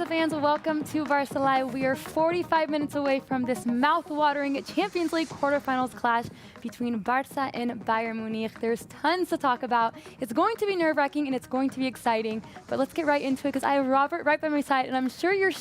Barça fans, welcome to Barça Live. We are 45 minutes away from this mouth-watering Champions League quarterfinals clash between Barça and Bayern Munich. There's tons to talk about. It's going to be nerve-wracking and it's going to be exciting. But let's get right into it because I have Robert right by my side, and I'm sure you're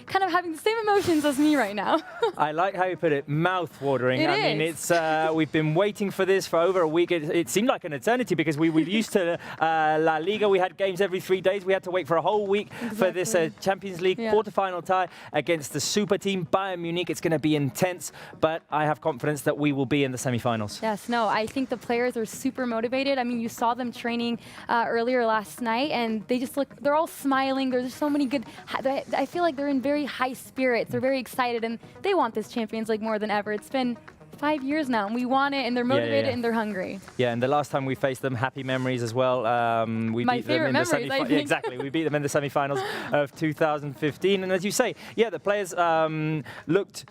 kind of having the same emotions as me right now. I like how you put it, mouth-watering. I mean, it's we've been waiting for this for over a week. It seemed like an eternity because we were used to La Liga. We had games every 3 days. We had to wait for a whole week for this Champions League quarterfinal tie against the super team Bayern Munich. It's going to be intense, but I have confidence that we will be in the semi-finals. Yes, no, I think the players are super motivated. I mean, you saw them training earlier last night, and they just look, they're all smiling. There's so many good, I feel like they're in very high spirits. They're very excited, and they want this Champions League more than ever. It's been 5 years now, and we want it, and they're motivated, and they're hungry. Yeah, and the last time we faced them, happy memories as well. We beat them in the semi-finals. Yeah, exactly, we beat them in the semi-finals of 2015. And as you say, the players looked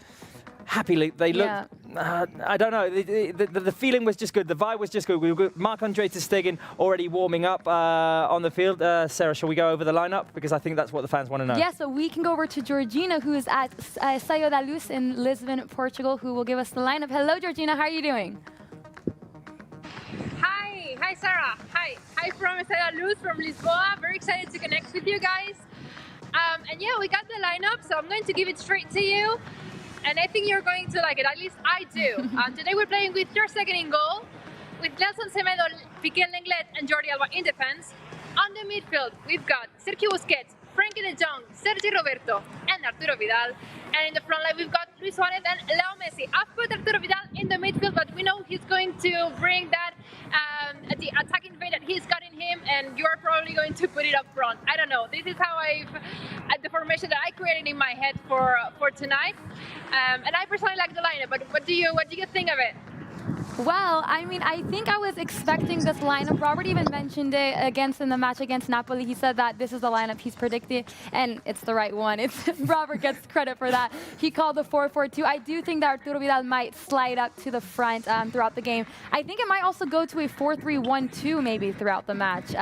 happily. They looked, I don't know, the feeling was just good. The vibe was just good. We've got Marc-Andre ter Stegen already warming up on the field. Sarah, shall we go over the lineup? Because I think that's what the fans want to know. Yeah, so we can go over to Georgina, who is at Estádio da Luz in Lisbon, Portugal, who will give us the lineup. Hello, Georgina. How are you doing? Hi, Sarah. Hi from Estádio da Luz, from Lisbon. Very excited to connect with you guys. And yeah, we got the lineup, so I'm going to give it straight to you. And I think you're going to like it, at least I do. Today we're playing with ter Stegen in goal, with Nelson Semedo, Piqué Lenglet, and Jordi Alba in defense. On the midfield, we've got Sergio Busquets, Frankie de Jong, Sergi Roberto, and Arturo Vidal. And in the front line, we've got Luis Suarez and Leo Messi. I've put Arturo Vidal in the midfield, but we know he's going to bring that the attacking vein that he's got in him, and you're probably going to put it up front. I don't know. This is how the formation that I created in my head for tonight. And I personally like the lineup, but what do you think of it? Well, I mean, I think I was expecting this lineup. Robert even mentioned it in the match against Napoli. He said that this is the lineup he's predicted, and it's the right one. Robert gets credit for that. He called the 4-4-2. I do think that Arturo Vidal might slide up to the front throughout the game. I think it might also go to a 4-3-1-2 maybe throughout the match.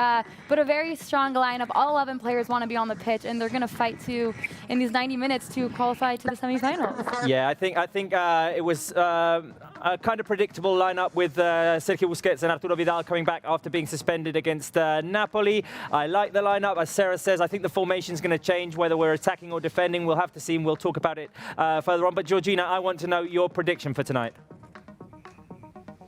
But a very strong lineup. All 11 players want to be on the pitch, and they're going to fight in these 90 minutes to qualify to the semifinals. Yeah, I think it was a kind of predictable lineup with Sergio Busquets and Arturo Vidal coming back after being suspended against Napoli. I like the lineup. As Sarah says, I think the formation is going to change, whether we're attacking or defending. We'll have to see, and we'll talk about it further on. But Georgina, I want to know your prediction for tonight.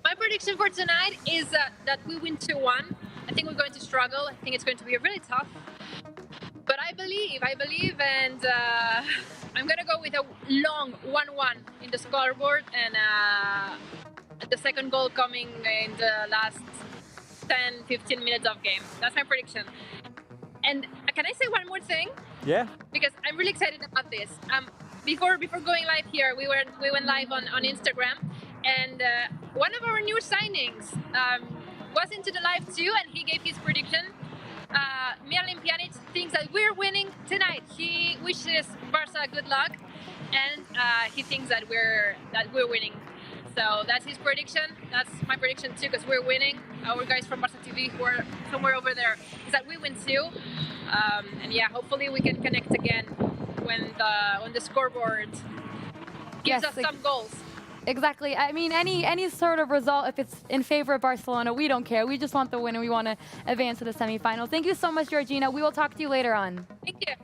My prediction for tonight is that we win 2-1. I think we're going to struggle. I think it's going to be really tough. But I believe, and I'm going to go with a long 1-1 in the scoreboard, and the second goal coming in the last 10-15 minutes of game. That's my prediction. And can I say one more thing? Yeah. Because I'm really excited about this. Before going live here, we went live on Instagram, and one of our new signings was into the live too, and he gave his prediction. Miralem Pjanic thinks that we're winning tonight. He wishes Barça good luck, and he thinks that we're winning. So that's his prediction. That's my prediction too, because we're winning. Our guys from Barça TV, who are somewhere over there, is that we win too. And yeah, hopefully we can connect again when the scoreboard gives us some goals. Exactly. I mean, any sort of result, if it's in favor of Barcelona, we don't care. We just want the win, and we want to advance to the semifinals. Thank you so much, Georgina. We will talk to you later on. Thank you.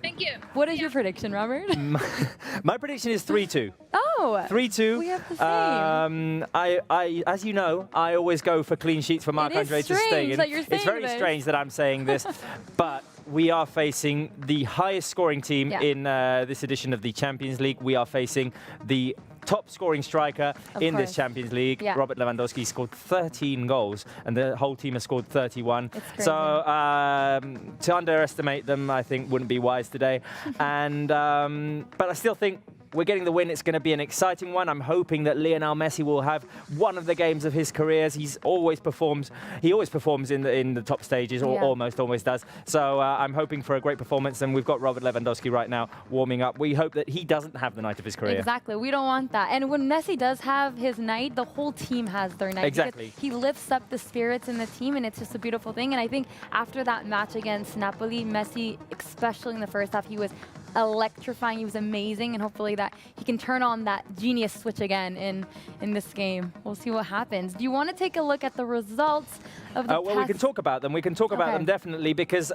Thank you. What is your prediction, Robert? My prediction is 3-2. Oh. 3-2. We have the same. I, as you know, I always go for clean sheets for Marc-Andre ter Stegen. It's very strange that I'm saying this, but we are facing the highest scoring team in this edition of the Champions League. We are facing the top scoring striker in this Champions League. Robert Lewandowski scored 13 goals, and the whole team has scored 31. So to underestimate them, I think, wouldn't be wise today. And but I still think we're getting the win. It's going to be an exciting one. I'm hoping that Lionel Messi will have one of the games of his career. He always performs in the top stages, or almost does. So I'm hoping for a great performance, and we've got Robert Lewandowski right now warming up. We hope that he doesn't have the night of his career. Exactly. We don't want that. And when Messi does have his night, the whole team has their night. Exactly. He lifts up the spirits in the team, and it's just a beautiful thing. And I think after that match against Napoli, Messi, especially in the first half, he was electrifying. He was amazing, and hopefully that he can turn on that genius switch again in this game. We'll see what happens. Do you want to take a look at the results of the well, we can talk about them. We can talk about them definitely, because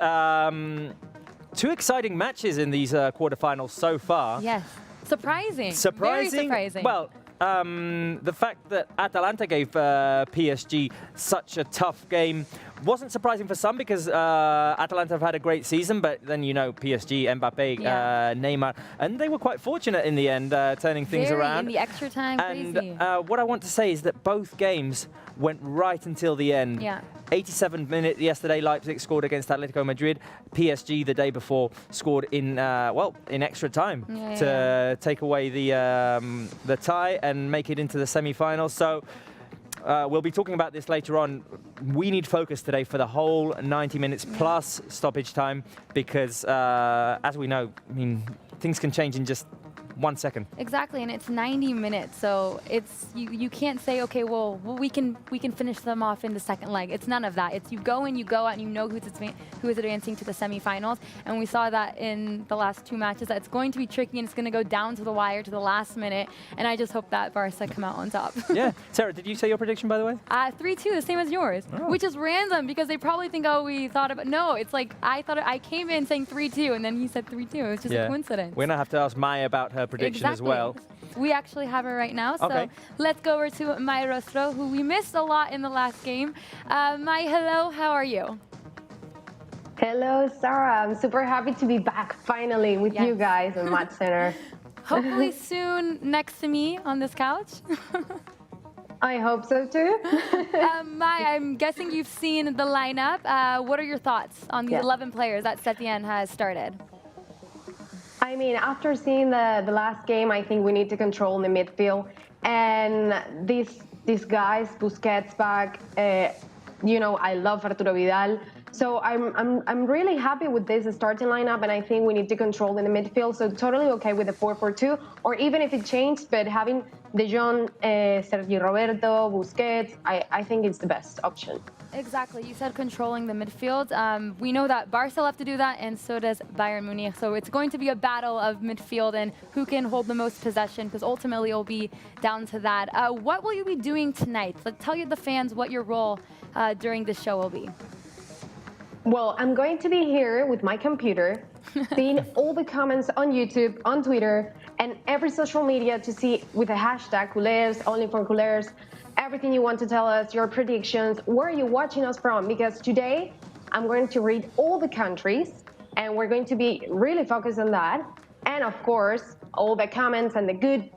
two exciting matches in these quarterfinals so far. Yes. Surprising. Surprising. Very surprising. Well, the fact that Atalanta gave PSG such a tough game wasn't surprising for some, because Atalanta have had a great season, but then PSG, Mbappe, Neymar, and they were quite fortunate in the end, turning things around. In the extra time, and crazy. What I want to say is that both games went right until the end. Yeah. 87th minute yesterday, Leipzig scored against Atletico Madrid. PSG the day before scored in extra time to take away the tie and make it into the semi-finals. So we'll be talking about this later on. We need focus today for the whole 90 minutes plus stoppage time, because as we know, I mean, things can change in just 1 second. Exactly, and it's 90 minutes, so it's you can't say, okay, well we can finish them off in the second leg. It's none of that. It's you go in, you go out, and you know who is advancing to the semifinals. And we saw that in the last two matches, that it's going to be tricky, and it's going to go down to the wire, to the last minute. And I just hope that Barca come out on top. Yeah, Sarah, did you say your prediction, by the way? 3-2, the same as yours, which is random, because they probably think, oh, we thought about. No, it's like I came in saying 3-2, and then he said 3-2. It was just a coincidence. We're gonna have to ask Maya about her prediction as well. We actually have it right now, so let's go over to Mai Rostro, who we missed a lot in the last game. Mai, hello, how are you? Hello, Sarah. I'm super happy to be back finally with you guys in Match Center. Hopefully soon next to me on this couch. I hope so too. Mai, I'm guessing you've seen the lineup. What are your thoughts on the 11 players that Setien has started? I mean, after seeing the last game, I think we need to control the midfield. And these guys, Busquets back, I love Arturo Vidal. So I'm really happy with this starting lineup, and I think we need to control in the midfield. So totally okay with the 4-4-2, or even if it changed, but having De Jong, Sergio Roberto, Busquets, I think it's the best option. Exactly. You said controlling the midfield. We know that Barca will have to do that, and so does Bayern Munich. So it's going to be a battle of midfield and who can hold the most possession, because ultimately it'll be down to that. What will you be doing tonight? Tell the fans what your role during this show will be. Well, I'm going to be here with my computer, seeing all the comments on YouTube, on Twitter, and every social media to see with the hashtag Culers, only for Culers, everything you want to tell us, your predictions, where are you watching us from? Because today I'm going to read all the countries, and we're going to be really focused on that. And of course, all the comments and the good,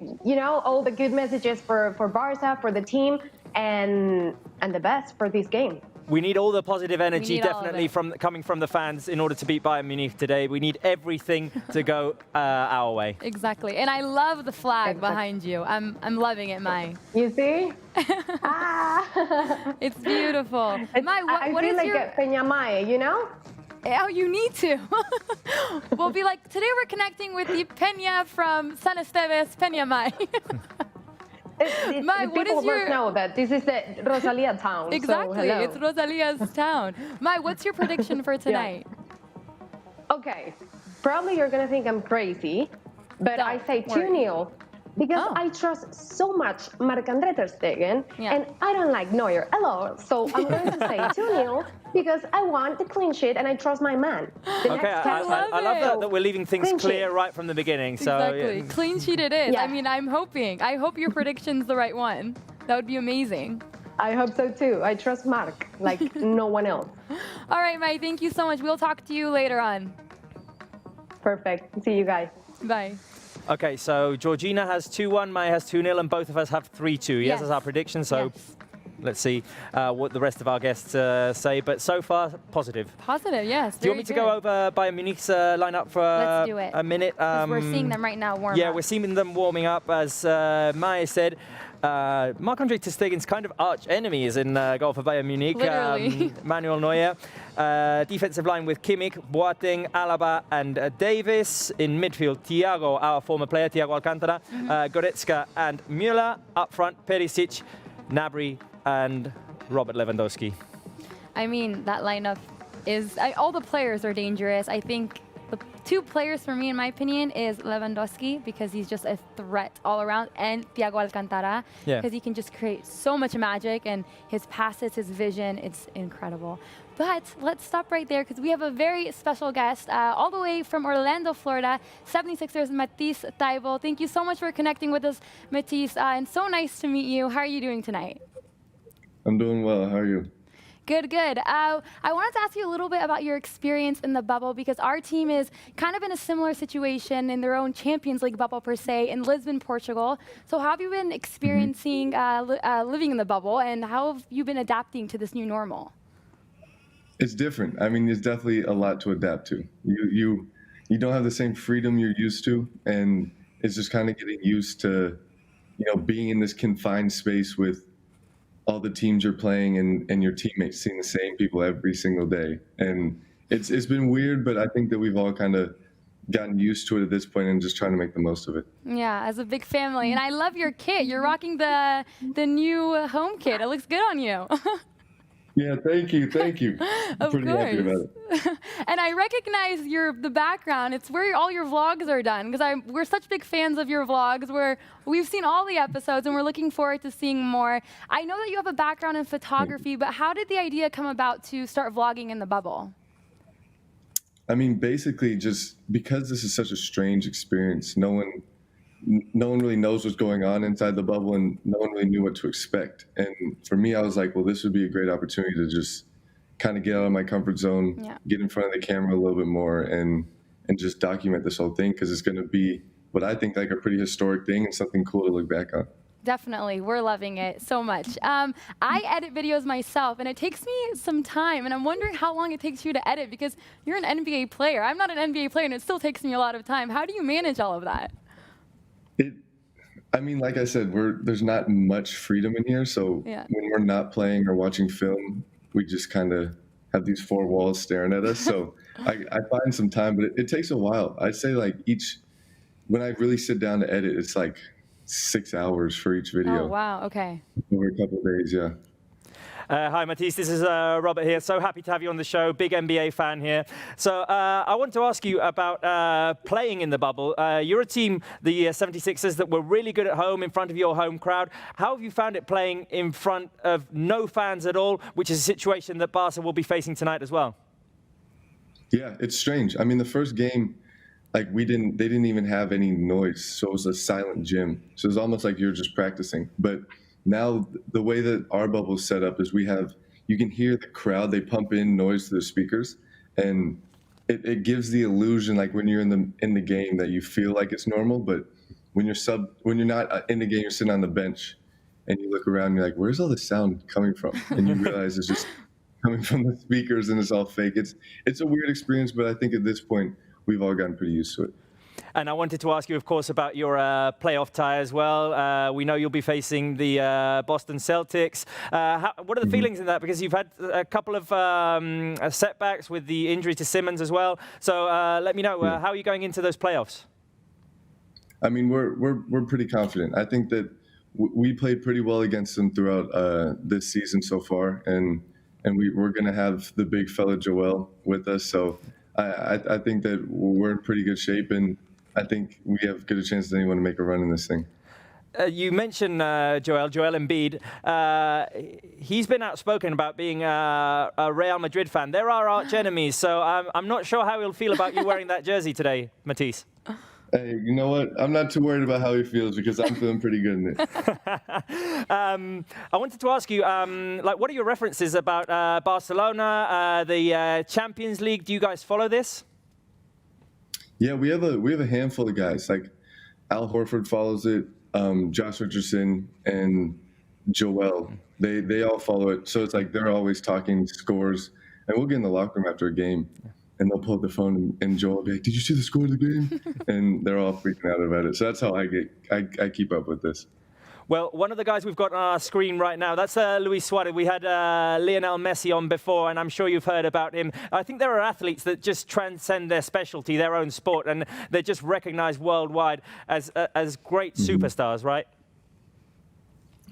all the good messages for Barca, for the team, and the best for this game. We need all the positive energy, definitely, coming from the fans in order to beat Bayern Munich today. We need everything to go our way. Exactly. And I love the flag behind you. I'm loving it, Mai. You see? It's beautiful. Mai, what I feel is like your... a Peña Mai, Oh, you need to. We'll be like, today we're connecting with the Peña from San Esteves, Peña Mai. Mai, people must know that this is the Rosalia town. Exactly, so it's Rosalia's town. Mai, what's your prediction for tonight? Okay, probably you're gonna think I'm crazy, but I say 2-0 because I trust so much Marc-André ter Stegen, and I don't like Neuer a lot. So I'm going to say 2-0 because I want the clean sheet and I trust my man. I love that we're leaving things clear right from the beginning. So exactly, clean sheet it is. I mean, I hope your prediction's the right one. That would be amazing. I hope so too. I trust Marc like no one else. All right, Mai, thank you so much. We'll talk to you later on. Perfect. See you guys. Bye. Okay, so Georgina has 2-1, Maya has 2-0, and both of us have 3-2. Yes, that's our prediction. So let's see what the rest of our guests say. But so far, positive. Positive, yes. Do you want me to go over Bayern Munich's lineup for Let's do it. a minute? We're seeing them right now warm up. Yeah, we're seeing them warming up. As Maya said, Marc-Andre ter Stegen's kind of arch enemy is in goal for Bayern Munich. Literally. Manuel Neuer. Defensive line with Kimmich, Boateng, Alaba and Davis. In midfield, Thiago, our former player, Thiago Alcantara, Goretzka and Müller. Up front, Perisic, Gnabry and Robert Lewandowski. I mean, that lineup is... all the players are dangerous. I think the two players for me, in my opinion, is Lewandowski, because he's just a threat all around, and Thiago Alcantara, because he can just create so much magic, and his passes, his vision, it's incredible. But let's stop right there, because we have a very special guest all the way from Orlando, Florida, 76ers Matisse Taivo. Thank you so much for connecting with us, Matisse, and so nice to meet you. How are you doing tonight? I'm doing well. How are you? Good, good. I wanted to ask you a little bit about your experience in the bubble, because our team is kind of in a similar situation in their own Champions League bubble, per se, in Lisbon, Portugal. So how have you been experiencing living in the bubble, and how have you been adapting to this new normal? It's different. I mean, it's definitely a lot to adapt to. You don't have the same freedom you're used to, and it's just kind of getting used to, being in this confined space with all the teams you're playing and your teammates seeing the same people every single day. And it's been weird, but I think that we've all kind of gotten used to it at this point and just trying to make the most of it. Yeah, as a big family. And I love your kit. You're rocking the new home kit. It looks good on you. Yeah, thank you. I'm pretty happy about it. And I recognize the background. It's where all your vlogs are done, because we're such big fans of your vlogs. We've seen all the episodes, and we're looking forward to seeing more. I know that you have a background in photography, but how did the idea come about to start vlogging in the bubble? I mean, basically, just because this is such a strange experience, no one really knows what's going on inside the bubble, and no one really knew what to expect. And for me, I was like, well, this would be a great opportunity to just kind of get out of my comfort zone, get in front of the camera a little bit more, and just document this whole thing, because it's going to be what I think like a pretty historic thing and something cool to look back on. Definitely. We're loving it so much. I edit videos myself, and it takes me some time, and I'm wondering how long it takes you to edit, because you're an NBA player. I'm not an NBA player, and it still takes me a lot of time. How do you manage all of that? I mean, like I said, there's not much freedom in here. So when we're not playing or watching film, we just kind of have these four walls staring at us. So I find some time, but it takes a while. I'd say like when I really sit down to edit, it's like 6 hours for each video. Oh, wow. Okay. Over a couple of days, yeah. Hi, Matisse. This is Robert here. So happy to have you on the show. Big NBA fan here. So I want to ask you about playing in the bubble. You're a team, the 76ers, that were really good at home in front of your home crowd. How have you found it playing in front of no fans at all, which is a situation that Barca will be facing tonight as well? Yeah, it's strange. I mean, the first game, like they didn't even have any noise. So it was a silent gym. So it was almost like you were just practicing. But now, the way that our bubble is set up is you can hear the crowd. They pump in noise to the speakers, and it gives the illusion, like when you're in the game, that you feel like it's normal. But when you're not in the game, you're sitting on the bench, and you look around, and you're like, where's all the sound coming from? And you realize it's just coming from the speakers, and it's all fake. It's a weird experience, but I think at this point, we've all gotten pretty used to it. And I wanted to ask you, of course, about your playoff tie as well. We know you'll be facing the Boston Celtics. What are the feelings in that? Because you've had a couple of setbacks with the injury to Simmons as well. So let me know, how are you going into those playoffs? I mean, we're pretty confident. I think that we played pretty well against them throughout this season so far, and we're going to have the big fella Joel with us. So I think that we're in pretty good shape, and I think we have good a chance as anyone to make a run in this thing. You mentioned Joel Embiid. He's been outspoken about being a Real Madrid fan. They're our arch enemies, so I'm not sure how he'll feel about you wearing that jersey today, Matisse. Hey, you know what? I'm not too worried about how he feels, because I'm feeling pretty good in it. I wanted to ask you, what are your references about Barcelona, the Champions League? Do you guys follow this? Yeah, we have a handful of guys. Like Al Horford follows it, Josh Richardson, and Joel. They all follow it. So it's like they're always talking scores. And we'll get in the locker room after a game, and they'll pull up the phone, and Joel will be like, "Did you see the score of the game?" And they're all freaking out about it. So that's how I keep up with this. Well, one of the guys we've got on our screen right now, that's Luis Suarez. We had Lionel Messi on before, and I'm sure you've heard about him. I think there are athletes that just transcend their specialty, their own sport, and they're just recognized worldwide as great superstars, right?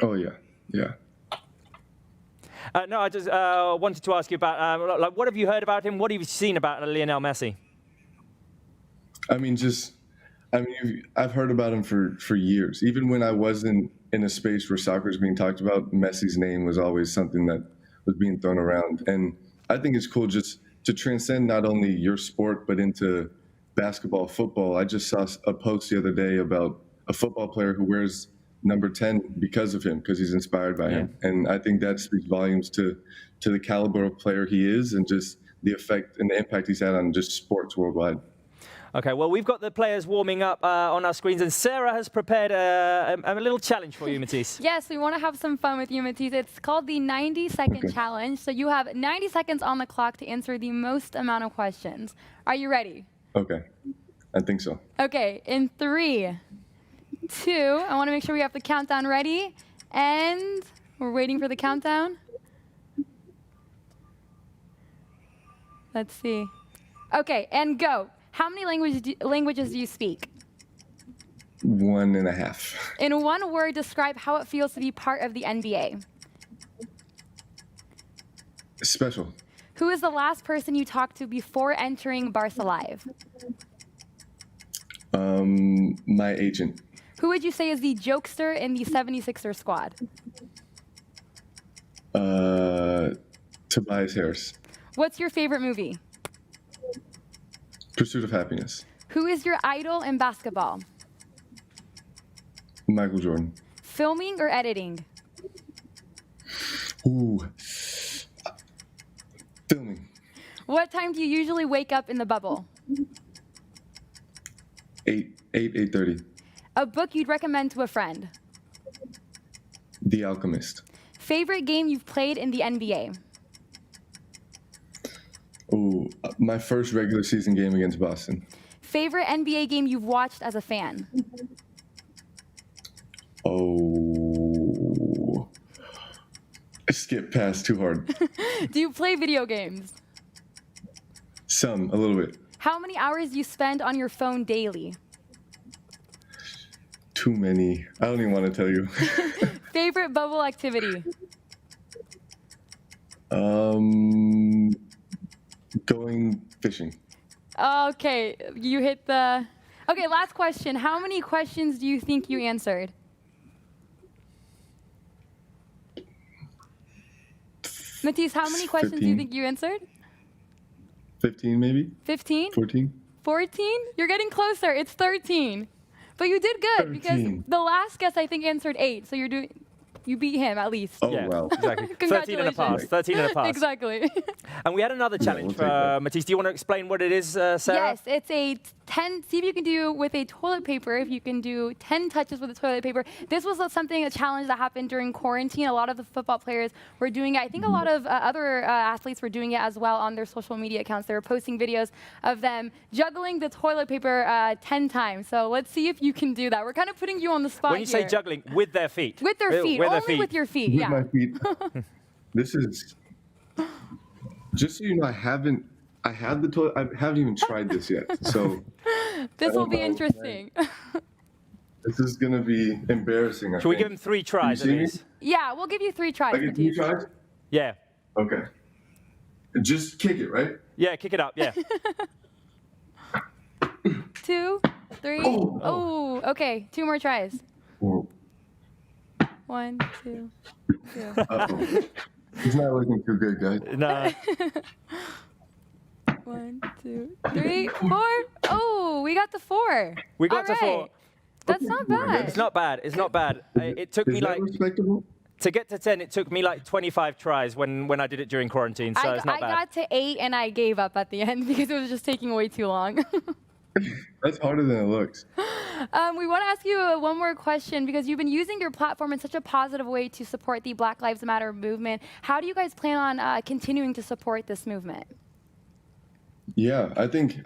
Oh, yeah. Yeah. No, I just wanted to ask you about, like, what have you heard about him? What have you seen about Lionel Messi? I've heard about him for years. Even when I wasn't in a space where soccer is being talked about, Messi's name was always something that was being thrown around. And I think it's cool just to transcend not only your sport, but into basketball, football. I just saw a post the other day about a football player who wears number 10 because of him, because he's inspired by him. And I think that speaks volumes to the caliber of player he is, and just the effect and the impact he's had on just sports worldwide. Okay, well, we've got the players warming up on our screens, and Sarah has prepared a little challenge for you, Matisse. Yes, we want to have some fun with you, Matisse. It's called the 90-second challenge. So you have 90 seconds on the clock to answer the most amount of questions. Are you ready? Okay, I think so. Okay, in 3, 2, I want to make sure we have the countdown ready, and we're waiting for the countdown. Let's see. Okay, and go. How many languages do you speak? 1.5. In one word, describe how it feels to be part of the NBA. Special. Who is the last person you talked to before entering Barça Live? My agent. Who would you say is the jokester in the 76er squad? Tobias Harris. What's your favorite movie? Pursuit of Happiness. Who is your idol in basketball? Michael Jordan. Filming or editing? Ooh. Filming. What time do you usually wake up in the bubble? 8:30. A book you'd recommend to a friend? The Alchemist. Favorite game you've played in the NBA? Ooh, my first regular season game against Boston. Favorite NBA game you've watched as a fan? Oh, I skipped past too hard. Do you play video games? A little bit. How many hours do you spend on your phone daily? Too many. I don't even want to tell you. Favorite bubble activity? Going fishing. Okay, you hit the... Okay, last question. How many questions do you think you answered? Matisse, how many questions do you think you answered? 15 maybe? 15? 14? 14? You're getting closer. It's 13. But you did good 13. because the last guest I think answered 8. So you beat him at least. Oh, yeah, wow. Exactly. 13 and a Congratulations. pass. 13 and a pass. Exactly. And we had another challenge we'll take for that. Matisse. Do you want to explain what it is, Sarah? Yes, it's a 10, see if you can do with a toilet paper, if you can do 10 touches with a toilet paper. This was a challenge that happened during quarantine. A lot of the football players were doing it. I think a lot of other athletes were doing it as well on their social media accounts. They were posting videos of them juggling the toilet paper 10 times. So let's see if you can do that. We're kind of putting you on the spot When you say here. juggling, with their feet. With their feet, With their only feet. with your feet, With yeah. my feet. This is... Just so you know, I have the toilet. I haven't even tried this yet. So This will be know, interesting. this is going to be embarrassing. Shall we give him 3 tries at see me? least? Yeah, we'll give you 3 tries, I get 3 Matisse. tries? Yeah. Okay. Just kick it, right? Yeah, kick it up, yeah. 2, 3. Oh, okay. 2 more tries. Whoa. 1, 2, 2. Uh-oh. It's not looking too good, guys. No. 1, 2, 3, 4. Oh, we got the 4. We got to All 4. right. That's not Okay, bad. It's not bad. It's not bad. It took Is me that like... respectable? To get to 10, it took me like 25 tries when I did it during quarantine, so it's not I bad. got to 8 and I gave up at the end because it was just taking way too long. That's harder than it looks. We want to ask you one more question because you've been using your platform in such a positive way to support the Black Lives Matter movement. How do you guys plan on continuing to support this movement? Yeah, I think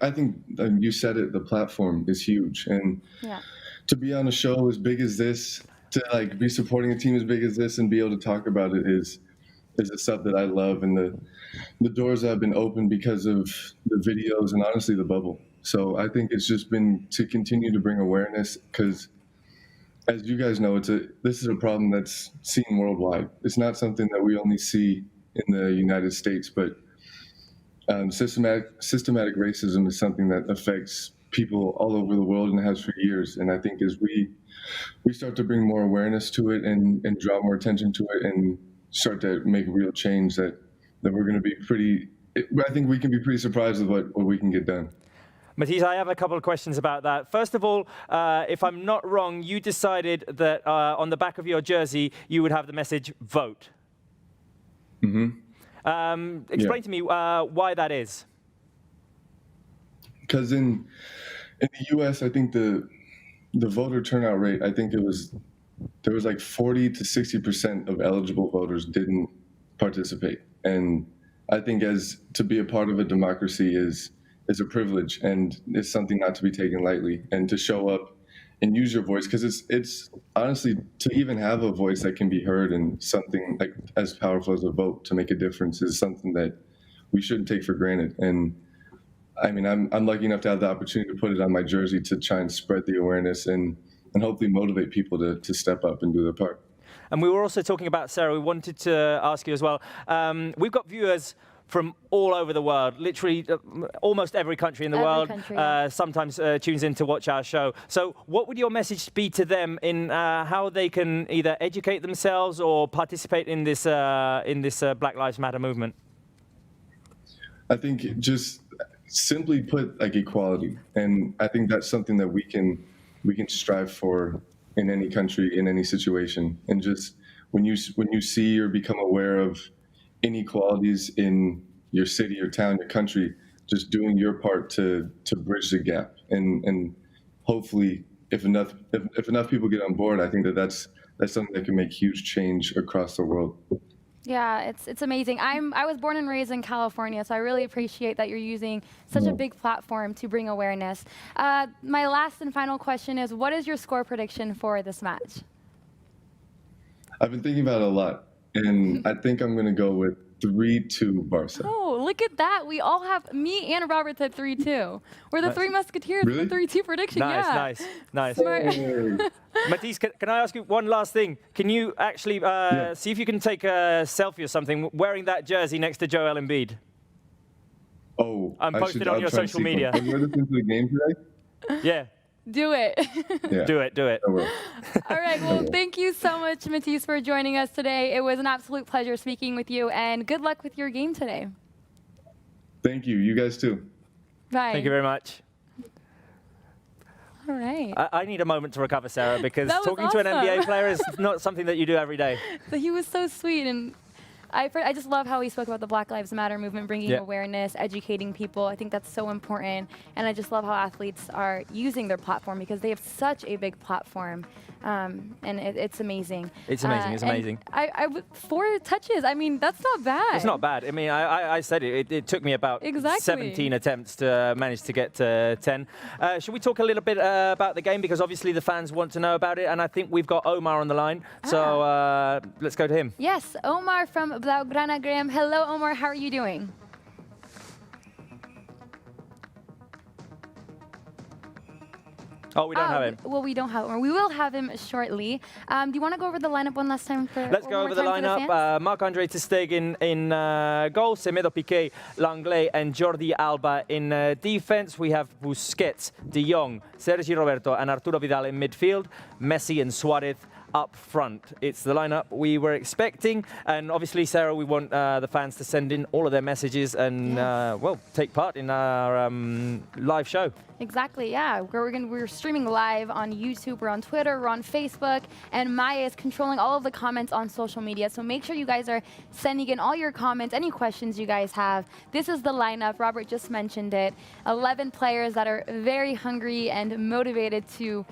you said it. The platform is huge, and to be on a show as big as this, to like be supporting a team as big as this, and be able to talk about it is the stuff that I love, and the doors have been opened because of the videos and honestly the bubble. So I think it's just been to continue to bring awareness because, as you guys know, this is a problem that's seen worldwide. It's not something that we only see in the United States, but systematic racism is something that affects people all over the world and has for years. And I think as we start to bring more awareness to it and draw more attention to it and start to make real change, that we're going to be I think we can be pretty surprised with what we can get done. Matisse, I have a couple of questions about that. First of all, if I'm not wrong, you decided that on the back of your jersey, you would have the message, vote. Mm-hmm. Explain to me why that is. Because in the U.S., I think the voter turnout rate, I think there was like 40 to 60% of eligible voters didn't participate. And I think to be a part of a democracy is a privilege, and it's something not to be taken lightly, and to show up and use your voice, because it's honestly, to even have a voice that can be heard and something like as powerful as a vote to make a difference is something that we shouldn't take for granted. And I mean, I'm lucky enough to have the opportunity to put it on my jersey to try and spread the awareness and hopefully motivate people to step up and do their part. And we were also talking about, Sarah, we wanted to ask you as well, we've got viewers from all over the world, literally almost every country in the world, sometimes tunes in to watch our show. So what would your message be to them in how they can either educate themselves or participate in this Black Lives Matter movement? I think just simply put, like, equality. And I think that's something that we can strive for in any country, in any situation. And just when you see or become aware of inequalities in your city, your town, your country, just doing your part to bridge the gap, and hopefully, if enough people get on board, I think that's something that can make huge change across the world. Yeah, it's amazing. I was born and raised in California, so I really appreciate that you're using such a big platform to bring awareness. My last and final question is, what is your score prediction for this match? I've been thinking about it a lot, and I think I'm going to go with 3-2 Barça. Oh, look at that. We all have, me and Robert said 3-2. We're the three musketeers really? with the 3-2 prediction. Nice, yeah. nice. Smart. Matisse, can I ask you one last thing? Can you actually see if you can take a selfie or something wearing that jersey next to Joel Embiid? Oh, I'm posted on your social media. Have you heard this into the game today? Yeah. Do it. Yeah. Do it. I will. All right. Well, thank you so much, Matisse, for joining us today. It was an absolute pleasure speaking with you, and good luck with your game today. Thank you. You guys too. Bye. Thank you very much. All right. I need a moment to recover, Sarah, because That was talking to an awesome. NBA player is not something that you do every day. So he was so sweet, and I just love how he spoke about the Black Lives Matter movement, bringing awareness, educating people. I think that's so important, and I just love how athletes are using their platform because they have such a big platform, and it's amazing. It's amazing. It's amazing. 4 touches. I mean, that's not bad. It's not bad. I mean, I said it. It took me about 17 attempts to manage to get to 10. Should we talk a little bit about the game? Because obviously the fans want to know about it, and I think we've got Omar on the line. So let's go to him. Yes, Omar from Blaugrana Graham. Hello, Omar. How are you doing? Oh, we don't have him. Well, we don't have him. We will have him shortly. Do you want to go over the lineup one last time? Let's go over the lineup. Marc-Andre ter Stegen in goal, Semedo Piqué, Langlais, and Jordi Alba in defense. We have Busquets, De Jong, Sergi Roberto, and Arturo Vidal in midfield. Messi and Suarez up front. It's the lineup we were expecting, and obviously, Sarah, we want the fans to send in all of their messages and, well, take part in our live show. Exactly, yeah. We're streaming live on YouTube, we're on Twitter, we're on Facebook, and Maya is controlling all of the comments on social media. So make sure you guys are sending in all your comments, any questions you guys have. This is the lineup. Robert just mentioned it. 11 players that are very hungry and motivated to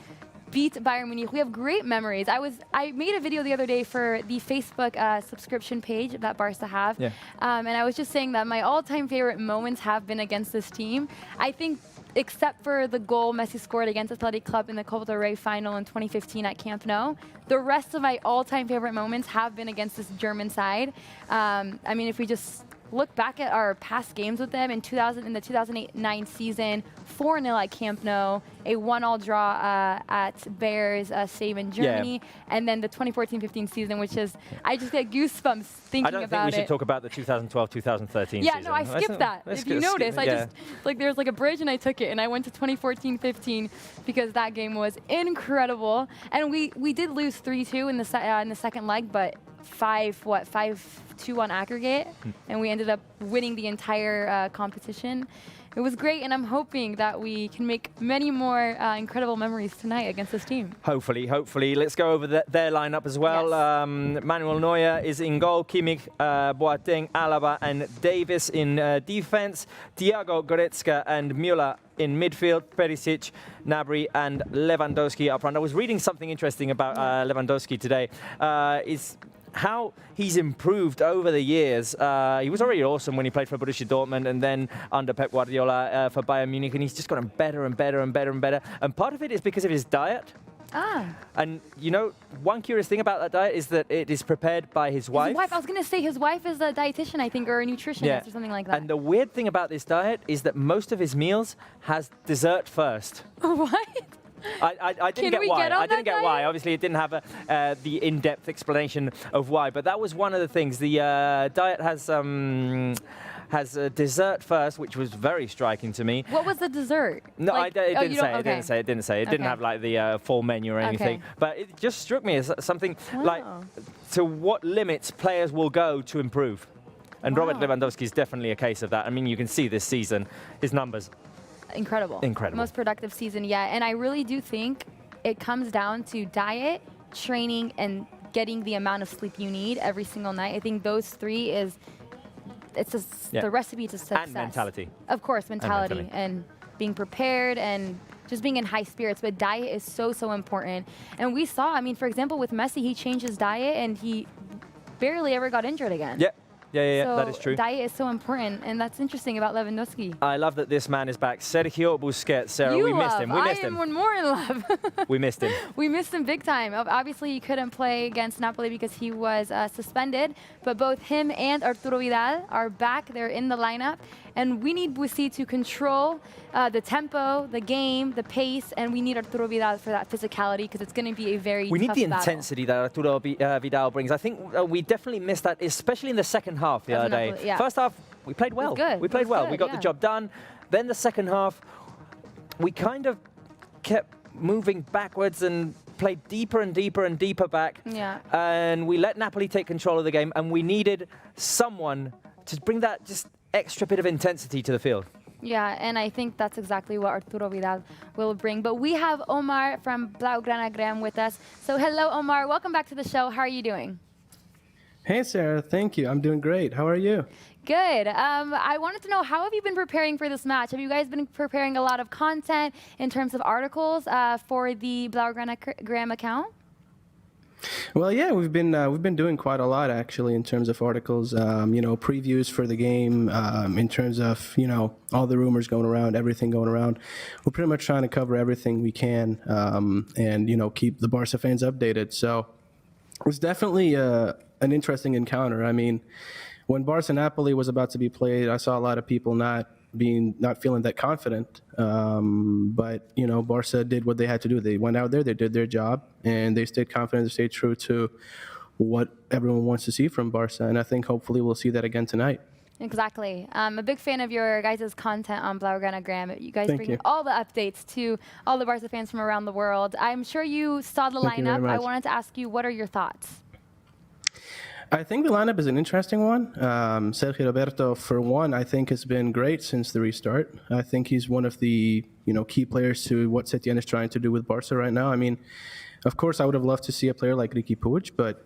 beat Bayern Munich. We have great memories. I made a video the other day for the Facebook subscription page that Barça have, and I was just saying that my all-time favorite moments have been against this team. I think, except for the goal Messi scored against Athletic Club in the Copa del Rey final in 2015 at Camp Nou, the rest of my all-time favorite moments have been against this German side. I mean, if we just look back at our past games with them in the 2008-9 season, 4-0 at Camp Nou, a 1-1 draw at Bayer's save in Germany, and then the 2014-15 season, which is, I just get goosebumps thinking about it. I don't think we should talk about the 2012-2013 season. Yeah, no, I skipped that. If you notice, I just, like, there's like a bridge and I took it, and I went to 2014-15 because that game was incredible. And we did lose 3-2 in the second leg, but 5-2 on aggregate, and we ended up winning the entire competition. It was great, and I'm hoping that we can make many more incredible memories tonight against this team. Hopefully. Let's go over their lineup as well. Yes. Manuel Neuer is in goal, Kimmich, Boateng, Alaba, and Davis in defense. Thiago, Goretzka, and Müller in midfield. Perisic, Gnabry, and Lewandowski up front. I was reading something interesting about Lewandowski today. Is how he's improved over the years. He was already awesome when he played for Borussia Dortmund, and then under Pep Guardiola for Bayern Munich, and he's just gotten better and better and better and better. And part of it is because of his diet. And you know, one curious thing about that diet is that it is prepared by his wife. I was going to say his wife is a dietitian, I think, or a nutritionist or something like that. And the weird thing about this diet is that most of his meals has dessert first. What? I didn't get why. I didn't get why. Obviously, it didn't have the in-depth explanation of why, but that was one of the things. The diet has a dessert first, which was very striking to me. What was the dessert? No, like, it didn't say. It didn't have like the full menu or anything. But it just struck me as something like to what limits players will go to improve. And Robert Lewandowski is definitely a case of that. I mean, you can see this season, his numbers. Incredible. Most productive season yet. And I really do think it comes down to diet, training, and getting the amount of sleep you need every single night. I think those three is the recipe to success. And mentality. Of course, mentality. And being prepared and just being in high spirits. But diet is so, so important. And we saw, I mean, for example, with Messi, he changed his diet and he barely ever got injured again. Yeah, so that is true. Diet is so important, and that's interesting about Lewandowski. I love that this man is back. Sergio Busquets, Sarah, we missed him. I am more in love. We missed him. We missed him big time. Obviously, he couldn't play against Napoli because he was suspended, but both him and Arturo Vidal are back. They're in the lineup, and we need Busi to control the tempo, the game, the pace, and we need Arturo Vidal for that physicality because it's going to be a very We need tough the battle. intensity that Arturo Vidal brings. I think we definitely missed that, especially in the second half the other day. First half, we played well. We played well. We got the job done. Then the second half, we kind of kept moving backwards and played deeper and deeper and deeper back. And we let Napoli take control of the game, and we needed someone to bring that just extra bit of intensity to the field. Yeah, and I think that's exactly what Arturo Vidal will bring. But we have Omar from Blaugrana Graham with us. So hello, Omar. Welcome back to the show. How are you doing? Hey, Sarah. Thank you. I'm doing great. How are you? Good. I wanted to know, how have you been preparing for this match? Have you guys been preparing a lot of content in terms of articles for the Blaugrana Graham account? Well, yeah, we've been doing quite a lot actually in terms of articles, previews for the game, in terms of all the rumors going around, everything going around. We're pretty much trying to cover everything we can, and keep the Barca fans updated. So it was definitely an interesting encounter. I mean, when Barca Napoli was about to be played, I saw a lot of people not feeling that confident. But Barca did what they had to do. They went out there, they did their job, and they stayed confident, they stayed true to what everyone wants to see from Barca. And I think hopefully we'll see that again tonight. Exactly. I'm a big fan of your guys' content on Blaugranagram. You guys Thank bring you. all the updates to all the Barca fans from around the world. I'm sure you saw the Thank you very lineup. I much. wanted to ask you, what are your thoughts? I think the lineup is an interesting one. Sergio Roberto, for one, I think has been great since the restart. I think he's one of the key players to what Setien is trying to do with Barca right now. I mean, of course, I would have loved to see a player like Riqui Puig, but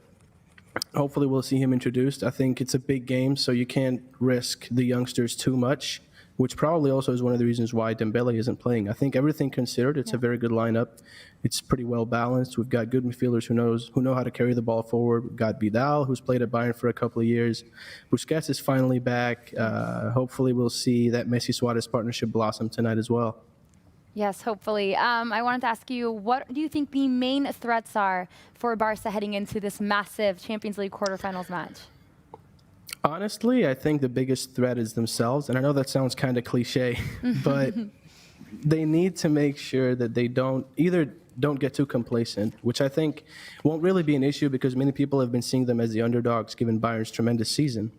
hopefully we'll see him introduced. I think it's a big game, so you can't risk the youngsters too much, which probably also is one of the reasons why Dembele isn't playing. I think everything considered, it's a very good lineup. It's pretty well balanced. We've got good midfielders who know how to carry the ball forward. We've got Vidal, who's played at Bayern for a couple of years. Busquets is finally back. Hopefully we'll see that Messi-Suarez partnership blossom tonight as well. Yes, hopefully. I wanted to ask you, what do you think the main threats are for Barca heading into this massive Champions League quarterfinals match? Honestly, I think the biggest threat is themselves. And I know that sounds kind of cliche, but they need to make sure that they don't get too complacent, which I think won't really be an issue because many people have been seeing them as the underdogs given Bayern's tremendous season.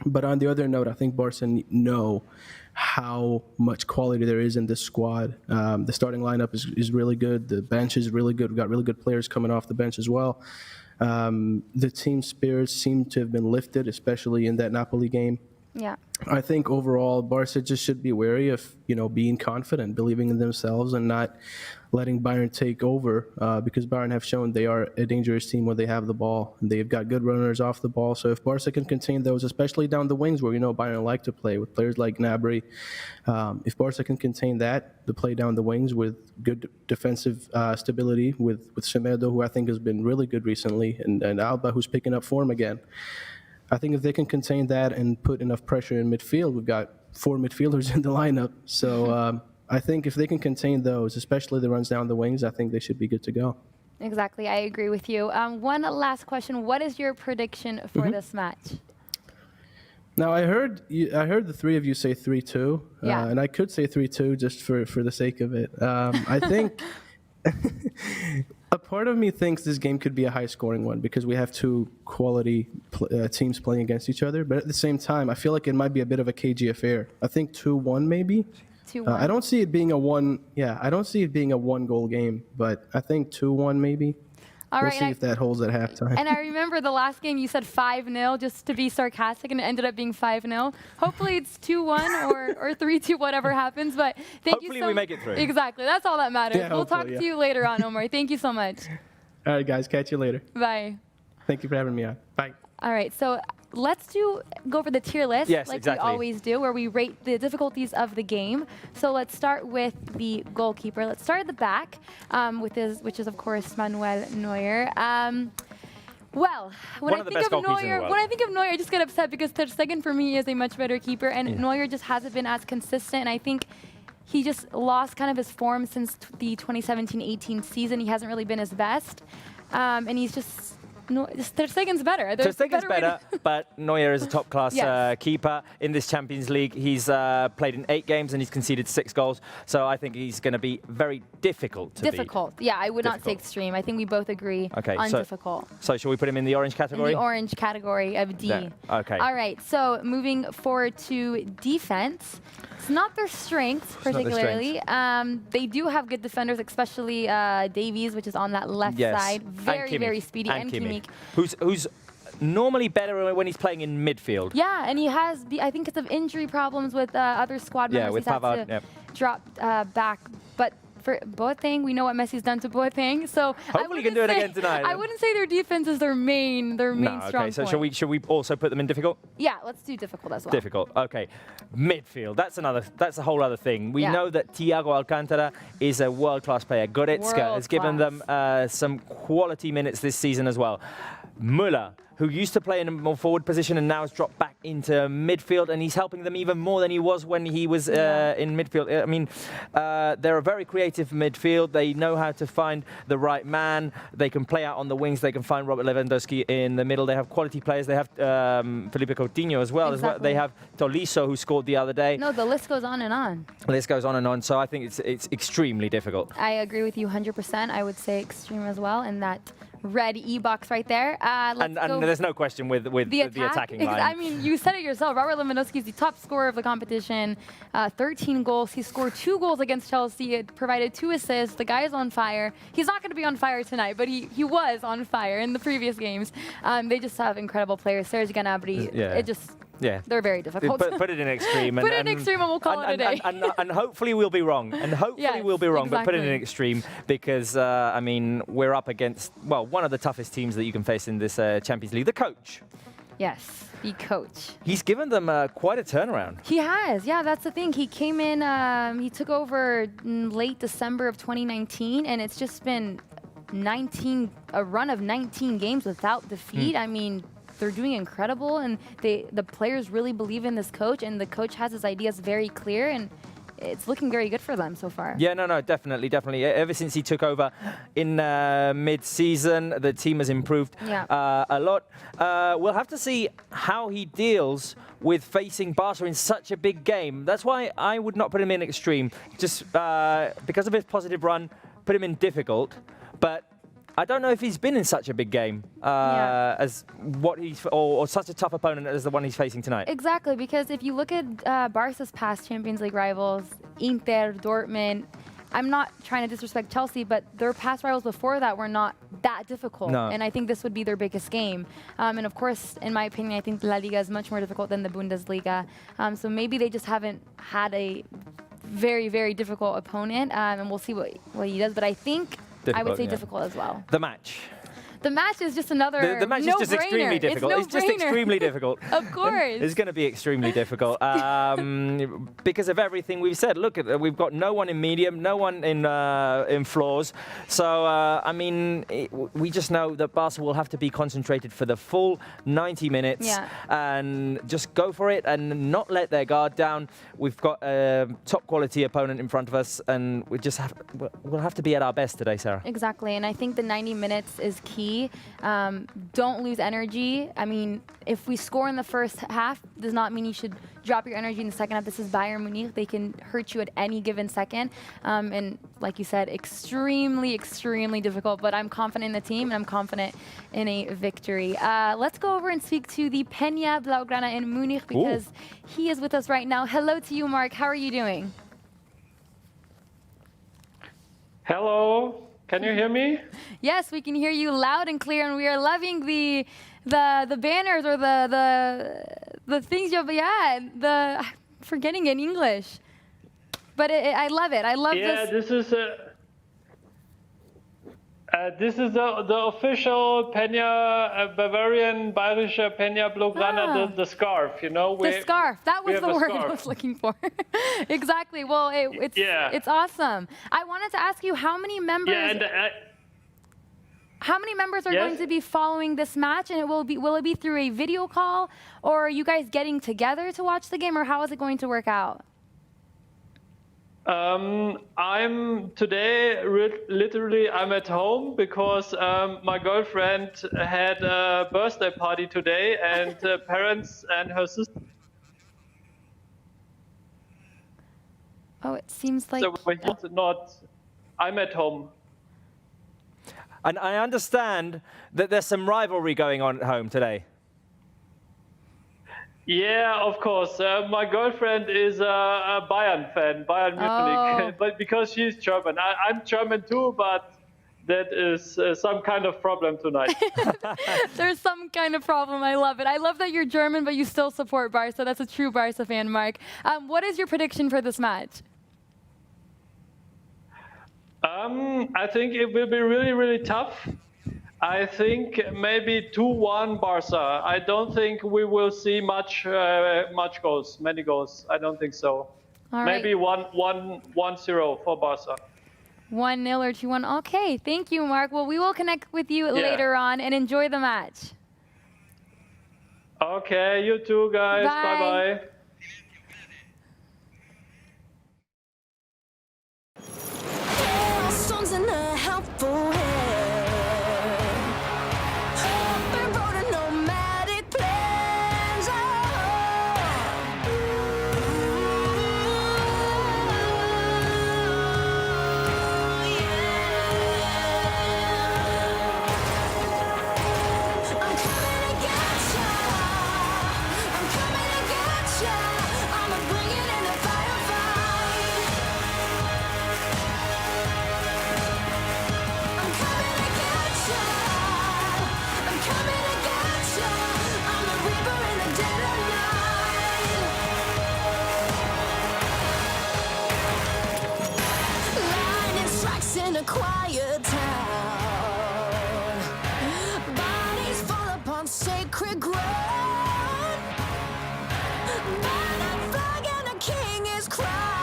But on the other note, I think Barca know how much quality there is in this squad. The starting lineup is really good. The bench is really good. We've got really good players coming off the bench as well. The team spirits seem to have been lifted, especially in that Napoli game. Yeah. I think overall, Barca just should be wary of, being confident, believing in themselves, and not letting Bayern take over because Bayern have shown they are a dangerous team when they have the ball. And they've got good runners off the ball. So if Barca can contain those, especially down the wings where Bayern like to play with players like Gnabry, if Barca can contain that, the play down the wings with good defensive stability with Semedo, who I think has been really good recently, and Alba, who's picking up form again. I think if they can contain that and put enough pressure in midfield, we've got 4 midfielders in the lineup. So I think if they can contain those, especially the runs down the wings, I think they should be good to go. Exactly. I agree with you. One last question. What is your prediction for this match? Now, I heard the three of you say 3-2, Yeah. and I could say 3-2 just for the sake of it. I think a part of me thinks this game could be a high-scoring one because we have 2 quality teams playing against each other. But at the same time, I feel like it might be a bit of a cagey affair. I think 2-1 maybe. 2-1. I don't see it being a one-goal game, but I think 2-1 maybe. All We'll right, see if that holds at halftime. And I remember the last game you said 5-0 just to be sarcastic, and it ended up being 5-0. Hopefully it's 2-1 or 3-2, whatever happens. But thank you so Hopefully we make it through. Exactly. That's all that matters. Yeah, We'll talk hopefully, to you later on, Omar. Thank you so much. All right, guys, catch you later. Bye. Thank you for having me on. Bye. All right, so let's go over the tier list Yes, like exactly. we always do, where we rate the difficulties of the game. So let's start with the goalkeeper. Let's start at the back, which is of course Manuel Neuer. Well, when I think of Neuer, I just get upset because Ter Stegen for me is a much better keeper, and Neuer just hasn't been as consistent. And I think he just lost kind of his form since the 2017-18 season. He hasn't really been his best, and he's just. No, Ter Stegen's better. Ter Stegen's better, but Neuer is a top-class keeper in this Champions League. He's played in 8 games and he's conceded 6 goals. So I think he's going to be very difficult to beat. Yeah, I would not say extreme. I think we both agree on difficult. So shall we put him in the orange category? In the orange category of D. Yeah. Okay. All right, so moving forward to defense. It's not their strength, particularly. They do have good defenders, especially Davies, which is on that left side. Very speedy. And Kimmich. Who's normally better when he's playing in midfield. Yeah, and he has, I think it's of injury problems with other squad members. With Pavard, to drop back. But for Boateng, we know what Messi's done to Boateng. So hopefully he can do it again tonight. I wouldn't say their defense is their main strong point. So should we also put them in difficult? Yeah, let's do difficult as well. Difficult. Okay. Midfield. That's a whole other thing. We know that Thiago Alcantara is a world-class player. Goretzka has given them some quality minutes this season as well. Müller, who used to play in a more forward position and now has dropped back into midfield, and he's helping them even more than he was when he was in midfield. I mean, they're a very creative midfield. They know how to find the right man. They can play out on the wings. They can find Robert Lewandowski in the middle. They have quality players. They have Felipe Coutinho as well. They have Tolisso, who scored the other day. No, the list goes on and on. The list goes on and on. So I think it's extremely difficult. I agree with you 100%. I would say extreme as well, and that red E-box right there. And there's no question with the attacking line. I mean, you said it yourself. Robert Lewandowski is the top scorer of the competition. 13 goals. He scored 2 goals against Chelsea. It provided 2 assists. The guy is on fire. He's not going to be on fire tonight, but he was on fire in the previous games. They just have incredible players. Serge Gnabry. They're very difficult. Put it in extreme. Put it in extreme and we'll call it a day. And hopefully we'll be wrong. And hopefully we'll be wrong. Exactly. But put it in extreme because, I mean, we're up against, well, one of the toughest teams that you can face in this Champions League, the coach. Yes, the coach. He's given them quite a turnaround. He has. Yeah, that's the thing. He came in, he took over in late December of 2019, and it's just been a run of 19 games without defeat. I mean, they're doing incredible, and the players really believe in this coach, and the coach has his ideas very clear, and it's looking very good for them so far. Yeah, no, definitely. Ever since he took over in mid-season, the team has improved a lot. We'll have to see how he deals with facing Barca in such a big game. That's why I would not put him in extreme, just because of his positive run, put him in difficult. But I don't know if he's been in such a big game as what he's, or such a tough opponent as the one he's facing tonight. Exactly, because if you look at Barca's past Champions League rivals, Inter, Dortmund, I'm not trying to disrespect Chelsea, but their past rivals before that were not that difficult. No. And I think this would be their biggest game. And of course, in my opinion, I think La Liga is much more difficult than the Bundesliga. So maybe they just haven't had a very, very difficult opponent, and we'll see what he does. But I think I would say difficult as well. The match. The match is just another The match is just extremely difficult. It's just extremely difficult. Of course. It's going to be extremely difficult because of everything we've said. Look, we've got no one in medium, no one in floors. So, I mean, we just know that Barca will have to be concentrated for the full 90 minutes and just go for it and not let their guard down. We've got a top quality opponent in front of us, and we'll have to be at our best today, Sarah. Exactly, and I think the 90 minutes is key. Don't lose energy. I mean, if we score in the first half, does not mean you should drop your energy in the second half. This is Bayern Munich. They can hurt you at any given second. And like you said, extremely, extremely difficult. But I'm confident in the team, and I'm confident in a victory. Let's go over and speak to the Peña Blaugrana in Munich because he is with us right now. Hello to you, Mark. How are you doing? Hello. Can you hear me? Yes, we can hear you loud and clear, and we are loving the banners or the things you have. I'm forgetting in English, but I love it. I love this. Yeah, this is the official Peña Bavarian Bayerische Peña Blaugrana, the scarf. You know, the scarf. That was the word I was looking for. Exactly. Well, it's awesome. I wanted to ask you how many members. Yeah, how many members are going to be following this match, and will it be through a video call, or are you guys getting together to watch the game, or how is it going to work out? I'm today literally I'm at home because my girlfriend had a birthday party today, and parents and her sister. Oh, it seems like. So I'm at home. And I understand that there's some rivalry going on at home today. Yeah, of course. My girlfriend is a Bayern fan, Bayern Munich, but because she's German. I'm German too, but that is some kind of problem tonight. There's some kind of problem. I love it. I love that you're German, but you still support Barca. That's a true Barca fan, Mark. What is your prediction for this match? I think it will be really, really tough. I think maybe 2-1 Barca. I don't think we will see many goals. I don't think so. All maybe right. 1-0 for Barca. 1-0 or 2-1. Okay, thank you, Mark. Well, we will connect with you later on, and enjoy the match. Okay, you too, guys. Bye. Bye-bye. In a helpful hand, open road and nomadic plans. Banner flag and a king is crowned.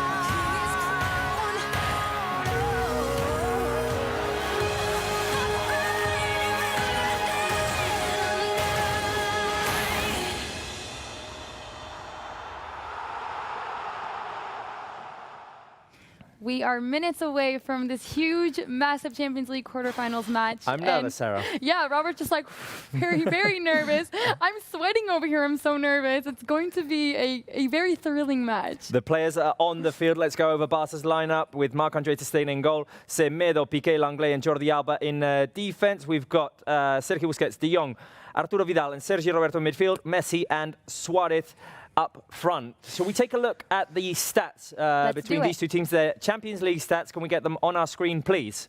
We are minutes away from this huge, massive Champions League quarterfinals match. I'm nervous, Sarah. Yeah, Robert's just like very, very nervous. I'm sweating over here. I'm so nervous. It's going to be a very thrilling match. The players are on the field. Let's go over Barca's lineup with Marc-Andre ter Stegen in goal, Semedo, Piqué, Langlais and Jordi Alba in defense. We've got Sergio Busquets, De Jong, Arturo Vidal and Sergio Roberto in midfield, Messi and Suarez up front. Shall we take a look at the stats between these two teams? The Champions League stats. Can we get them on our screen, please?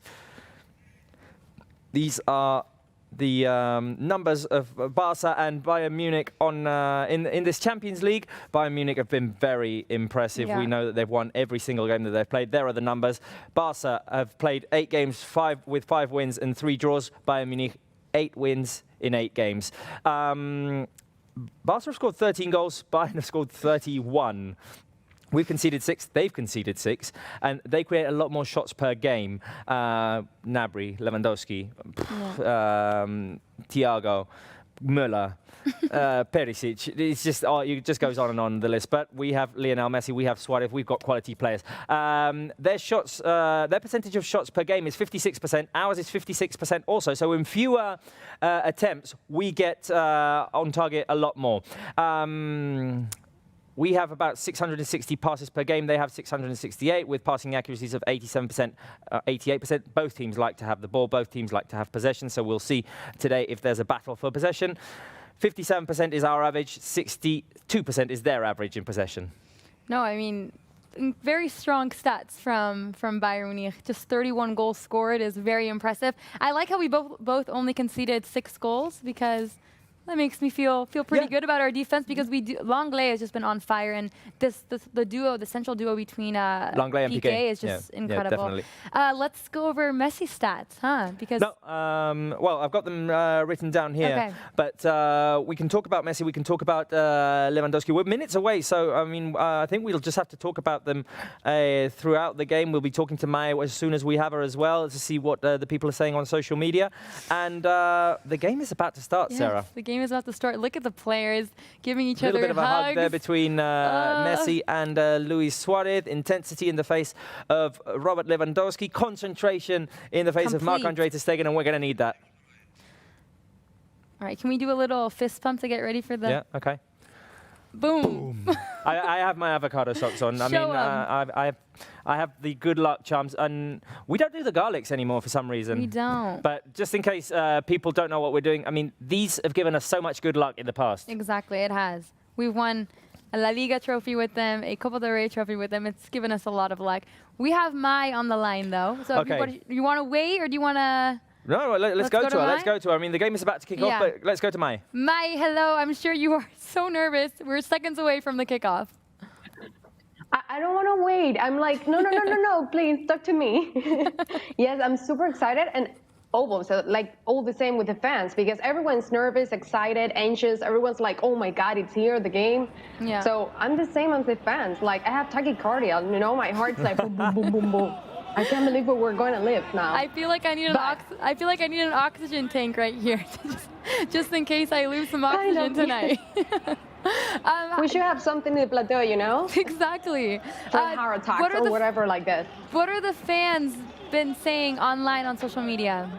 These are the numbers of Barca and Bayern Munich on in this Champions League. Bayern Munich have been very impressive. Yeah. We know that they've won every single game that they've played. There are the numbers. Barca have played 8 games, 5 wins and 3 draws. Bayern Munich 8 wins in 8 games. Barca have scored 13 goals, Bayern have scored 31. We've conceded 6, they've conceded 6, and they create a lot more shots per game. Gnabry, Lewandowski, Thiago, Müller, Perisic. It's just, it just goes on and on the list. But we have Lionel Messi, we have Suarez, we've got quality players. Their shots, their percentage of shots per game is 56%. Ours is 56% also. So in fewer attempts, we get on target a lot more. We have about 660 passes per game. They have 668 with passing accuracies of 87%, 88%. Both teams like to have the ball. Both teams like to have possession. So we'll see today if there's a battle for possession. 57% is our average. 62% is their average in possession. No, I mean, very strong stats from Bayern Munich. Just 31 goals scored is very impressive. I like how we both only conceded 6 goals because that makes me feel pretty good about our defense because Langlais has just been on fire, and the central duo between Langlais and Piqué is just incredible. Yeah, definitely. Let's go over Messi stats, huh? Because well, I've got them written down here, okay. But we can talk about Messi, we can talk about Lewandowski. We're minutes away, so I mean, I think we'll just have to talk about them throughout the game. We'll be talking to Maya as soon as we have her as well to see what the people are saying on social media. And the game is about to start, Sarah. The game is about to start. Look at the players giving each other a little bit of hugs. a hug there between Messi and Luis Suarez. Intensity in the face of Robert Lewandowski. Concentration in the face of Marc-Andre ter Stegen, and we're going to need that. All right, can we do a little fist pump to get ready for the... Yeah, okay. Boom. I have my avocado socks on. I have the good luck charms, and we don't do the garlics anymore for some reason. We don't. But just in case people don't know what we're doing, I mean, these have given us so much good luck in the past. Exactly, it has. We've won a La Liga trophy with them, a Copa del Rey trophy with them. It's given us a lot of luck. We have Mai on the line, though. So okay. you want to wait, or do you want to... No, let's go to her. Let's go to her. I mean, the game is about to kick off, but let's go to Mai. Mai, hello. I'm sure you are so nervous. We're seconds away from the kickoff. I don't want to wait. I'm like, no, please, talk to me. Yes, I'm super excited, and almost like all the same with the fans, because everyone's nervous, excited, anxious. Everyone's like, oh my God, it's here, the game. Yeah. So I'm the same as the fans. Like, I have tachycardia, my heart's like boom, boom, boom, boom, boom. I can't believe where we're going to live now. I feel like I need an oxygen tank right here, just in case I lose some oxygen tonight. We should have something in the plateau, Exactly. For heart attacks or whatever like this. What are the fans been saying online on social media?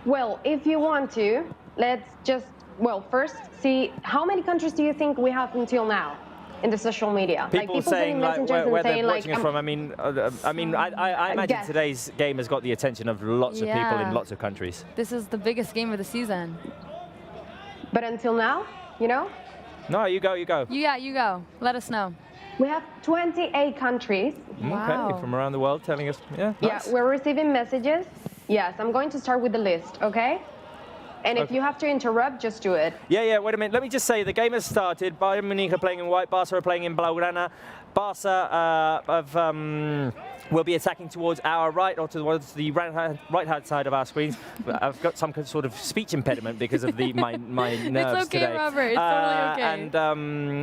Well, if you want to, let's just, first see how many countries do you think we have until now in the social media? People saying where they're watching us from. I mean, I imagine today's game has got the attention of lots of people in lots of countries. This is the biggest game of the season. But until now, No, you go. Yeah, you go. Let us know. We have 28 countries. Wow. Okay, from around the world telling us, nice. Yeah, we're receiving messages. Yes, I'm going to start with the list, okay? And if you have to interrupt, just do it. Yeah, wait a minute. Let me just say, the game has started. Bayern Munich are playing in white, Barca are playing in Blaugrana. Barca will be attacking towards our right, or towards the right-hand side of our screens. I've got some sort of speech impediment because of my nerves It's okay, today. Robert. It's totally okay. And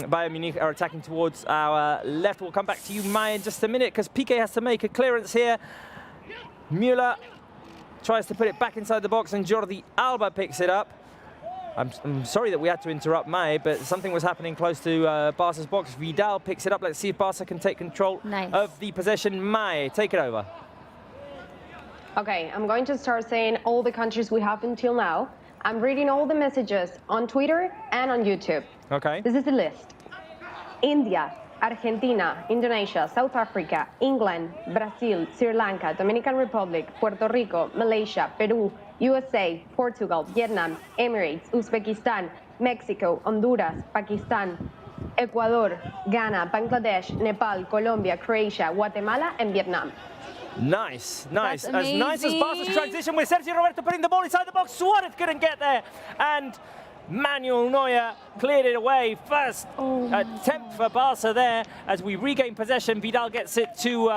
Bayern Munich are attacking towards our left. We'll come back to you, Maya, in just a minute, because Piqué has to make a clearance here. Müller tries to put it back inside the box, and Jordi Alba picks it up. I'm sorry that we had to interrupt May, but something was happening close to Barca's box. Vidal picks it up. Let's see if Barca can take control of the possession. May, take it over. Okay, I'm going to start saying all the countries we have until now. I'm reading all the messages on Twitter and on YouTube. Okay. This is the list. India, Argentina, Indonesia, South Africa, England, Brazil, Sri Lanka, Dominican Republic, Puerto Rico, Malaysia, Peru, USA, Portugal, Vietnam, Emirates, Uzbekistan, Mexico, Honduras, Pakistan, Ecuador, Ghana, Bangladesh, Nepal, Colombia, Croatia, Guatemala, and Vietnam. Nice. That's As nice as amazing. Barca's transition with Sergio Roberto putting the ball inside the box. Suarez couldn't get there. And Manuel Neuer cleared it away. First attempt for Barca there as we regain possession. Vidal gets it to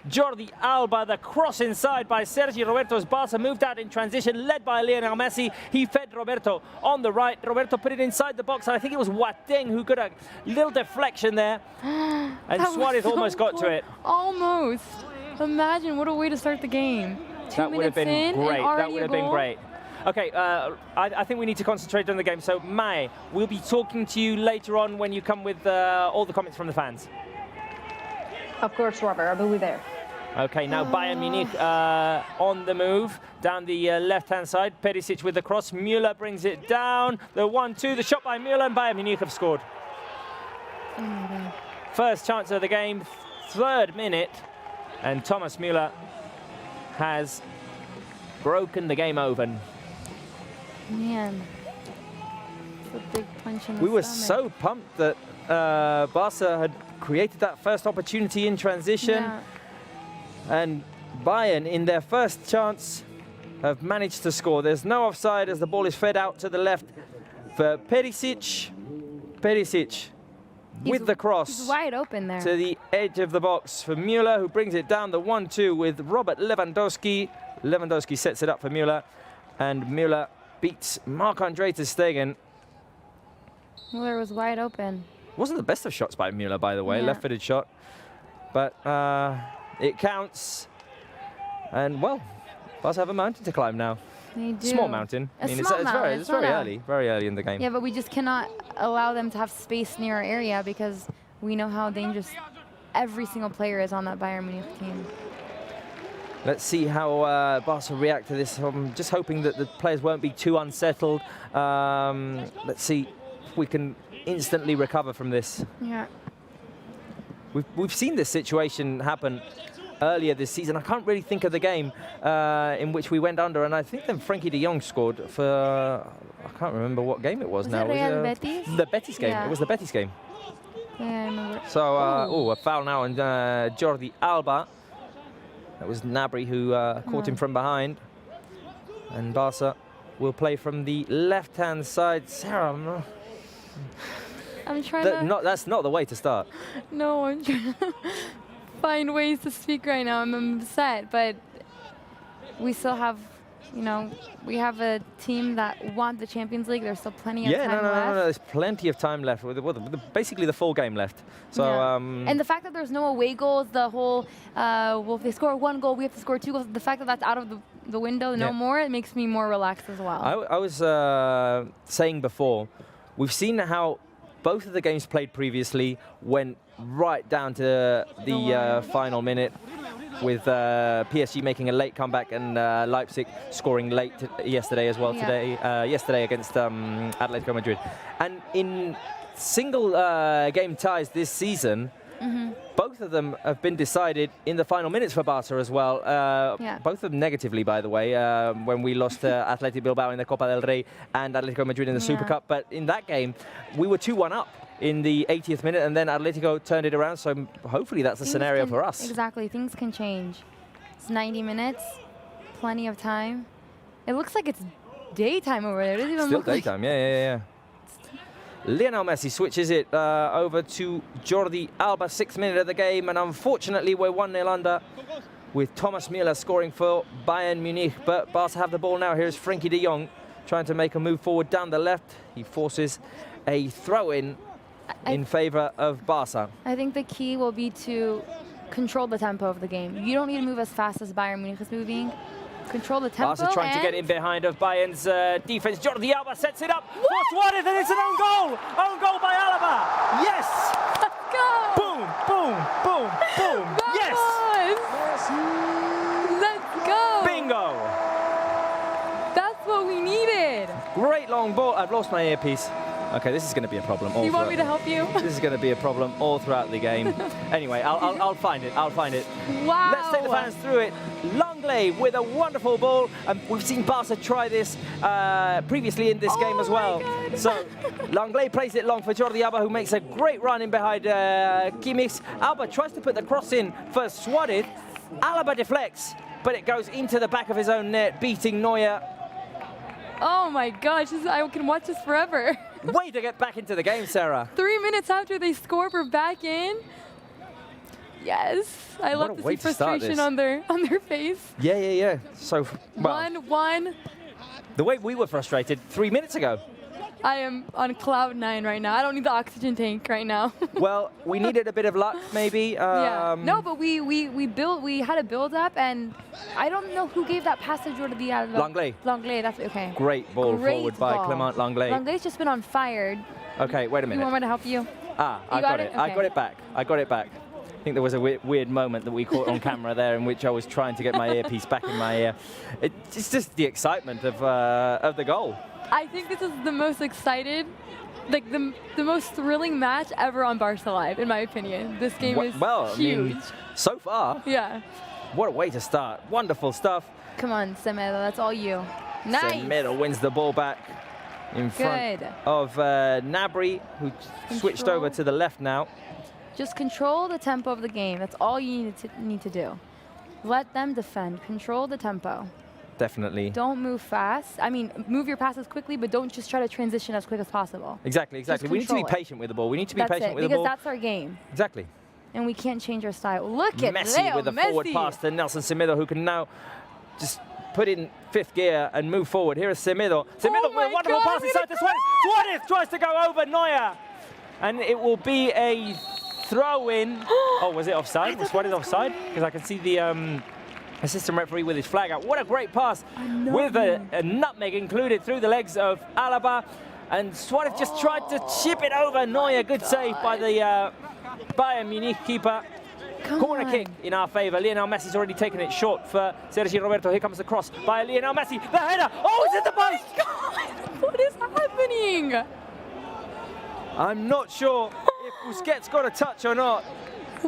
Jordi Alba. The cross inside by Sergio Roberto as Barca moved out in transition, led by Lionel Messi. He fed Roberto on the right. Roberto put it inside the box. I think it was Boateng who got a little deflection there. And Suarez almost got to it. Almost. Imagine what a way to start the game. That would have been great. That would have been great. Okay, I think we need to concentrate on the game. So, Mai, we'll be talking to you later on when you come with all the comments from the fans. Of course, Robert, I'll be there. Okay, now Bayern Munich on the move down the left-hand side. Perisic with the cross. Müller brings it down. The 1-2, the shot by Müller, and Bayern Munich have scored. First chance of the game, 3rd minute, and Thomas Müller has broken the game open. Man, it's a big punch in the We were stomach. so pumped that Barca had created that first opportunity in transition. Yeah. And Bayern, in their first chance, have managed to score. There's no offside as the ball is fed out to the left for Perisic. Perisic with the cross. He's wide open there. To the edge of the box for Müller, who brings it down the 1-2 with Robert Lewandowski. Lewandowski sets it up for Müller, and Müller beats Marc-Andre ter Stegen. Müller was wide open. Wasn't the best of shots by Müller, by the way, Yeah. left-footed shot. But it counts. And, well, Barca have a mountain to climb now. They do. Small mountain. A small mountain. It's very early in the game. Yeah, but we just cannot allow them to have space near our area because we know how dangerous every single player is on that Bayern Munich team. Let's see how Barca react to this. I'm just hoping that the players won't be too unsettled. Let's see if we can instantly recover from this. Yeah. We've seen this situation happen earlier this season. I can't really think of the game in which we went under, and I think then Frankie de Jong scored for, I can't remember what game it was now. It Real Betis? The Betis game. Yeah. It was the Betis game. Yeah, I remember. So, a foul now on Jordi Alba. That was Gnabry who caught him from behind. And Barca will play from the left-hand side. Sarah, I'm trying to... that's not the way to start. No, I'm trying to find ways to speak right now. I'm upset, but we still have, we have a team that won the Champions League. There's still plenty of time left. No. There's plenty of time left. Basically the full game left. So, and the fact that there's no away goals, the whole, well, if they score 1 goal, we have to score 2 goals. The fact that that's out of the window, no more, it makes me more relaxed as well. I was saying before, we've seen how both of the games played previously went right down to the final minute, with PSG making a late comeback and Leipzig scoring late yesterday as well. Yesterday against Atletico Madrid. And in single game ties this season, both of them have been decided in the final minutes for Barca as well. Both of them negatively, by the way, when we lost to Athletic Bilbao in the Copa del Rey and Atletico Madrid in the Super Cup. But in that game, we were 2-1 up in the 80th minute, and then Atletico turned it around. So hopefully that's a scenario for us. Exactly, things can change. It's 90 minutes, plenty of time. It looks like it's daytime over there. It doesn't even Still look like daytime, yeah. Lionel Messi switches it over to Jordi Alba, 6th minute of the game, and unfortunately we're 1-0 under with Thomas Müller scoring for Bayern Munich. But Barca have the ball now. Here's Frenkie de Jong trying to make a move forward down the left. He forces a throw-in in favor of Barca. I think the key will be to control the tempo of the game. You don't need to move as fast as Bayern Munich is moving. Control the tempo. Barca trying to get in behind of Bayern's defense. Jordi Alba sets it up for Suarez, and it's an own goal! Own goal by Alaba! Yes! Let's go! Boom, boom, boom, boom! Yes! Let's go! Bingo! That's what we needed. Great long ball. I've lost my earpiece. Okay, this is going to be a problem. Do you want me to help you? This is going to be a problem all throughout the game. Anyway, I'll find it. I'll find it. Wow. Let's take the fans through it. Langley with a wonderful ball. We've seen Barca try this previously in this game as well. God. So Langley plays it long for Jordi Alba, who makes a great run in behind Kimmich. Alba tries to put the cross in for Suarez. Alaba deflects, but it goes into the back of his own net, beating Neuer. Oh my gosh, I can watch this forever. Way to get back into the game, Sarah. 3 minutes after they score, we're back in. Yes, I love to see frustration on their face. Yeah. So, well, 1-1. the way we were frustrated 3 minutes ago. I am on cloud 9 right now. I don't need the oxygen tank right now. Well, we needed a bit of luck, maybe. Yeah. No, but we had a build up, and I don't know who gave that pass to Jordi Alba. Langley, that's okay. Great ball forward by Clement Langley. Langley's just been on fire. Okay, wait a minute. You want me to help you? I got it. Okay. I got it back. I think there was a weird moment that we caught on camera there in which I was trying to get my earpiece back in my ear. It's just the excitement of the goal. I think this is the most excited, like the most thrilling match ever on Barca Live, in my opinion. This game is huge. I mean, so far. Yeah. What a way to start. Wonderful stuff. Come on, Semedo, that's all you. Nice. Semedo wins the ball back in front of Gnabry, who switched over to the left now. Just control the tempo of the game. That's all you need to do. Let them defend. Control the tempo. Definitely. Don't move fast. I mean, move your passes quickly, but don't just try to transition as quick as possible. Exactly. We need to be patient with the ball. We need to be patient with the ball. Because that's our game. Exactly. And we can't change our style. Look at Messi with a forward pass to Nelson Semedo, who can now just put in 5th gear and move forward. Here is Semedo. Semedo with a wonderful pass inside to Suarez. Suarez tries to go over Neuer. And it will be a throw-in. Oh, was it offside? Was Suarez offside? Because I can see the assistant referee with his flag out. What a great pass with a nutmeg included through the legs of Alaba. And Suarez just tried to chip it over Neuer. Good save by the Bayern Munich keeper. Corner kick in our favour. Lionel Messi's already taken it short for Sergi Roberto. Here comes the cross by Lionel Messi. The header. Oh, it's at the post. God, what is happening? I'm not sure if Busquets got a touch or not,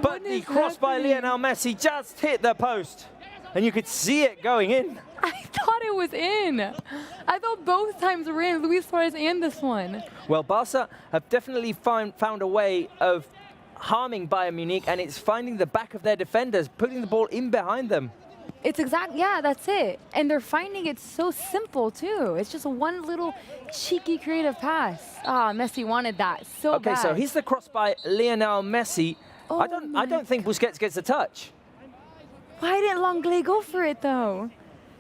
but the cross by Lionel Messi just hit the post, and you could see it going in. I thought it was in. I thought both times were in, Luis Suarez and this one. Well, Barca have definitely found a way of harming Bayern Munich, and it's finding the back of their defenders, putting the ball in behind them. It's yeah, that's it. And they're finding it so simple, too. It's just one little cheeky creative pass. Ah, Messi wanted that so bad. Okay, so here's the cross by Lionel Messi. Oh I don't think Busquets gets a touch. Why didn't Langley go for it, though?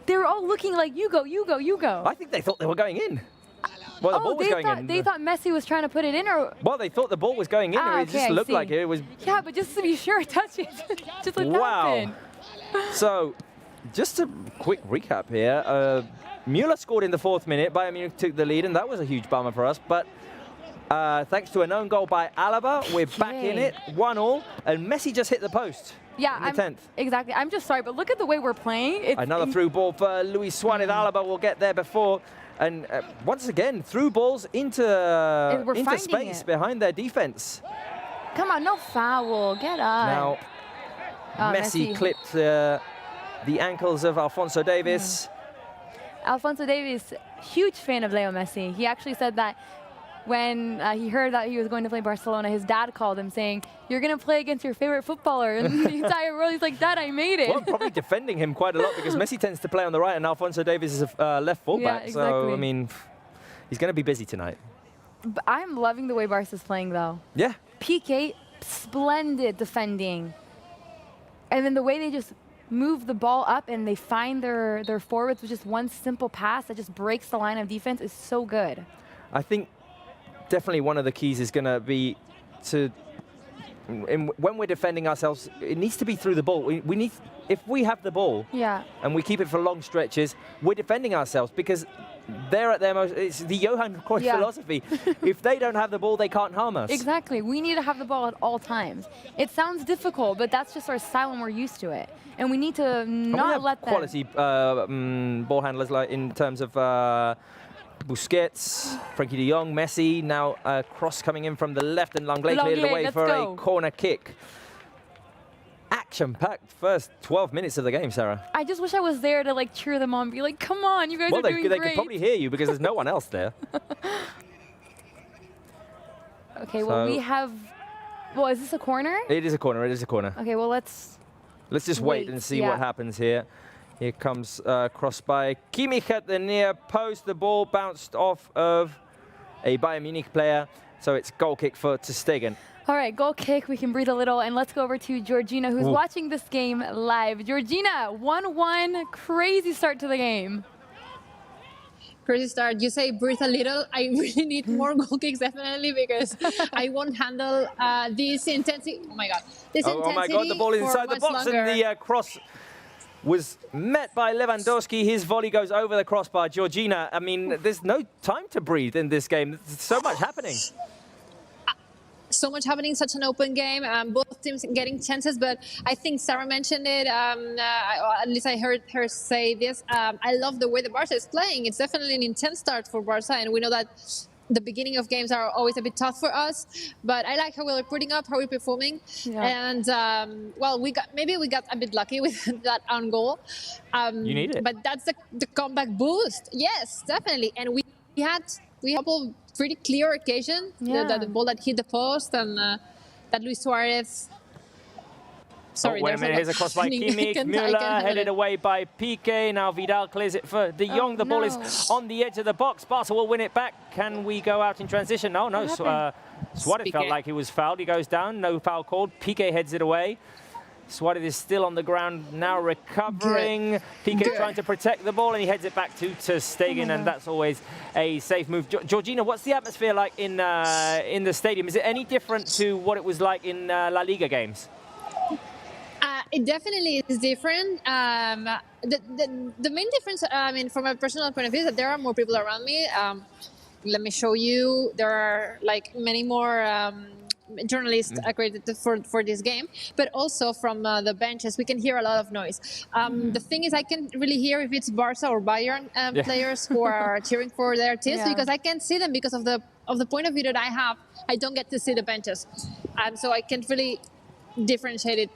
They were all looking like, you go, you go, you go. I think they thought they were going in. Well, the ball was going in. They thought Messi was trying to put it in, or? Well, they thought the ball was going in, or it just looked like it was. Yeah, but just to be sure, touch it. Just like that. So, just a quick recap here. Müller scored in the 4th minute. Bayern Munich took the lead, and that was a huge bummer for us. But thanks to an own goal by Alaba, we're back in it, 1-1, and Messi just hit the post. Yeah, in the 10th. Exactly. I'm just sorry, but look at the way we're playing. Another through ball for Luis Suarez. Alaba will get there before. And once again, through balls into space behind their defense. Come on, no foul. Get up. Now, Messi clipped the ankles of Alphonso Davies. Alphonso Davies, huge fan of Leo Messi. He actually said that when he heard that he was going to play Barcelona, his dad called him saying, "You're going to play against your favorite footballer." And the entire world, he's like, "Dad, I made it." Well, probably defending him quite a lot because Messi tends to play on the right and Alphonso Davies is a left fullback. Yeah, So, exactly. I mean, he's going to be busy tonight. But I'm loving the way Barca's playing, though. Yeah. PK, splendid defending. And then the way they just move the ball up and they find their forwards with just one simple pass that just breaks the line of defense is so good. I think definitely one of the keys is going to be to, when we're defending ourselves, it needs to be through the ball. We need, if we have the ball and we keep it for long stretches, we're defending ourselves because they're at their most, it's the Johan Cruyff philosophy. If they don't have the ball, they can't harm us. Exactly. We need to have the ball at all times. It sounds difficult, but that's just our style and we're used to it. And we need to not let them. Quality ball handlers like in terms of Busquets, Frankie de Jong, Messi. Now a cross coming in from the left and Langley cleared it away for a corner kick. Action-packed first 12 minutes of the game, Sarah. I just wish I was there to like cheer them on and be like, come on, you guys are doing great. They could probably hear you because there's no one else there. Okay, well, we have... Well, is this a corner? It is a corner, it is a corner. Okay, well, let's just wait and see what happens here. Here comes cross by Kimmich at the near post. The ball bounced off of a Bayern Munich player. So it's goal kick for Ter Stegen. All right, goal kick. We can breathe a little. And let's go over to Georgina, who's watching this game live. Georgina, 1-1. Crazy start to the game. Crazy start. You say breathe a little. I really need more goal kicks, definitely, because I won't handle this intensity. Oh, my God. This intensity. Oh, my God. The ball is inside the box. Longer. And the cross was met by Lewandowski. His volley goes over the crossbar. Georgina, I mean, there's no time to breathe in this game. There's so much happening. So much happening, such an open game. Both teams getting chances, but I think Sarah mentioned it. At least I heard her say this. I love the way the Barça is playing. It's definitely an intense start for Barça, and we know that the beginning of games are always a bit tough for us. But I like how we're putting up, how we're performing, and well, maybe we got a bit lucky with that own goal. You need it. But that's the comeback boost. Yes, definitely, and we had a couple pretty clear occasion. The ball that hit the post and that Luis Suarez. Sorry, wait a minute, here's a cross by Kimmich. Müller headed away by Piqué. Now Vidal clears it for De Jong. The ball is on the edge of the box. Barca will win it back. Can we go out in transition? No. Suarez felt like he was fouled. He goes down. No foul called. Piqué heads it away. Suarez is still on the ground now, recovering. Piqué trying to protect the ball, and he heads it back to Ter Stegen, and that's always a safe move. Georgina, what's the atmosphere like in the stadium? Is it any different to what it was like in La Liga games? It definitely is different. The main difference, I mean, from a personal point of view, is that there are more people around me. Let me show you. There are like many more journalists accredited for this game, but also from the benches we can hear a lot of noise. The thing is, I can't really hear if it's Barça or Bayern players who are cheering for their teams because I can't see them because of the point of view that I have. I don't get to see the benches, so I can't really differentiate it.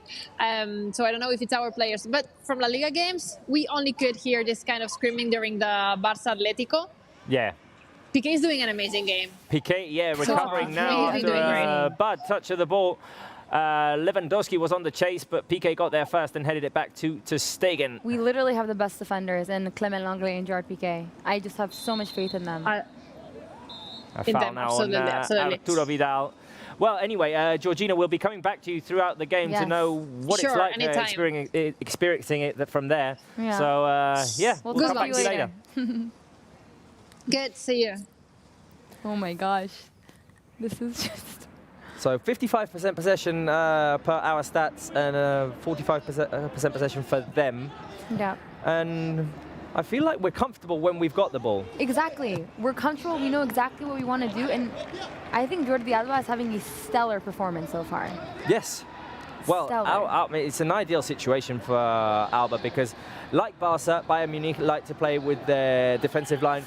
So I don't know if it's our players, but from La Liga games we only could hear this kind of screaming during the Barça Atletico. Piqué is doing an amazing game. Piqué, recovering now after a bad touch of the ball. Lewandowski was on the chase, but Piqué got there first and headed it back to Ter Stegen. We literally have the best defenders in Clement Langley and Gerard Piqué. I just have so much faith in them. A foul now on Arturo Vidal. Well, anyway, Georgina, we'll be coming back to you throughout the game to know what it's like experiencing it from there. So, we'll come back to you later. Good, see you. Oh my gosh, this is just... So 55% possession per our stats and 45% possession for them. Yeah. And I feel like we're comfortable when we've got the ball. Exactly. We're comfortable, we know exactly what we want to do, and I think Jordi Alba is having a stellar performance so far. Yes. Well, it's an ideal situation for Alba because, like Barca, Bayern Munich like to play with their defensive line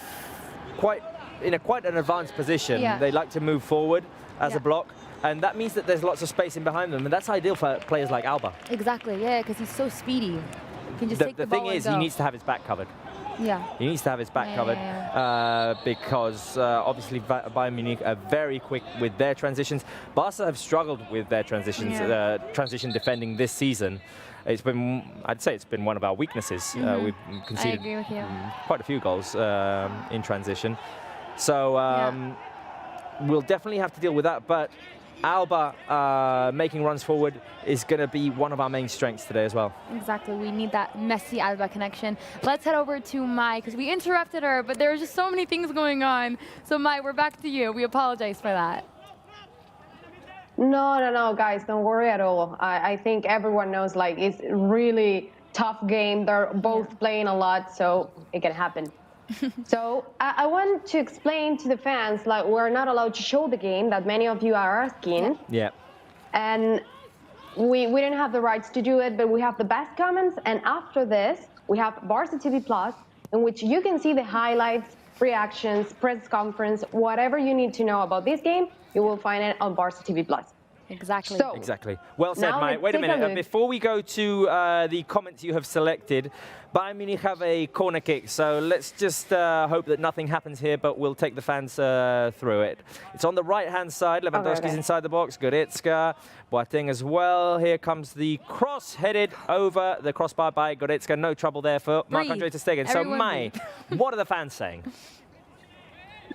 quite an advanced position. They like to move forward as a block, and that means that there's lots of space in behind them, and that's ideal for players like Alba. Exactly, because he's so speedy. He can just take the ball thing is, he needs to have his back covered. Yeah. He needs to have his back covered because obviously Bayern Munich are very quick with their transitions. Barca have struggled with their transitions, transition defending this season. It's been, I'd say, it's been one of our weaknesses. We've conceded quite a few goals in transition. So we'll definitely have to deal with that. But Alba making runs forward is going to be one of our main strengths today as well. Exactly. We need that Messi-Alba connection. Let's head over to Mai, because we interrupted her, but there were just so many things going on. So Mai, we're back to you. We apologize for that. No, guys, don't worry at all. I think everyone knows, like, it's a really tough game. They're both playing a lot, so it can happen. So I want to explain to the fans, like, we're not allowed to show the game that many of you are asking. Yeah. And we didn't have the rights to do it, but we have the best comments. And after this, we have Barça TV Plus, in which you can see the highlights, reactions, press conference, whatever you need to know about this game, you will find it on Barça TV Plus. Exactly. So, exactly. Well said, Mai. Wait a take a minute. look. Before we go to the comments you have selected, Bayern Munich have a corner kick. So let's just hope that nothing happens here, but we'll take the fans through it. It's on the right-hand side. Lewandowski's inside the box. Goretzka, Boateng as well. Here comes the cross headed over the crossbar by Goretzka. No trouble there for Marc-Andre ter Stegen. So, Mai, what are the fans saying?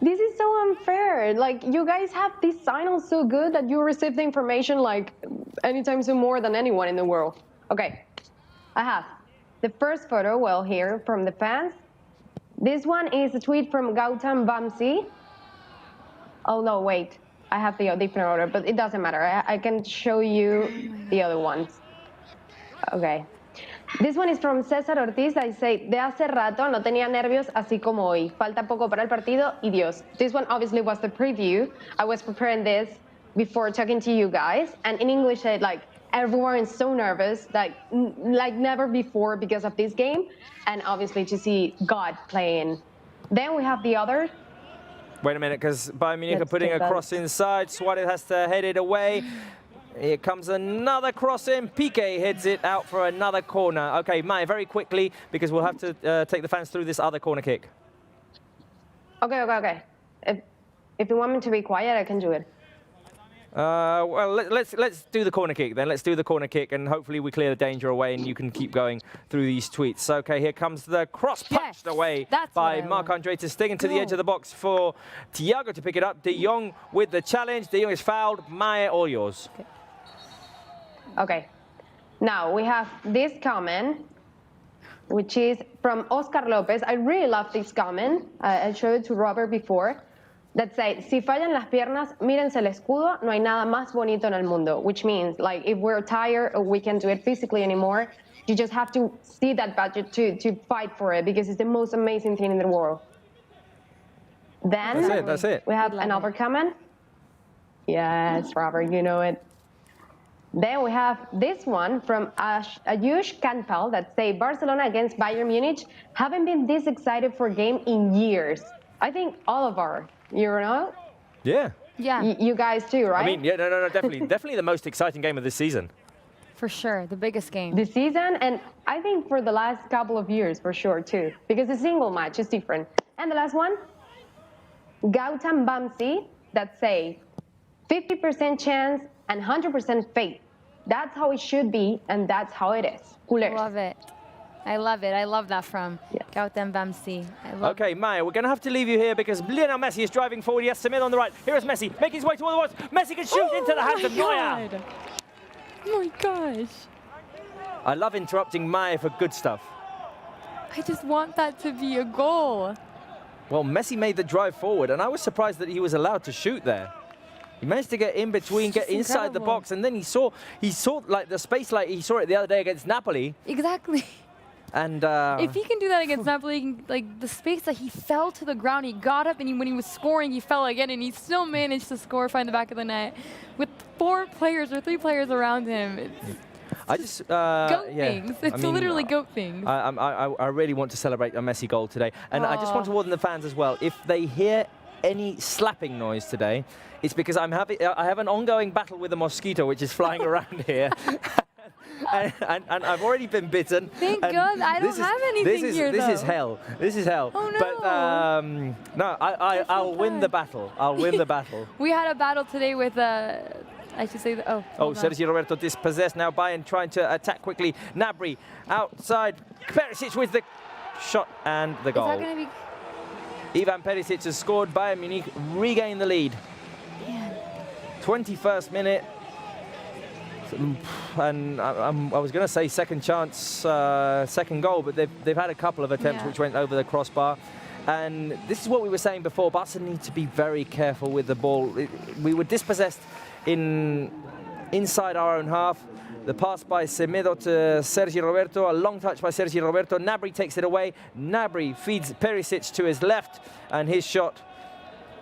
This is so unfair. Like, you guys have these signals so good that you receive the information, like, anytime soon more than anyone in the world. Okay, I have the first photo, well, here, from the fans. This one is a tweet from Gautam Bamsi. Oh, no, wait. I have the different order, but it doesn't matter. I can show you the other ones. Okay. This one is from César Ortiz. I say, de hace rato no tenía nervios así como hoy. Falta poco para el partido y Dios. This one obviously was the preview. I was preparing this before talking to you guys. And in English, said, like, everyone is so nervous, like never before because of this game. And obviously to see God playing. Then we have the other. Wait a minute, because Bayern Munich are putting a cross inside. Suarez has to head it away. Here comes another cross in. Piqué heads it out for another corner. Okay, Mai, very quickly, because we'll have to take the fans through this other corner kick. Okay. If you want me to be quiet, I can do it. Well, let's do the corner kick then. Let's do the corner kick, and hopefully we clear the danger away, and you can keep going through these tweets. Okay, here comes the cross punched away by Marc-Andre ter Stegen to the edge of the box for Thiago to pick it up. De Jong with the challenge. De Jong is fouled. Mai, all yours. Okay. Now we have this comment, which is from Oscar Lopez. I really love this comment. I showed it to Robert before. That says, si fallan las piernas, mírense el escudo, no hay nada más bonito en el mundo. Which means, like, if we're tired or we can't do it physically anymore, you just have to see that budget to fight for it, because it's the most amazing thing in the world. Then that's it. We have another comment. Yes, Robert, you know it. Then we have this one from Ayush Kanpal that say, Barcelona against Bayern Munich haven't been this excited for a game in years. I think all of our, you know? Yeah. You guys too, right? I mean, yeah, no, definitely the most exciting game of this season. For sure, the biggest game. This season, and I think for the last couple of years, for sure, too. Because a single match is different. And the last one, Gautam Bamsi, that say, 50% chance and 100% faith. That's how it should be, and that's how it is. Culers. Love it. I love it. I love that from Gautam Bamsi. Okay, Maya, we're going to have to leave you here because Lionel Messi is driving forward. He has Samir on the right. Here is Messi, making his way towards the box. Messi can shoot into the hands of Neuer. Oh my gosh. I love interrupting Maya for good stuff. I just want that to be a goal. Well, Messi made the drive forward, and I was surprised that he was allowed to shoot there. He managed to get in between, get inside the box, and then he saw like the space like he saw it the other day against Napoli. Exactly. And if he can do that against Napoli, like the space that he fell to the ground, he got up, and when he was scoring, he fell again, and he still managed to score, find the back of the net with 4 players or 3 players around him. It's goat things. It's literally goat things. I really want to celebrate a Messi goal today, and I just want to warn the fans as well. If they hear any slapping noise today, it's because I have an ongoing battle with a mosquito which is flying around here. and I've already been bitten. Thank God, I don't have anything here, This though. is hell. This is hell. Oh, no. But no, I'll win the battle. I'll win the battle. We had a battle today with, I should say, oh, Sergio Roberto dispossessed. Now Bayern trying to attack quickly. Gnabry outside. Perisic with the shot and the goal. Is that going to be... Ivan Perisic has scored. Bayern Munich regain the lead. Man. 21st minute. And I was going to say second chance, second goal, but they've had a couple of attempts which went over the crossbar. And this is what we were saying before. Barca need to be very careful with the ball. We were dispossessed inside our own half. The pass by Semedo to Sergi Roberto, a long touch by Sergi Roberto. Gnabry takes it away. Gnabry feeds Perisic to his left, and his shot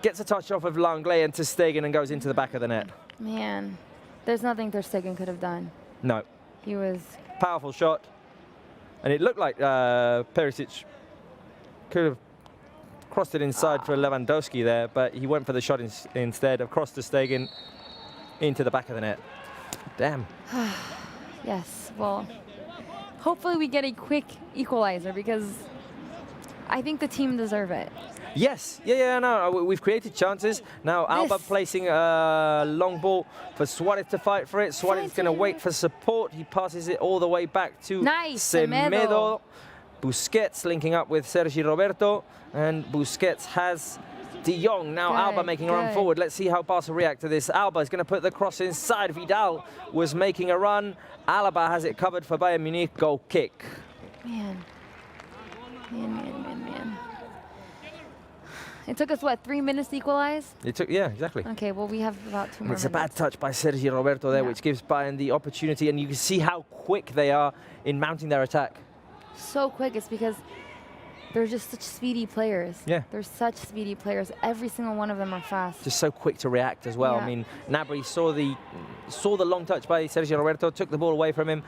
gets a touch off of Langley and Ter Stegen and goes into the back of the net. Man, there's nothing Ter Stegen could have done. No. He was... Powerful shot. And it looked like Perisic could have crossed it inside for Lewandowski there, but he went for the shot instead, across Ter Stegen into the back of the net. Damn. Yes, well, hopefully we get a quick equalizer because I think the team deserve it. Yes, no, we've created chances. Now Alba placing a long ball for Suarez to fight for it. Suarez is going to wait for support. He passes it all the way back to Semedo. Busquets linking up with Sergi Roberto, and Busquets has De Jong. Now Alba making a run forward. Let's see how Barca react to this. Alba is going to put the cross inside. Vidal was making a run. Alaba has it covered for Bayern Munich. Goal kick. Man. It took us, what, 3 minutes to equalize? It took, yeah, exactly. Okay, well, we have about 2 more It's a bad touch by Sergi Roberto there, which gives Bayern the opportunity, and you can see how quick they are in mounting their attack. So quick, it's because they're just such speedy players. Yeah. They're such speedy players. Every single one of them are fast. Just so quick to react as well. Yeah. I mean, Gnabry saw the long touch by Sergio Roberto, took the ball away from him,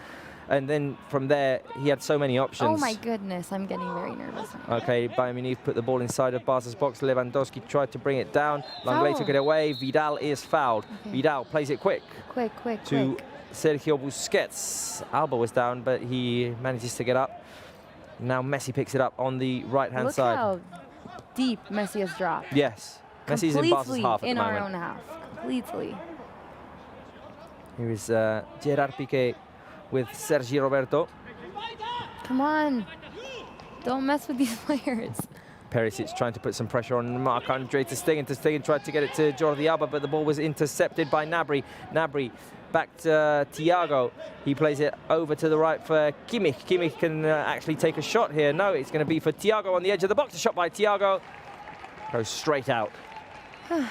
and then from there he had so many options. Oh my goodness, I'm getting very nervous. Okay, Bayern Munich put the ball inside of Barca's box. Lewandowski tried to bring it down. Langley took it away. Vidal is fouled. Okay. Vidal plays it quick. Quick. To Sergio Busquets. Alba was down, but he manages to get up. Now Messi picks it up on the right-hand side. Look how deep Messi has dropped. Yes. Messi's in Barca's half at the moment. In our own half. Completely. Here is Gerard Piqué with Sergi Roberto. Come on. Don't mess with these players. Perisic trying to put some pressure on Marc-Andre Ter Stegen. Ter Stegen tried to get it to Jordi Alba, but the ball was intercepted by Gnabry. Gnabry back to Thiago. He plays it over to the right for Kimmich. Kimmich can actually take a shot here. No, it's going to be for Thiago on the edge of the box. A shot by Thiago. Goes straight out. All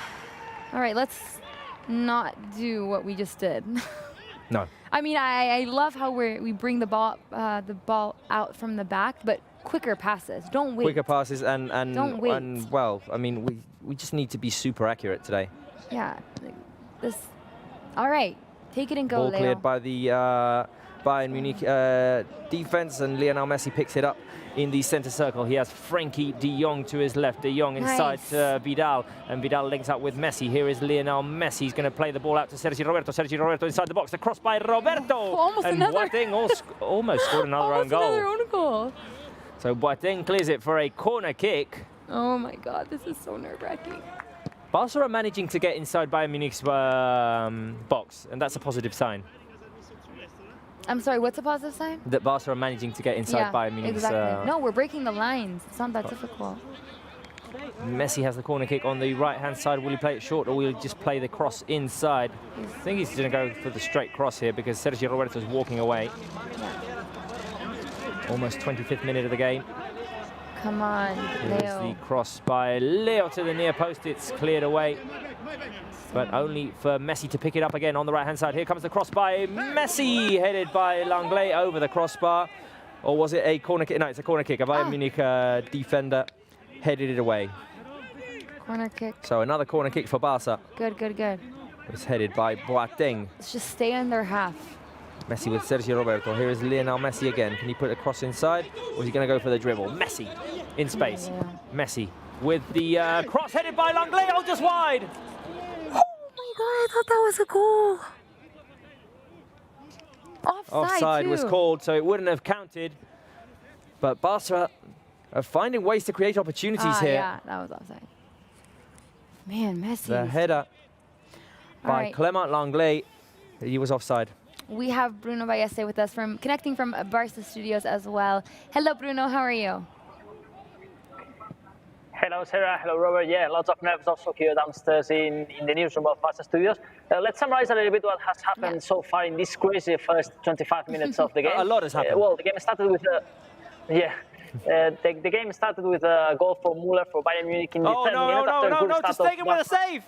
right, let's not do what we just did. No. I mean, I love how we bring the ball out from the back, but quicker passes. Don't wait. Quicker passes and don't wait. And well, I mean, we just need to be super accurate today. Yeah. All right. Take it and go, Ball Leo. cleared by the Bayern Munich defense, and Lionel Messi picks it up in the center circle. He has Frenkie de Jong to his left. De Jong inside to Vidal, and Vidal links up with Messi. Here is Lionel Messi. He's going to play the ball out to Sergi Roberto. Sergi Roberto inside the box. The cross by Roberto. Almost and another. Boateng almost scored another own goal. Another own goal. So Boateng clears it for a corner kick. Oh my God, this is so nerve-wracking. Barca are managing to get inside Bayern Munich's box, and that's a positive sign. I'm sorry, what's a positive sign? That Barca are managing to get inside Bayern Munich's... Exactly. No, we're breaking the lines. It's not that difficult. Messi has the corner kick on the right-hand side. Will he play it short, or will he just play the cross inside? I think he's going to go for the straight cross here because Sergio Roberto is walking away. Yeah. Almost 25th minute of the game. Come on, Leo. Here's the cross by Leo to the near post. It's cleared away, but only for Messi to pick it up again on the right-hand side. Here comes the cross by Messi, headed by Langley over the crossbar. Or was it a corner kick? No, it's a corner kick. A Bayern Munich defender headed it away. Corner kick. So another corner kick for Barca. Good. It's headed by Boateng. Let's just stay in their half. Messi with Sergio Roberto. Here is Lionel Messi again. Can he put a cross inside, or is he going to go for the dribble? Messi in space. Yeah. Messi with the cross headed by Langley. Oh, just wide. Oh my God, I thought that was a goal. Offside was called, so it wouldn't have counted. But Barca are finding ways to create opportunities here. Yeah, that was offside. Man, Messi. The header by Clement Langlais. He was offside. We have Bruno Balleste with us, connecting from Barça Studios as well. Hello, Bruno. How are you? Hello, Sarah. Hello, Robert. Yeah, lots of nerves also here downstairs in the newsroom of Barça Studios. Let's summarize a little bit what has happened so far in this crazy first 25 minutes of the game. A lot has happened. Well, the game started with the game started with a goal for Müller for Bayern Munich in the 10th minute after a good to start Stegen with a save!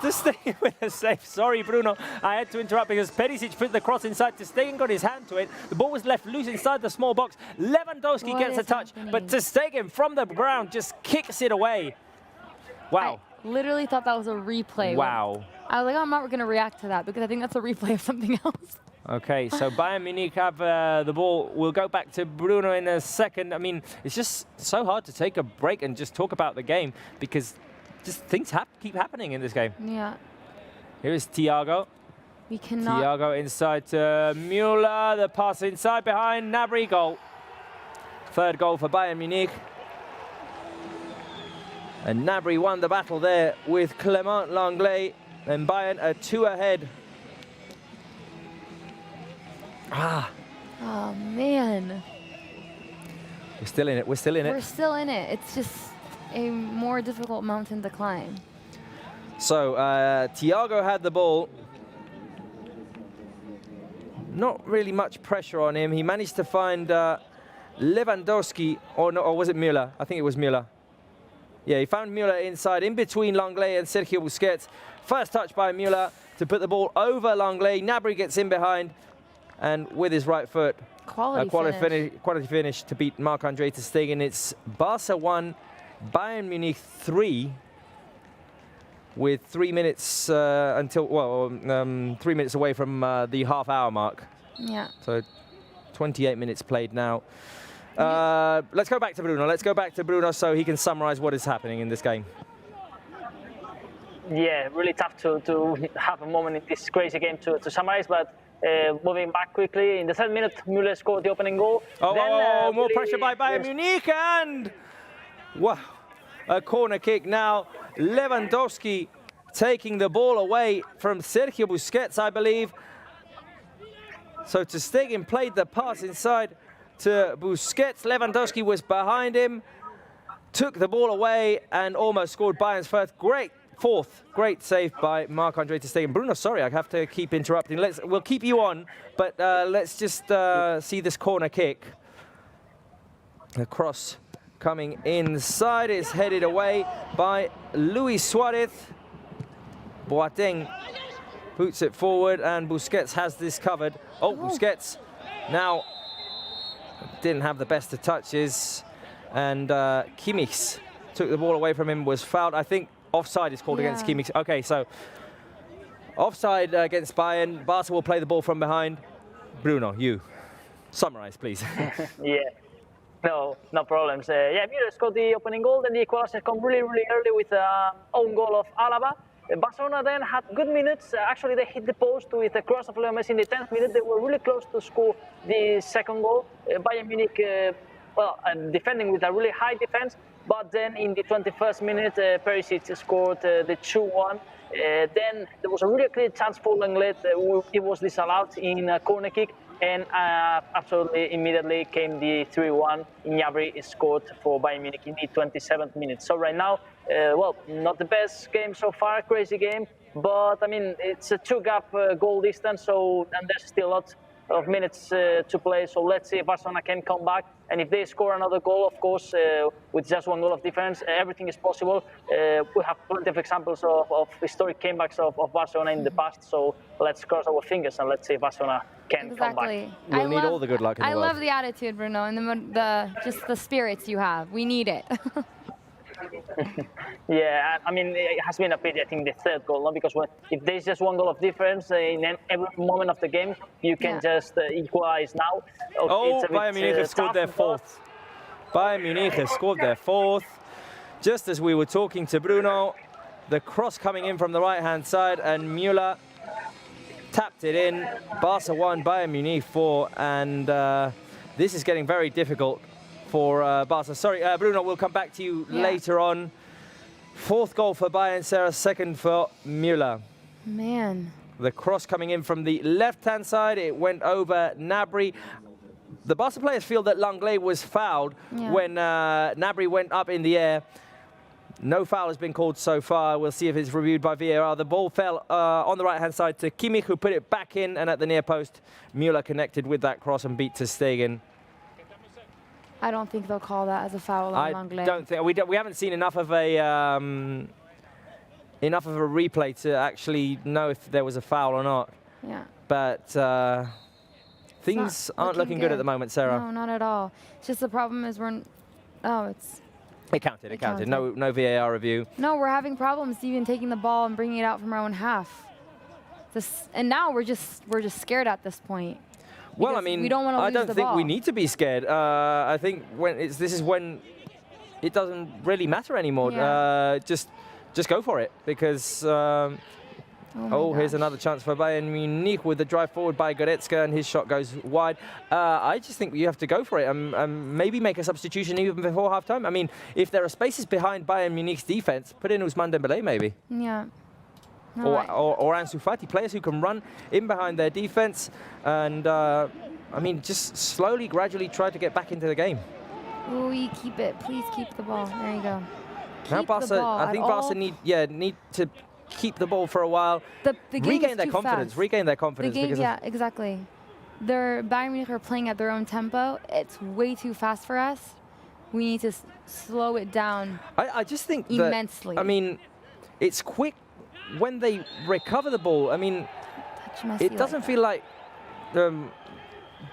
To Stegen with a save. Sorry, Bruno. I had to interrupt because Perisic put the cross inside. To Stegen got his hand to it. The ball was left loose inside the small box. Lewandowski gets a touch, but To Stegen from the ground just kicks it away. Wow. I literally thought that was a replay. Wow. I was like, oh, I'm not going to react to that because I think that's a replay of something else. Okay, so Bayern Munich have the ball. We'll go back to Bruno in a second. I mean, it's just so hard to take a break and just talk about the game because just things keep happening in this game. Yeah. Here is Thiago. We cannot. Thiago inside to Müller. The pass inside behind Gnabry. Goal. Third goal for Bayern Munich. And Gnabry won the battle there with Clement Langlais. And Bayern are 2 ahead. Oh, man. We're still in it. We're still in it. We're still in it. It's just a more difficult mountain to climb. So Thiago had the ball. Not really much pressure on him. He managed to find Lewandowski, or was it Müller? I think it was Müller. Yeah, he found Müller inside, in between Langlais and Sergio Busquets. First touch by Müller to put the ball over Langlais. Gnabry gets in behind, and with his right foot, quality finish to beat Marc-Andre ter Stegen. It's Barca 1, Bayern Munich 3, with 3 minutes until 3 minutes away from the half-hour mark. Yeah. So 28 minutes played now. Let's go back to Bruno. Let's go back to Bruno so he can summarize what is happening in this game. Yeah, really tough to have a moment in this crazy game to summarize, but moving back quickly, in the 3rd minute, Müller scored the opening goal. More pressure by Bayern Munich, and wow, a corner kick now. Lewandowski taking the ball away from Sergio Busquets, I believe. So ter Stegen played the pass inside to Busquets. Lewandowski was behind him, took the ball away, and almost scored Bayern's fourth great save by Marc-Andre ter Stegen. Bruno, sorry, I have to keep interrupting. We'll keep you on, but let's just see this corner kick. The cross coming inside is headed away by Luis Suarez. Boateng puts it forward, and Busquets has this covered. Busquets now didn't have the best of touches, and Kimmich took the ball away from him, was fouled. I think offside is called against Kimmich. Okay, so offside against Bayern. Barca will play the ball from behind. Bruno, you summarize, please. Yeah, no problems. Müller scored the opening goal, then the equalizer come really early with an own goal of Alaba. Barcelona then had good minutes. Actually, they hit the post with a cross of Leo Messi in the 10th minute. They were really close to score the second goal. Bayern Munich, defending with a really high defense. But then in the 21st minute, Perisic scored the 2-1. Then there was a really clear chance for Langlais. It was disallowed in a corner kick. And absolutely immediately came the 3-1. Gnabry scored for Bayern Munich in the 27th minute. So right now, not the best game so far, crazy game. But I mean, it's a 2-gap goal distance, and there's still lots of minutes to play. So let's see if Barcelona can come back. And if they score another goal, of course, with just 1 goal of difference, everything is possible. We have plenty of examples of historic comebacks of Barcelona in the past. So let's cross our fingers and let's see if Barcelona can come back. We'll need all the good luck in the world. I love the attitude, Bruno, and just the spirits you have. We need it. Yeah, I mean, it has been a pity, I think, the 3rd goal, because if there's just 1 goal of difference in every moment of the game, you can just equalize now. Bayern Munich has scored their 4th. Bayern Munich has scored their 4th. Just as we were talking to Bruno, the cross coming in from the right-hand side, and Müller tapped it in. Barca 1, Bayern Munich 4, and this is getting very difficult for Barca. Sorry, Bruno, we'll come back to you later on. Fourth goal for Bayern, Sarah, second for Müller. Man. The cross coming in from the left-hand side, it went over Gnabry. The Barca players feel that Langlais was fouled when Gnabry went up in the air. No foul has been called so far. We'll see if it's reviewed by VAR. The ball fell on the right-hand side to Kimmich, who put it back in, and at the near post, Müller connected with that cross and beat ter Stegen. I don't think they'll call that as a foul on Langlais. I don't think we haven't seen enough of a replay to actually know if there was a foul or not. Yeah. But things aren't looking good at the moment, Sarah. No, not at all. It's just the problem is It counted. No VAR review. No, we're having problems even taking the ball and bringing it out from our own half. And now we're just scared at this point. Well, I mean, we don't want to lose the ball. I don't think we need to be scared. I think this is when it doesn't really matter anymore. Yeah. Just go for it, because here's another chance for Bayern Munich with the drive forward by Goretzka, and his shot goes wide. I just think you have to go for it and maybe make a substitution even before half-time. I mean, if there are spaces behind Bayern Munich's defense, put in Ousmane Dembélé maybe. Yeah. No, or Ansu Fati, players who can run in behind their defense and, I mean, just slowly, gradually try to get back into the game. We keep it. Please keep the ball. There you go. Now Barca, I think Barca need to keep the ball for a while. The game regain their confidence. Regain their confidence. The game, exactly. Bayern Munich are playing at their own tempo. It's way too fast for us. We need to slow it down. I just think immensely. I mean, it's quick when they recover the ball. I mean, it doesn't feel like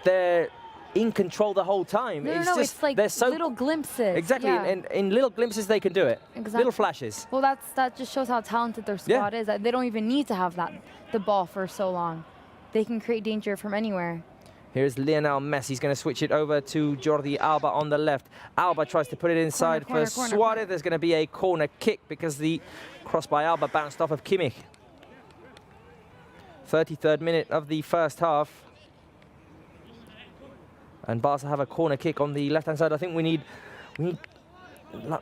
they're in control the whole time. It's like little glimpses. Exactly, and in little glimpses they can do it. Exactly. Little flashes. Well, that just shows how talented their squad is. That they don't even need to have the ball for so long. They can create danger from anywhere. Here's Lionel Messi. He's going to switch it over to Jordi Alba on the left. Alba tries to put it inside for Suarez. There's going to be a corner kick because the cross by Alba bounced off of Kimmich. 33rd minute of the first half. And Barca have a corner kick on the left-hand side. I think we need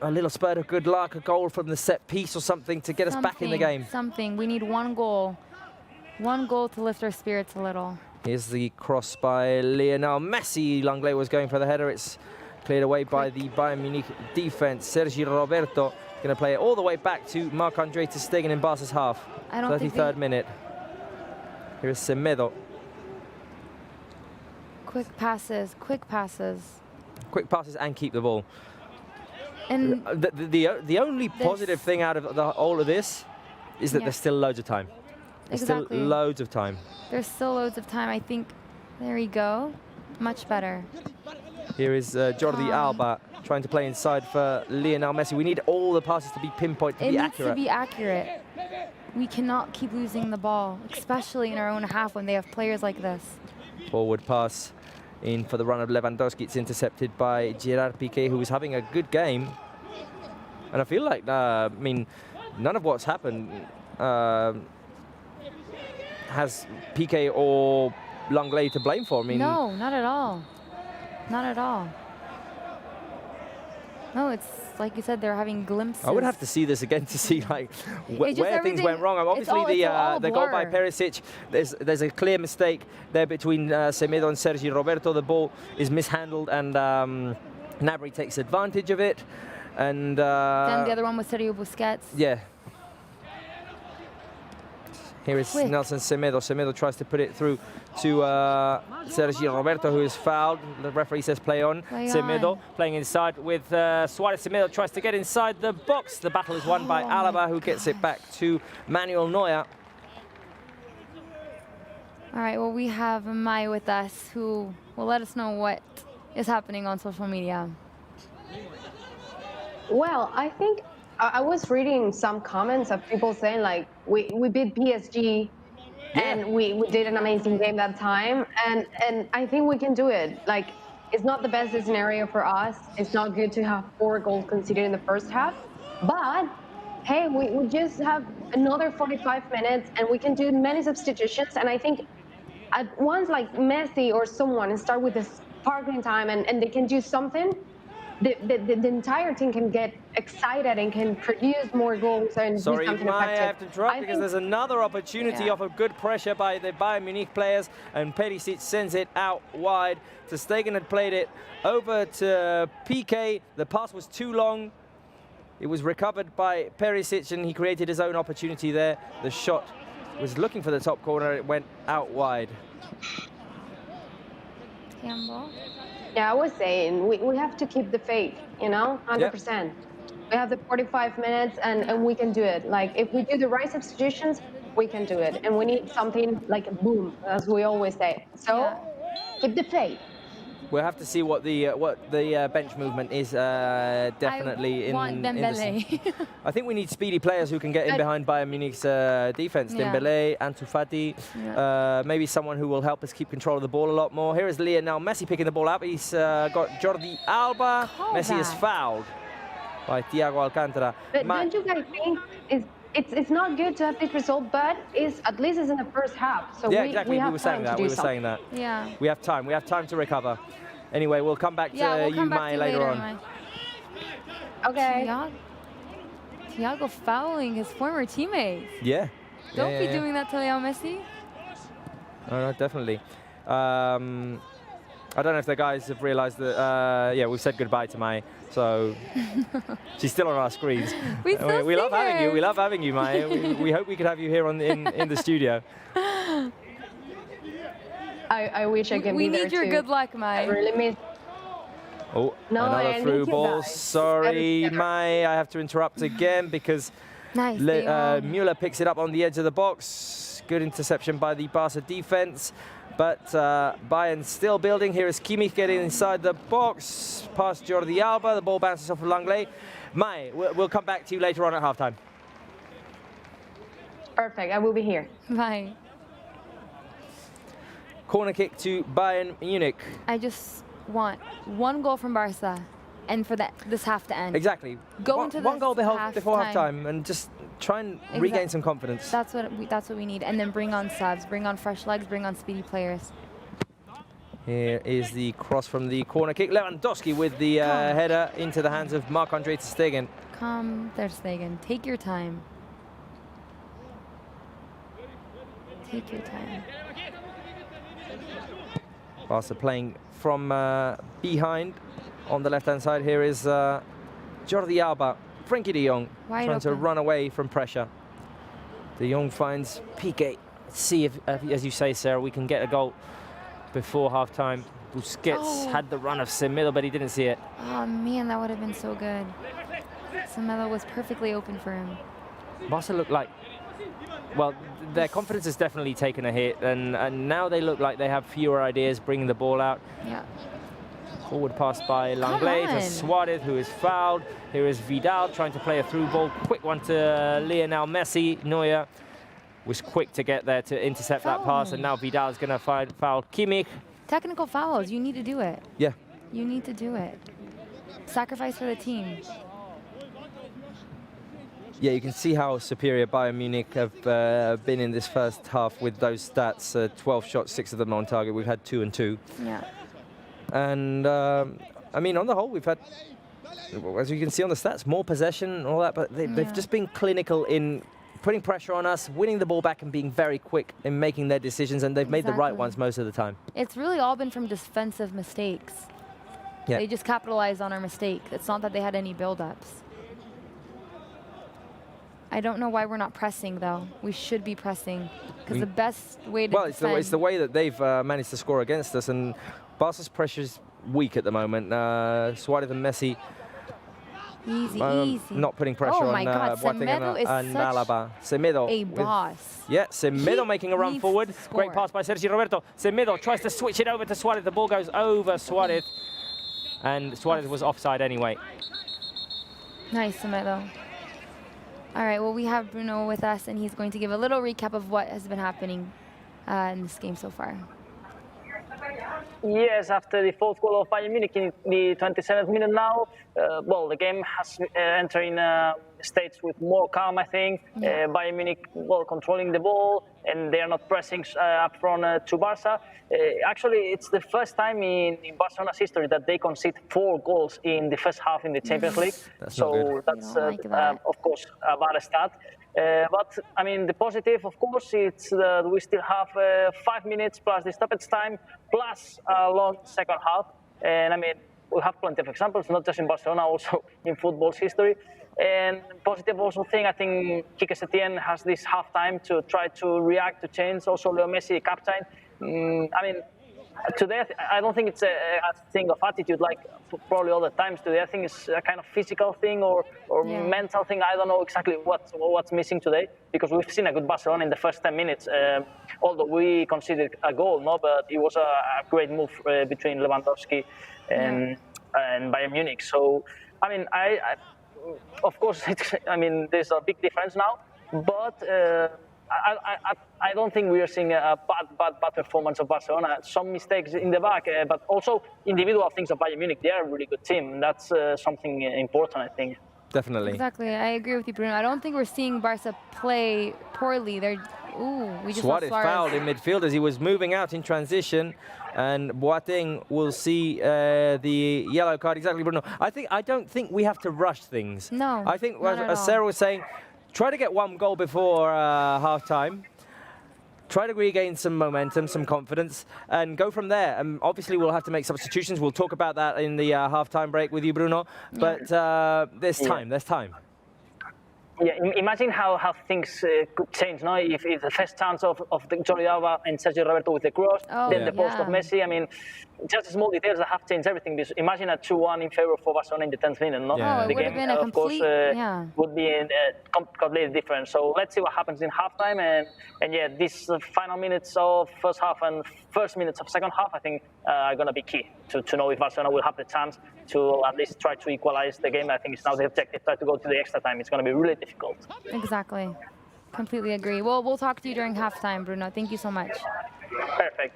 a little spurt of good luck, a goal from the set piece or something to get us back in the game. We need one goal. One goal to lift our spirits a little. Here's the cross by Lionel Messi. Langlais was going for the header. It's cleared away by the Bayern Munich defense. Sergi Roberto going to play it all the way back to Marc-Andre ter Stegen in Barca's half. 33rd minute. Here's Semedo. Quick passes. Quick passes and keep the ball. And the only positive thing out of all of this is that there's still loads of time. There's still loads of time. There's still loads of time. I think, there you go. Much better. Here is Jordi Alba trying to play inside for Lionel Messi. We need all the passes to be pinpoint, to be accurate. It needs to be accurate. We cannot keep losing the ball, especially in our own half when they have players like this. Forward pass in for the run of Lewandowski. It's intercepted by Gerard Piqué, who is having a good game. And I feel like, I mean, none of what's happened has Piqué or Langlais to blame for. I mean, no, not at all. Not at all. No, it's like you said, they're having glimpses. I would have to see this again to see like where things went wrong. Obviously, the goal by Perisic, there's a clear mistake there between Semedo and Sergi Roberto. The ball is mishandled, and Gnabry takes advantage of it. And then the other one was Sergio Busquets. Yeah. Here is Nelson Semedo. Semedo tries to put it through to Sergi Roberto, who is fouled. The referee says play on. Semedo playing inside with Suarez. Semedo tries to get inside the box. The battle is won by Alaba, who gets it back to Manuel Neuer. All right, well, we have Mai with us, who will let us know what is happening on social media. Well, I think I was reading some comments of people saying, like, we beat PSG and we did an amazing game that time. And I think we can do it. Like, it's not the best scenario for us. It's not good to have 4 goals conceded in the first half. But, hey, we just have another 45 minutes, and we can do many substitutions. And I think at once, like Messi or someone, start with this sparkling time, and they can do something, the entire team can get excited and can produce more goals and do something effective. I have to drop because there's another opportunity off of good pressure by the Bayern Munich players, and Perisic sends it out wide. Ter Stegen had played it over to Piqué. The pass was too long. It was recovered by Perisic, and he created his own opportunity there. The shot was looking for the top corner. It went out wide. Handball. Yeah, I was saying, we have to keep the faith, you know, 100%. Yep. We have the 45 minutes, and we can do it. Like, if we do the right substitutions, we can do it. And we need something like a boom, as we always say. So, keep the faith. We'll have to see what the bench movement is definitely in this. I think we need speedy players who can get in behind Bayern Munich's defense. Dembélé, Ansu Fati, maybe someone who will help us keep control of the ball a lot more. Here is Lionel Messi picking the ball up. He's got Jordi Alba. Messi is fouled by Thiago Alcantara. But don't you guys think it's not good to have this result, but at least it's in the first half. So exactly. We were saying that. Yeah. We have time. We have time to recover. Anyway, we'll come back to you, Mai, later on. Okay. Thiago fouling his former teammates. Yeah. Don't be doing that to Leo Messi. No, definitely. I don't know if the guys have realized that, we've said goodbye to Mai, so she's still on our screens. we love having you. We love having you, Mai. we hope we could have you here in the studio. I wish I could be there too. We need your good luck, Mai. I really miss. Oh, another through ball. Sorry, Mai. I have to interrupt again because Müller picks it up on the edge of the box. Good interception by the Barca defense. But Bayern still building. Here is Kimmich getting inside the box. Past Jordi Alba. The ball bounces off of Langley. Mai, we'll come back to you later on at halftime. Perfect. I will be here. Bye. Corner kick to Bayern Munich. I just want one goal from Barca, and for this half to end. Exactly. Go into one goal before halftime, and just try and regain some confidence. That's what we need, and then bring on subs, bring on fresh legs, bring on speedy players. Here is the cross from the corner kick. Lewandowski with the header into the hands of Marc-Andre Ter Stegen. Come, Ter Stegen. Take your time. Take your time. Barca playing from behind on the left-hand side. Here is Jordi Alba, Frenkie de Jong, trying to run away from pressure. De Jong finds Piqué. Let's see if, as you say, Sarah, we can get a goal before half-time. Busquets had the run of Semedo, but he didn't see it. Oh, man, that would have been so good. Semedo was perfectly open for him. Barca looked like, well, their confidence has definitely taken a hit, and now they look like they have fewer ideas bringing the ball out. Yeah. Forward pass by Langley to Suarez, who is fouled. Here is Vidal trying to play a through ball. Quick one to Lionel Messi. Neuer was quick to get there to intercept that pass, and now Vidal is going to foul Kimmich. Technical fouls, you need to do it. Yeah. You need to do it. Sacrifice for the team. Yeah, you can see how superior Bayern Munich have been in this first half with those stats. 12 shots, 6 of them on target. We've had 2 and 2. Yeah. And, I mean, on the whole, we've had, as you can see on the stats, more possession and all that, but they've just been clinical in putting pressure on us, winning the ball back and being very quick in making their decisions, and they've made the right ones most of the time. It's really all been from defensive mistakes. Yeah. They just capitalized on our mistake. It's not that they had any build-ups. I don't know why we're not pressing, though. We should be pressing, because the best way to defend... it's the way that they've managed to score against us, and Barca's pressure is weak at the moment. Suarez and Messi easy. Not putting pressure on Semedo and Alaba. Semedo. A boss. Semedo making a run forward. Great pass by Sergio Roberto. Semedo tries to switch it over to Suarez. The ball goes over Suarez, and Suarez was offside anyway. Nice, Semedo. All right, well, we have Bruno with us, and he's going to give a little recap of what has been happening in this game so far. Yes, after the fourth goal of Bayern Munich in the 27th minute now, well, the game has entering states with more calm, I think. Bayern Munich, well, controlling the ball, and they are not pressing up front to Barça. Actually, it's the first time in Barcelona's history that they concede 4 goals in the first half in the Champions League. That's of course, a bad stat. But, I mean, the positive, of course, it's that we still have 5 minutes plus the stoppage time, plus a long second half. And, I mean, we have plenty of examples, not just in Barcelona, also in football's history. And positive also thing, I think Quique Setién has this half-time to try to react, to change. Also, Leo Messi, captain. I mean, today, I don't think it's a thing of attitude like probably other times. Today, I think it's a kind of physical thing or mental thing. I don't know exactly what's missing today, because we've seen a good Barcelona in the first 10 minutes. Although we conceded a goal, but it was a great move between Lewandowski and Bayern Munich. So, I mean, of course, there's a big difference now, but I don't think we are seeing a bad performance of Barcelona. Some mistakes in the back, but also individual things of Bayern Munich. They are a really good team. That's something important, I think. Definitely. Exactly. I agree with you, Bruno. I don't think we're seeing Barca play poorly. We just Suarez fouled in midfield as he was moving out in transition, and Boateng will see the yellow card. Exactly, Bruno. I don't think we have to rush things. No. I think, as Sarah was saying, try to get 1 goal before half-time. Try to regain some momentum, some confidence, and go from there. And obviously, we'll have to make substitutions. We'll talk about that in the half-time break with you, Bruno. But there's time. There's time. Yeah, imagine how things could change, no? If the first chance of Jordi Alba and Sergio Roberto with the cross, then the post of Messi. I mean, just small details that have changed everything. Because imagine a 2-1 in favor for Barcelona in the 10th minute, no? Yeah. The it would have been a complete, would be completely different. So let's see what happens in halftime, and yeah, these final minutes of first half and first minutes of second half, I think are going to be key to know if Barcelona will have the chance to at least try to equalize the game. I think it's now the objective, try to go to the extra time. It's going to be really difficult. Exactly. Completely agree. Well, we'll talk to you during halftime, Bruno. Thank you so much. Perfect.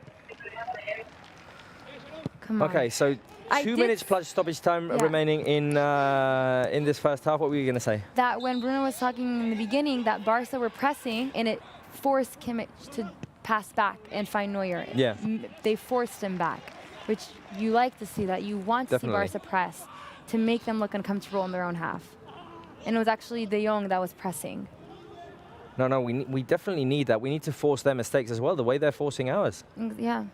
Come on. Okay, so 2 minutes plus stoppage time remaining in this first half. What were you going to say? That when Bruno was talking in the beginning, that Barca were pressing, and it forced Kimmich to pass back and find Neuer. Yeah. They forced him back, which you like to see that. You want to see Barca press to make them look uncomfortable in their own half. And it was actually De Jong that was pressing. No, we definitely need that. We need to force their mistakes as well, the way they're forcing ours. Yeah.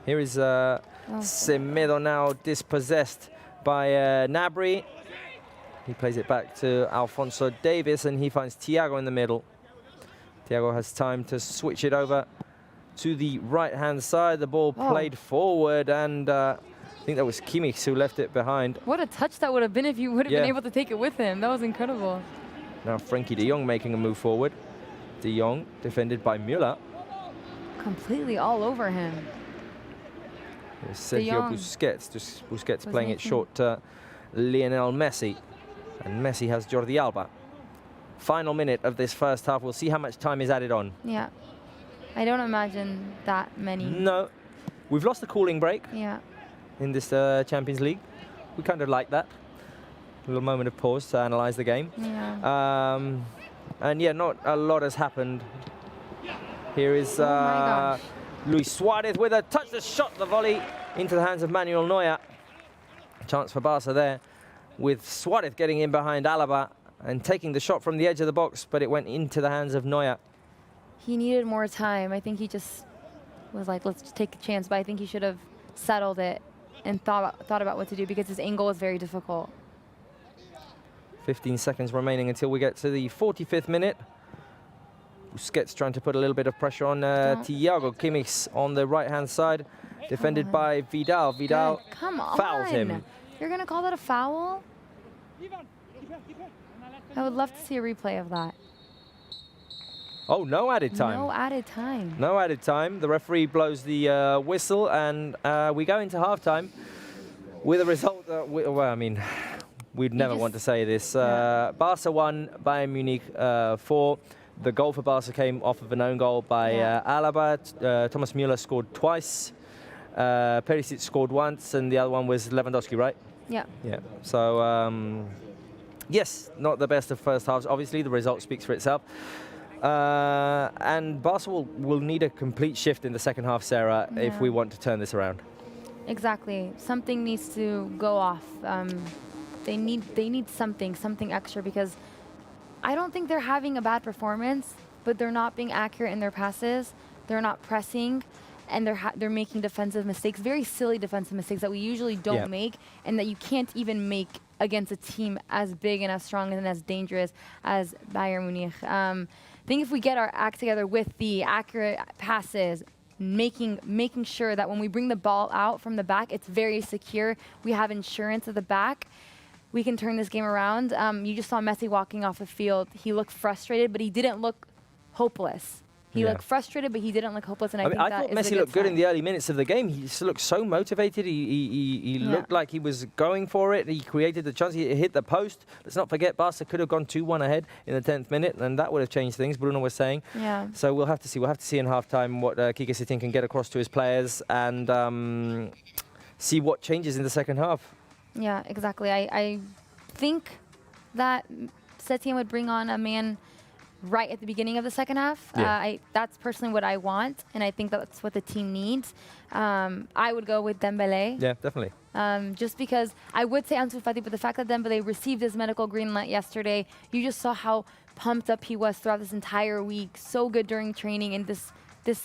Here is Semedo now dispossessed by Gnabry. He plays it back to Alphonso Davies, and he finds Thiago in the middle. Thiago has time to switch it over to the right-hand side. The ball played forward, and I think that was Kimmich who left it behind. What a touch that would have been if you would have been able to take it with him. That was incredible. Now Frenkie de Jong making a move forward. De Jong defended by Müller. Completely all over him. Sergio Busquets playing it short to Lionel Messi. And Messi has Jordi Alba. Final minute of this first half. We'll see how much time is added on. Yeah. I don't imagine that many. No. We've lost the cooling break. Yeah. In this Champions League. We kind of like that. A little moment of pause to analyze the game. Yeah. And yeah, not a lot has happened. Here is Luis Suarez with a touch, the shot, the volley into the hands of Manuel Neuer. Chance for Barca there, with Suarez getting in behind Alaba and taking the shot from the edge of the box, but it went into the hands of Neuer. He needed more time. I think he just was like, let's just take a chance, but I think he should have settled it and thought about what to do, because his angle was very difficult. 15 seconds remaining until we get to the 45th minute. Busquets trying to put a little bit of pressure on Thiago Kimmich on the right-hand side, defended by Vidal. Vidal fouls him. You're going to call that a foul? I would love to see a replay of that. Oh, no added time. No added time. No added time. The referee blows the whistle, and we go into halftime with a result that, well, I mean, we'd never want to say this. Barca 1, Bayern Munich 4. The goal for Barca came off of an own goal by Alaba. Thomas Müller scored twice. Perisic scored once, and the other one was Lewandowski, right? Yeah. Yeah. So, yes, not the best of first halves. Obviously, the result speaks for itself. And Barca will need a complete shift in the second half, Sarah, if we want to turn this around. Exactly. Something needs to go off. They need something extra, because I don't think they're having a bad performance, but they're not being accurate in their passes. They're not pressing, and they're making defensive mistakes, very silly defensive mistakes that we usually don't make, and that you can't even make against a team as big and as strong and as dangerous as Bayern Munich. I think if we get our act together with the accurate passes, making sure that when we bring the ball out from the back, it's very secure, we have insurance at the back, we can turn this game around. You just saw Messi walking off the field. He looked frustrated, but he didn't look hopeless. He looked frustrated, but he didn't look hopeless, and I think I that thought is Messi looked good in the early minutes of the game. He just looked so motivated. He looked like he was going for it. He created the chance. He hit the post. Let's not forget, Barca could have gone 2-1 ahead in the 10th minute, and that would have changed things, Bruno was saying. Yeah. So we'll have to see. We'll have to see in half-time what Quique Setién can get across to his players, and see what changes in the second half. Yeah, exactly. I think that Setién would bring on a man right at the beginning of the second half. That's personally what I want, and I think that's what the team needs. I would go with Dembélé. Yeah, definitely. Just because I would say Ansu Fati, but the fact that Dembélé received his medical green light yesterday, you just saw how pumped up he was throughout this entire week. So good during training, and this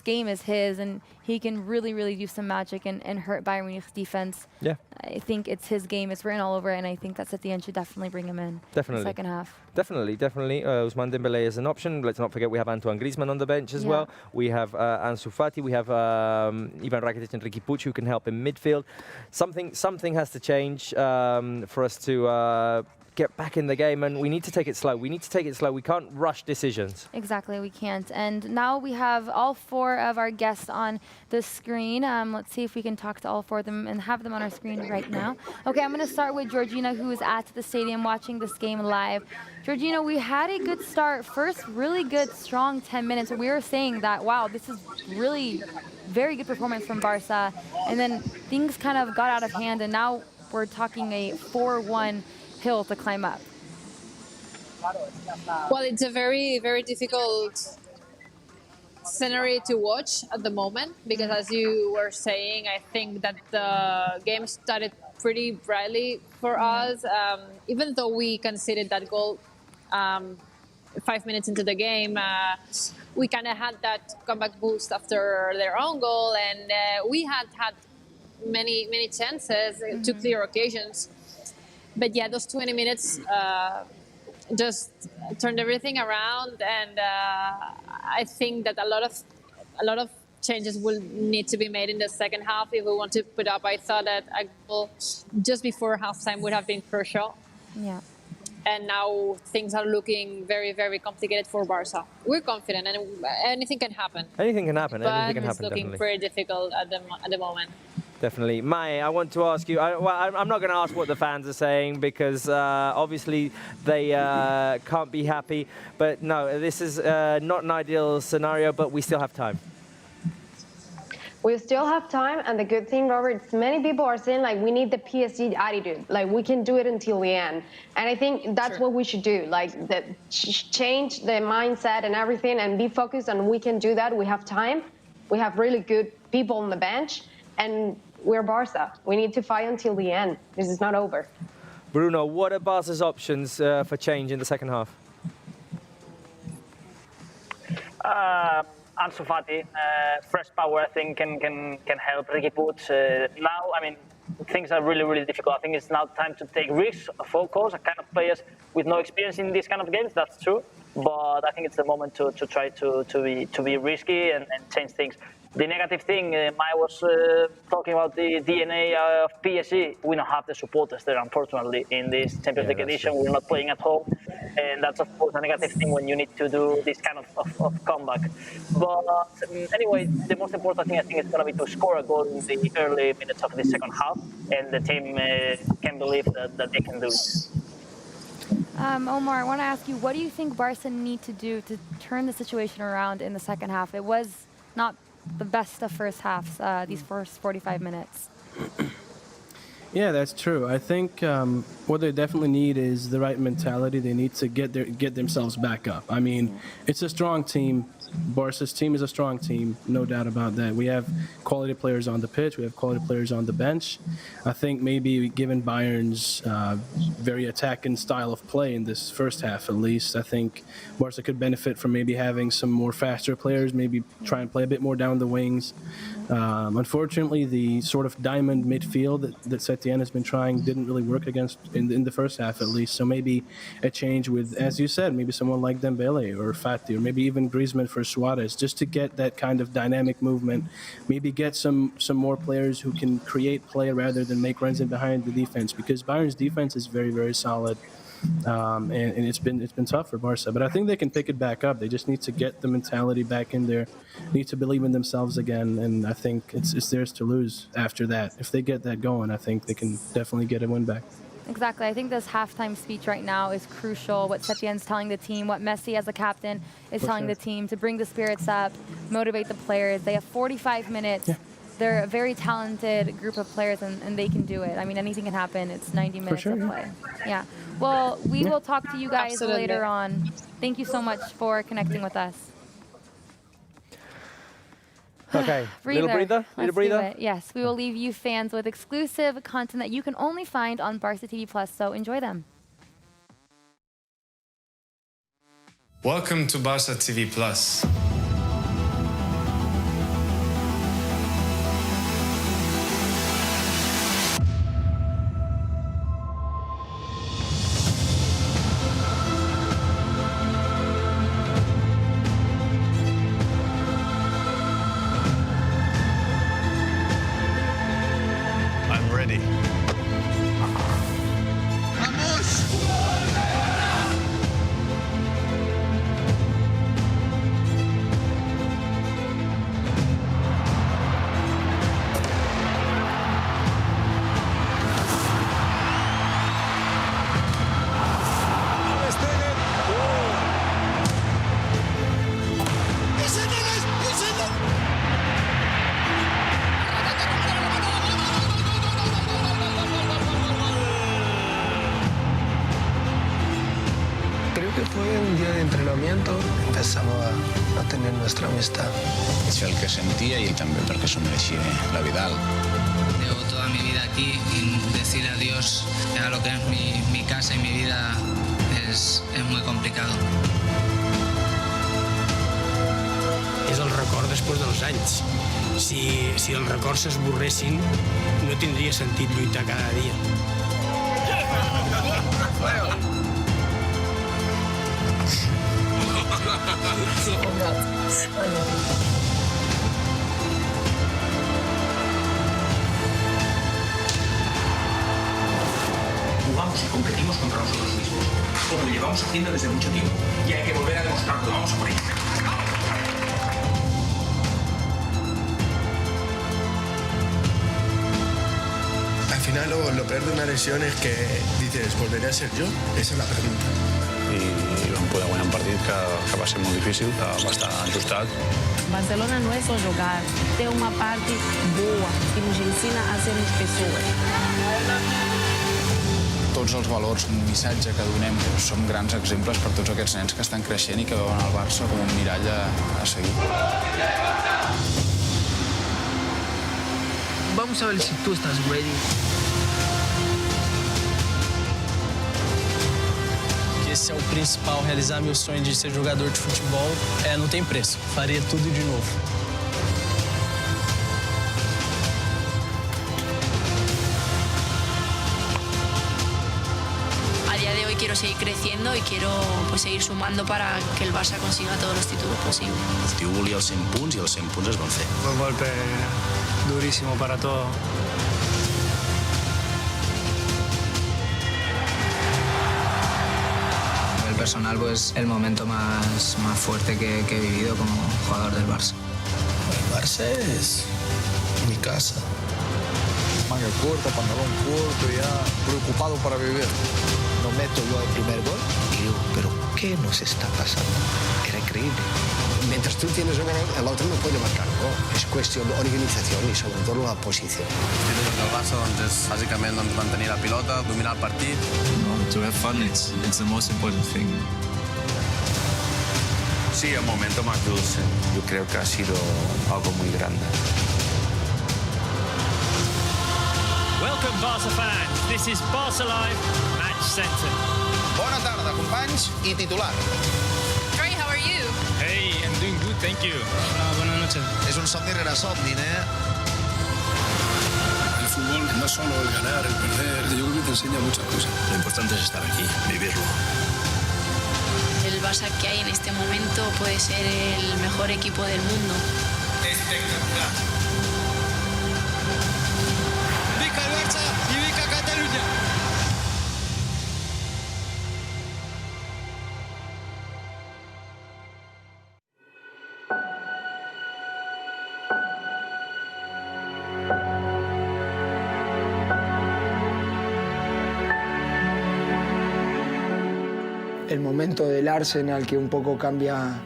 game is his, and he can really do some magic and hurt Bayern Munich's defense. Yeah. I think it's his game. It's written all over it, and I think that Setién should definitely bring him in. Definitely. The second half. Definitely. Ousmane Dembélé is an option. Let's not forget we have Antoine Griezmann on the bench as well. We have Ansu Fati. We have Ivan Rakitic and Riqui Puig who can help in midfield. Something has to change for us to get back in the game, and we need to take it slow. We can't rush decisions. Exactly, we can't. And now we have all four of our guests on the screen. Let's see if we can talk to all four of them and have them on our screen right now. Okay, I'm going to start with Georgina, who is at the stadium watching this game live. Georgina, we had a good start. First, really good, strong 10 minutes. We were saying that, wow, this is really very good performance from Barca. And then things kind of got out of hand, and now we're talking a 4-1 hill to climb up. Well, it's a very difficult scenario to watch at the moment, because as you were saying, I think that the game started pretty brightly for us. Even though we conceded that goal 5 minutes into the game, we kind of had that comeback boost after their own goal, and we had many chances to clear occasions. But yeah, those 20 minutes just turned everything around, and I think that a lot of changes will need to be made in the second half if we want to put up. I thought that a goal just before halftime would have been crucial. Yeah. And now things are looking very complicated for Barca. We're confident, and anything can happen. Anything can happen. But it's looking very difficult at the moment. Definitely. Mai, I want to ask you, I'm not going to ask what the fans are saying, because obviously they can't be happy. But no, this is not an ideal scenario, but we still have time. We still have time, and the good thing, Robert, many people are saying, like, we need the PSG attitude. Like, we can do it until the end. And I think that's what we should do. Like, change the mindset and everything, and be focused, and we can do that. We have time. We have really good people on the bench, and we're Barca. We need to fight until the end. This is not over. Bruno, what are Barca's options for change in the second half? Ansu Fati, fresh power, I think, can help. Riqui Puig. Now, I mean, things are really difficult. I think it's now time to take risks, focus, a kind of players with no experience in these kind of games. That's true, but I think it's the moment to try to be risky and change things. The negative thing, Maya was talking about the DNA of PSG. We don't have the supporters there, unfortunately, in this Champions League edition. True. We're not playing at home, and that's, of course, a negative thing when you need to do this kind of comeback. But anyway, the most important thing, I think, is going to be to score a goal in the early minutes of the second half, and the team can believe that they can do it. Omar, I want to ask you, what do you think Barca need to do to turn the situation around in the second half? It was not the best of first halves, these first 45 minutes. Yeah, that's true. I think what they definitely need is the right mentality. They need to get themselves back up. I mean, it's a strong team. Barca's team is a strong team, no doubt about that. We have quality players on the pitch. We have quality players on the bench. I think maybe given Bayern's very attacking style of play in this first half, at least, I think Barca could benefit from maybe having some more faster players, maybe try and play a bit more down the wings. Unfortunately, the sort of diamond midfield that Setien has been trying didn't really work against in the first half, at least. So maybe a change with, as you said, maybe someone like Dembele or Fati or maybe even Griezmann for Suarez, just to get that kind of dynamic movement. Maybe get some more players who can create play rather than make runs in behind the defense, because Bayern's defense is very, very solid. And it's been tough for Barca, but I think they can pick it back up. They just need to get the mentality back in there, need to believe in themselves again, and I think it's theirs to lose after that. If they get that going, I think they can definitely get a win back. Exactly. I think this halftime speech right now is crucial. What Setien's telling the team, what Messi as a captain is telling the team, to bring the spirits up, motivate the players. They have 45 minutes. Yeah. They're a very talented group of players, and they can do it. I mean, anything can happen. It's 90 minutes of play. Yeah. Well, we will talk to you guys later on. Thank you so much for connecting with us. Okay, little breather? Little breather? Yes, we will leave you fans with exclusive content that you can only find on Barca TV+, so enjoy them. Welcome to Barca TV+. Empezamos a tener nuestra amistad. És el que sentia i també perquè s'ho mereixia, la Vidal. Llevo toda mi vida aquí y decir adiós a lo que es mi casa y mi vida es muy complicado. És el record després dels anys. Si els records s'esborressin, no tindria sentit lluitar cada dia. Jugamos y competimos contra nosotros mismos, como lo llevamos haciendo desde mucho tiempo. Y hay que volver a demostrarlo. Vamos a por ello. Al final, lo peor de una lesión es que dices, ¿volveré a ser yo? Esa es la pregunta. I vam poder guanyar un partit que va ser molt difícil, va estar ajustat. Barcelona não é só jogar, tem uma parte boa que nos ensina a sermos pessoas. Tots els valors, un missatge que donem, som grans exemples per tots aquests nens que estan creixent i que veuen el Barça com un mirall a seguir. Vamos a ver si tú estás ready. Esse é o principal, realizar meu sonho de ser jogador de futebol. Não tem preço, faria tudo de novo. A día de hoy quiero seguir creciendo y quiero seguir sumando para que el Barça consiga todos los títulos posibles. El tio volia els 100 punts i els 100 punts es van fer. Un golpe durísimo para todo. Personal, pues el momento más fuerte que he vivido como jugador del Barça. El Barça es mi casa. Manga corta, pantalón corto, ya preocupado para vivir. No meto yo el primer gol y digo, ¿pero qué nos está pasando? Era increíble. mientras tú tienes el balón, el otro no puede marcar un gol. Es cuestión de organización y sobre todo la posición. El Barça és bàsicament mantenir la pilota, dominar el partit. To have fun, it's the most important thing. Sí, el momento más dulce. Yo creo que ha sido algo muy grande. Welcome, Barça fans. This is Barça Live Match Center. Bona tarda, companys i titular. Great, how are you? Hey, I'm doing good, thank you. Buenas noches. És un somni rere somni, El fútbol no solo el ganar, el perder, yo creo que te enseña muchas cosas. Lo importante es estar aquí, vivirlo. El Barça que hay en este momento puede ser el mejor equipo del mundo. Espectacular. Viva el Barça y viva Cataluña. El momento del Arsenal que un poco cambia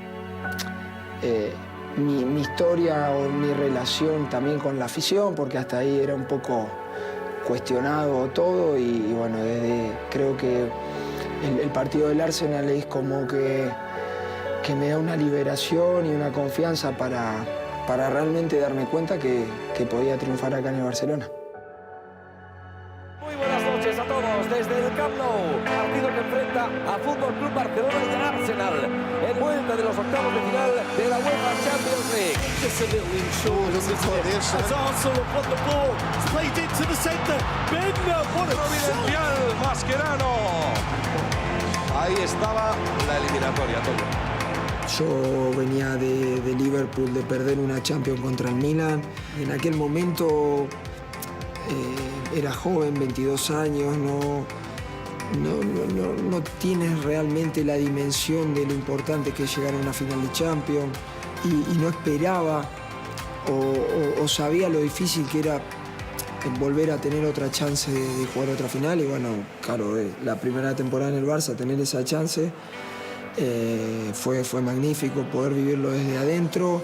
mi historia o mi relación también con la afición, porque hasta ahí era un poco cuestionado todo y bueno, creo que el partido del Arsenal es como que me da una liberación y una confianza para realmente darme cuenta que podía triunfar acá en el Barcelona. Muy buenas noches a todos desde el Camp Nou, partido que enfrenta a Fútbol Club Barcelona y al Arsenal en vuelta de los octavos de final de la UEFA Champions League. Just a little inshore as Arsenal upon the ball, it's played into the centre. Bender, what a providencial Mascherano. Ahí estaba la eliminatoria, todo. Yo venía de Liverpool de perder una Champions contra el Milan. En aquel momento era joven, 22 años, no tienes realmente la dimensión de lo importante que es llegar a una final de Champions y no esperaba o sabía lo difícil que era volver a tener otra chance de jugar otra final y bueno, claro, la primera temporada en el Barça, tener esa chance fue magnífico poder vivirlo desde adentro,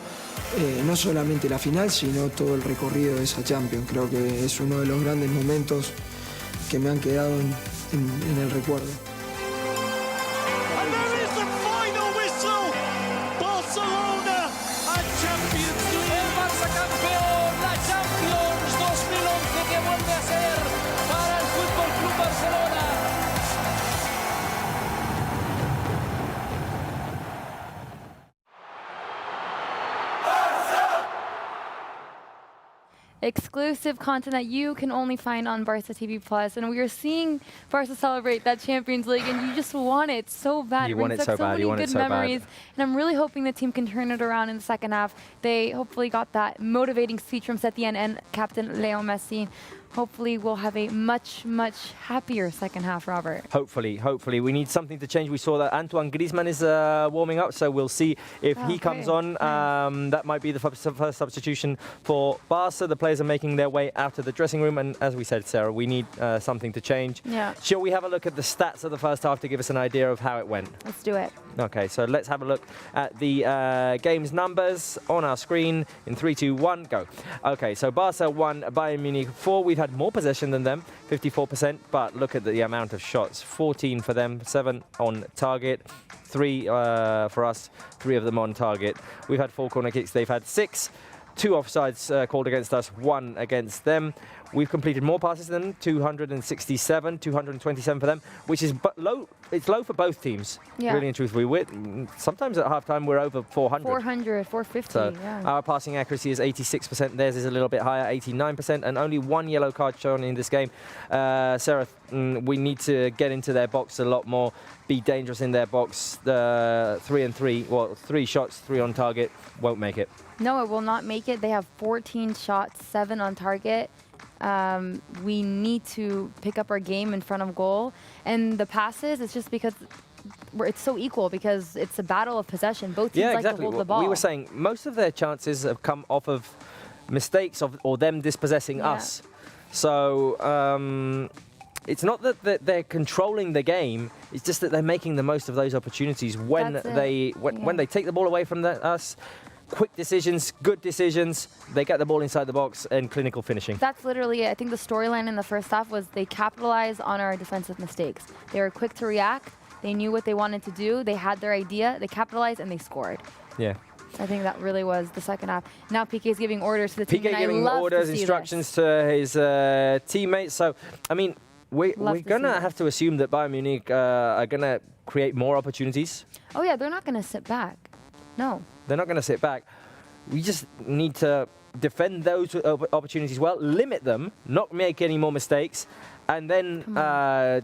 no solamente la final, sino todo el recorrido de esa Champions. Creo que es uno de los grandes momentos que me han quedado en el recuerdo. And there is the final whistle. Barcelona and Champions League. El Barça campeón, la Champions 2011 que vuelve a ser para el Fútbol Club Barcelona. Exclusive content that you can only find on Barça TV Plus, and we are seeing Barça celebrate that Champions League, and you just want it so bad. You want it so bad. You want it so bad. Memories, and I'm really hoping the team can turn it around in the second half. They hopefully got that motivating speech from Setien and Captain Leo Messi. Hopefully we'll have a much, much happier second half, Robert. Hopefully. We need something to change. We saw that Antoine Griezmann is warming up, so we'll see if he comes on. That might be the first substitution for Barca. The players are making their way out of the dressing room, and as we said, Sarah, we need something to change. Yeah. Shall we have a look at the stats of the first half to give us an idea of how it went? Let's do it. Okay, so let's have a look at the game's numbers on our screen in 3, 2, 1, go. Okay, so Barca won, Bayern Munich 4. We've had more possession than them, 54%, but look at the amount of shots. 14 for them, 7 on target, 3 for us, 3 of them on target. We've had 4 corner kicks, they've had 6. 2 offsides called against us, 1 against them. We've completed more passes than them, 267, 227 for them, which is low. It's low for both teams, really and truthfully. Sometimes at halftime we're over 400. 400, 450, so yeah. Our passing accuracy is 86%, theirs is a little bit higher, 89%, and only 1 yellow card shown in this game. Sarah, we need to get into their box a lot more, be dangerous in their box. 3 and 3, well, 3 shots, 3 on target, won't make it. No, it will not make it. They have 14 shots, 7 on target. We need to pick up our game in front of goal. And the passes, it's just because it's so equal, because it's a battle of possession. Both teams like to hold the ball. We were saying most of their chances have come off of mistakes or them dispossessing us. So it's not that they're controlling the game. It's just that they're making the most of those opportunities when they take the ball away from us. Quick decisions, good decisions. They get the ball inside the box and clinical finishing. That's literally it. I think the storyline in the first half was they capitalized on our defensive mistakes. They were quick to react. They knew what they wanted to do. They had their idea. They capitalized and they scored. Yeah. I think that really was the second half. Now Piqué is giving orders to the team. Piqué giving orders, instructions to his teammates. So, I mean, we're going to have to assume that Bayern Munich are going to create more opportunities. Oh, yeah, they're not going to sit back. No. They're not going to sit back. We just need to defend those opportunities well, limit them, not make any more mistakes, and then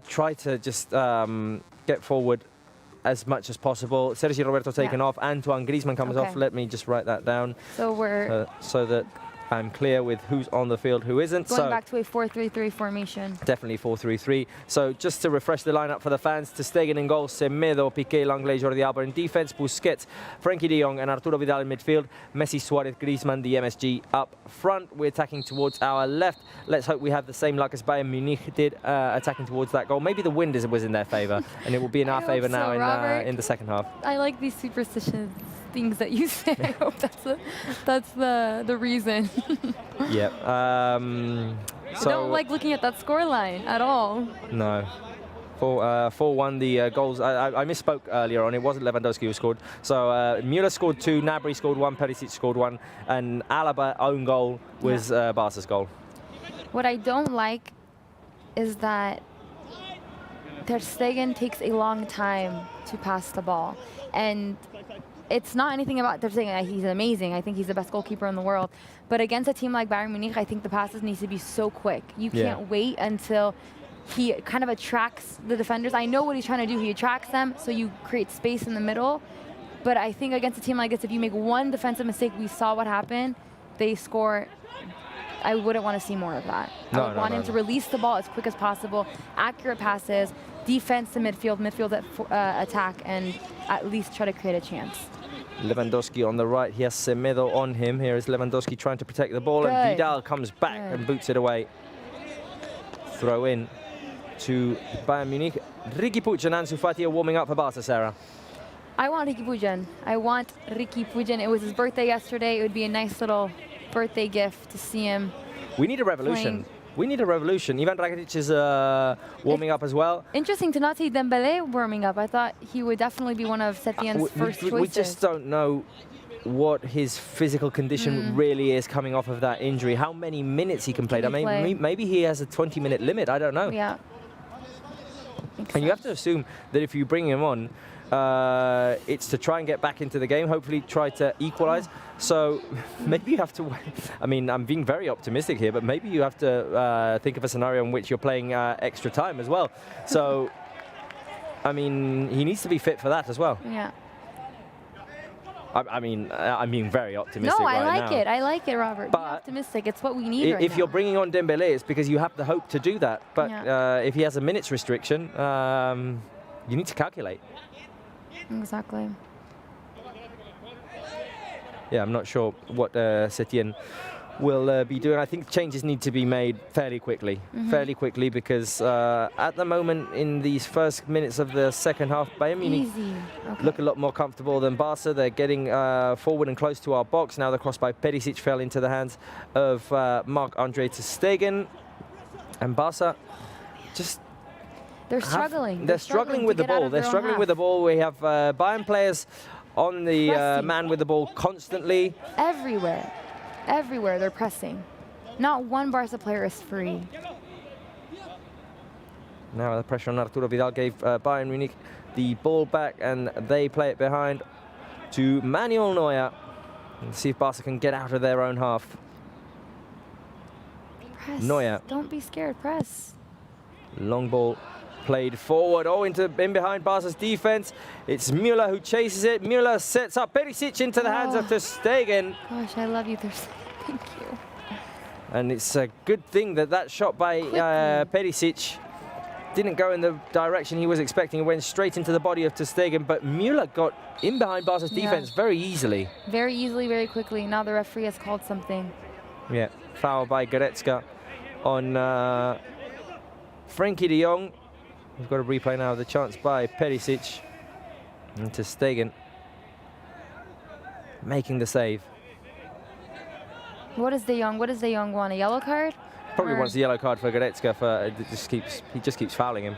try to just get forward as much as possible. Sergio Roberto taken off. Antoine Griezmann comes off. Let me just write that down. So we're so that I'm clear with who's on the field, who isn't. Going back to a 4-3-3 formation. Definitely 4-3-3. So just to refresh the lineup for the fans, Ter Stegen in goal, Semedo, Piqué, Langley, Jordi Alba in defense, Busquets, Frenkie de Jong and Arturo Vidal in midfield, Messi, Suarez, Griezmann, the MSG up front. We're attacking towards our left. Let's hope we have the same luck as Bayern Munich did, attacking towards that goal. Maybe the wind was in their favour, and it will be in our favour now in the second half. I like these superstitions things that you say. I hope that's the reason. Yep. So I don't like looking at that scoreline at all. No. 4-1 the goals. I misspoke earlier on. It wasn't Lewandowski who scored. So Müller scored 2, Gnabry scored 1, Perisic scored 1, and Alaba own goal was Barca's goal. What I don't like is that Ter Stegen takes a long time to pass the ball, and it's not anything about Ter Stegen. He's amazing. I think he's the best goalkeeper in the world. But against a team like Bayern Munich, I think the passes need to be so quick. You can't wait until he kind of attracts the defenders. I know what he's trying to do. He attracts them, so you create space in the middle. But I think against a team like this, if you make one defensive mistake, we saw what happened. They score. I wouldn't want to see more of that. I would want him to release the ball as quick as possible, accurate passes, defense to midfield attack, and at least try to create a chance. Lewandowski on the right. He has Semedo on him. Here is Lewandowski trying to protect the ball, and Vidal comes back and boots it away. Throw in to Bayern Munich. Riqui Puig and Ansu Fati are warming up for Barca, Sarah. I want Riqui Puig. I want Riqui Puig. It was his birthday yesterday. It would be a nice little birthday gift to see him. We need a revolution. We need a revolution. Ivan Rakitic is warming up as well. Interesting to not see Dembele warming up. I thought he would definitely be one of Setien's first choices. We just don't know what his physical condition really is coming off of that injury. How many minutes he can play. I mean, maybe he has a 20-minute limit. I don't know. Yeah. And you have to assume that if you bring him on, it's to try and get back into the game, hopefully try to equalize. So maybe you have to, I mean, I'm being very optimistic here, but maybe you have to think of a scenario in which you're playing extra time as well. So, I mean, he needs to be fit for that as well. Yeah. I mean, I'm being very optimistic right now. No, I like it. I like it, Robert. Be optimistic. It's what we need right now. If you're bringing on Dembele, it's because you have the hope to do that. But if he has a minutes restriction, you need to calculate. Exactly. Yeah, I'm not sure what Setien will be doing. I think changes need to be made fairly quickly. Because at the moment, in these first minutes of the second half, Bayern Munich look a lot more comfortable than Barca. They're getting forward and close to our box. Now the cross by Perisic fell into the hands of Marc-Andre Ter Stegen. And Barca just... They're struggling. They're struggling with the ball. They're struggling with the ball. We have Bayern players on the man with the ball constantly. Everywhere. Everywhere they're pressing. Not one Barca player is free. Now the pressure on Arturo Vidal gave Bayern Munich the ball back, and they play it behind to Manuel Neuer. And see if Barca can get out of their own half. Press. Neuer. Don't be scared. Press. Long ball played forward, in behind Barca's defense. It's Müller who chases it. Müller sets up Perisic into the hands of Ter Stegen. Gosh, I love you, Ter Stegen. Thank you. And it's a good thing that that shot by Perisic didn't go in the direction he was expecting. It went straight into the body of Ter Stegen, but Müller got in behind Barca's defense very easily. Very easily, very quickly. Now the referee has called something. Yeah, foul by Goretzka on Frenkie de Jong. We've got a replay now of the chance by Perisic. And to Stegen. Making the save. What does De Jong want? A yellow card? Probably wants the yellow card for Goretzka. He just keeps fouling him.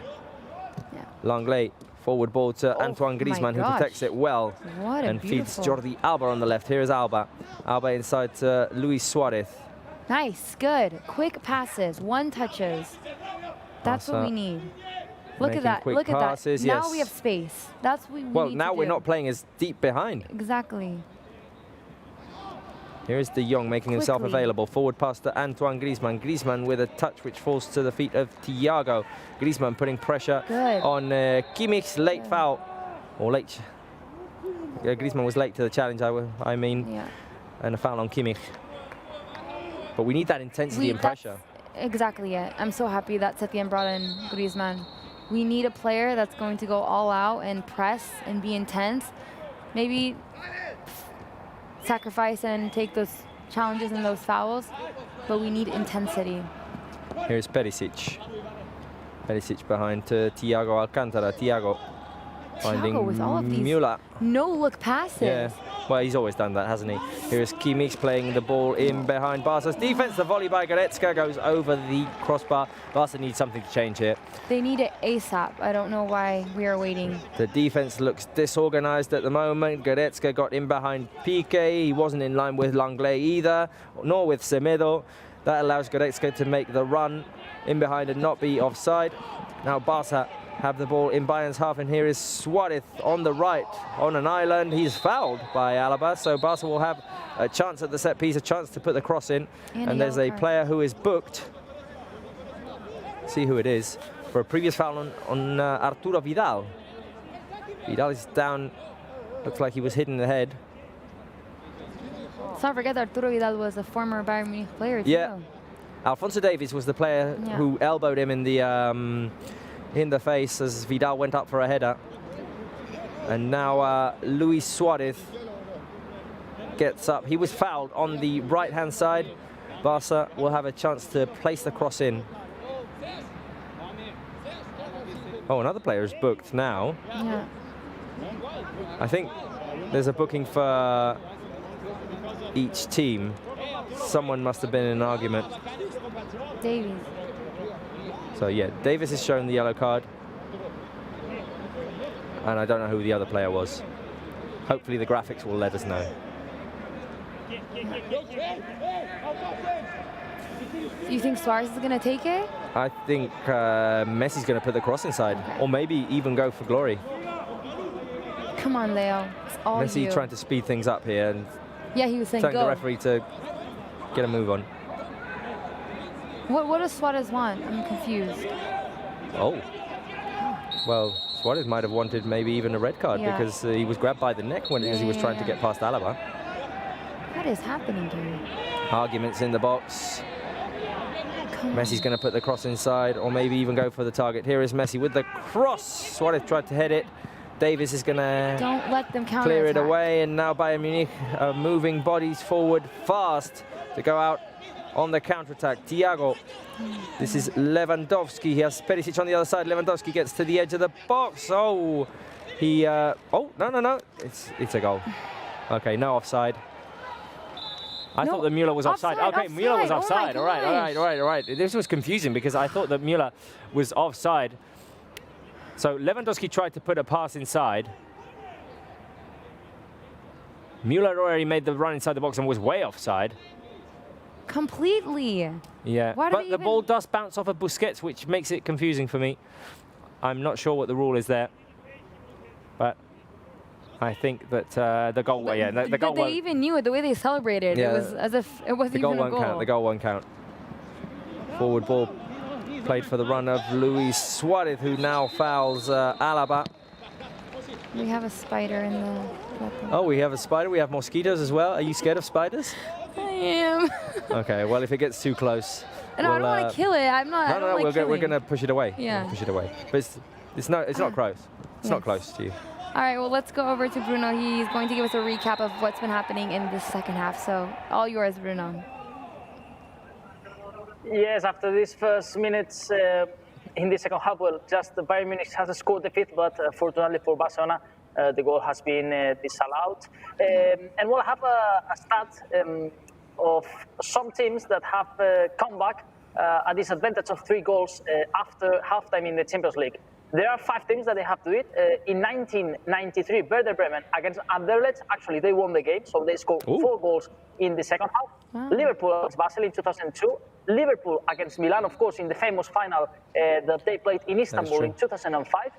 Yeah. Langley, forward ball to Antoine Griezmann, who protects it well. What a and feeds beautiful. Jordi Alba on the left. Here is Alba. Alba inside to Luis Suarez. Nice, good. Quick passes, one touches. That's what we need. Look at that. Look at that. Yes. Now we have space. That's what we need. Well, to now we're do. not playing as deep behind. Exactly. Here is De Jong making himself Quickly. available. Forward pass to Antoine Griezmann. Griezmann with a touch which falls to the feet of Thiago. Griezmann putting pressure on Kimmich's late foul. Or late. Griezmann was late to the challenge, I mean. Yeah. And a foul on Kimmich. But we need that intensity and pressure. Exactly it. I'm so happy that Setien brought in Griezmann. We need a player that's going to go all out and press and be intense. Maybe sacrifice and take those challenges and those fouls, but we need intensity. Here's Perisic. Perisic behind to Thiago Alcantara. Thiago finding with all of these Müller. no-look passes. Yeah, well, he's always done that, hasn't he? Here's Kimmich playing the ball in behind Barca's defense. The volley by Goretzka goes over the crossbar. Barca needs something to change here. They need it ASAP. I don't know why we are waiting. The defense looks disorganized at the moment. Goretzka got in behind Piqué. He wasn't in line with Langley either, nor with Semedo. That allows Goretzka to make the run in behind and not be offside. Now Barca have the ball in Bayern's half, and here is Suarez on the right on an island. He's fouled by Alaba, so Barca will have a chance at the set piece, a chance to put the cross in. And there's a player who is booked. See who it is. For a previous foul on Arturo Vidal. Vidal is down. Looks like he was hit in the head. Let's not forget that Arturo Vidal was a former Bayern Munich player too. Yeah. Alphonso Davies was the player who elbowed him in the face as Vidal went up for a header. And now Luis Suarez gets up. He was fouled on the right-hand side. Barca will have a chance to place the cross in. Oh, another player is booked now. Yeah. I think there's a booking for each team. Someone must have been in an argument. Davies. So yeah, Davis is shown the yellow card. And I don't know who the other player was. Hopefully the graphics will let us know. Do you think Suarez is going to take it? I think Messi's going to put the cross inside, or maybe even go for glory. Come on, Leo. It's all Messi you. trying to speed things up here and Yeah, he was saying telling go. the referee to get a move on. What does Suarez want? I'm confused. Oh. Well, Suarez might have wanted maybe even a red card because he was grabbed by the neck as he was trying to get past Alaba. What is happening here? Arguments in the box. Messi's going to put the cross inside or maybe even go for the target. Here is Messi with the cross. Suarez tried to head it. Davis is going to Don't let them counter clear it away, and now Bayern Munich are moving bodies forward fast to go out on the counter-attack. Thiago. This is Lewandowski. He has Perisic on the other side. Lewandowski gets to the edge of the box. Oh, he... oh, no. It's a goal. Okay, no offside. I thought that Müller was offside. Okay, Müller was offside. All right. This was confusing because I thought that Müller was offside. So Lewandowski tried to put a pass inside. Müller already made the run inside the box and was way offside. Completely. Yeah, but the ball does bounce off of Busquets, which makes it confusing for me. I'm not sure what the rule is there. But I think that the goal, the goal They even knew it, the way they celebrated. Yeah, it was as if it wasn't even a goal. The goal won't count. Forward ball played for the run of Luis Suarez, who now fouls Alaba. We have a spider in the... Oh, we have a spider. We have mosquitoes as well. Are you scared of spiders? I am. Okay, well, if it gets too close... No, I don't want to kill it. I'm not. No, we're going to push it away. Yeah. Push it away. But it's not close. It's not close to you. All right, well, let's go over to Bruno. He's going to give us a recap of what's been happening in the second half. So, all yours, Bruno. Yes, after these first minutes, in the second half. Well, just the Bayern Munich has scored the fifth, but fortunately for Barcelona, the goal has been disallowed. And we'll have a stat of some teams that have come back a disadvantage of 3 goals after halftime in the Champions League. There are 5 teams that they have to do it. In 1993, Werder Bremen against Anderlecht, actually they won the game, so they scored 4 goals in the second half. Wow. Liverpool against Basel in 2002. Liverpool against Milan, of course, in the famous final that they played in Istanbul in 2005.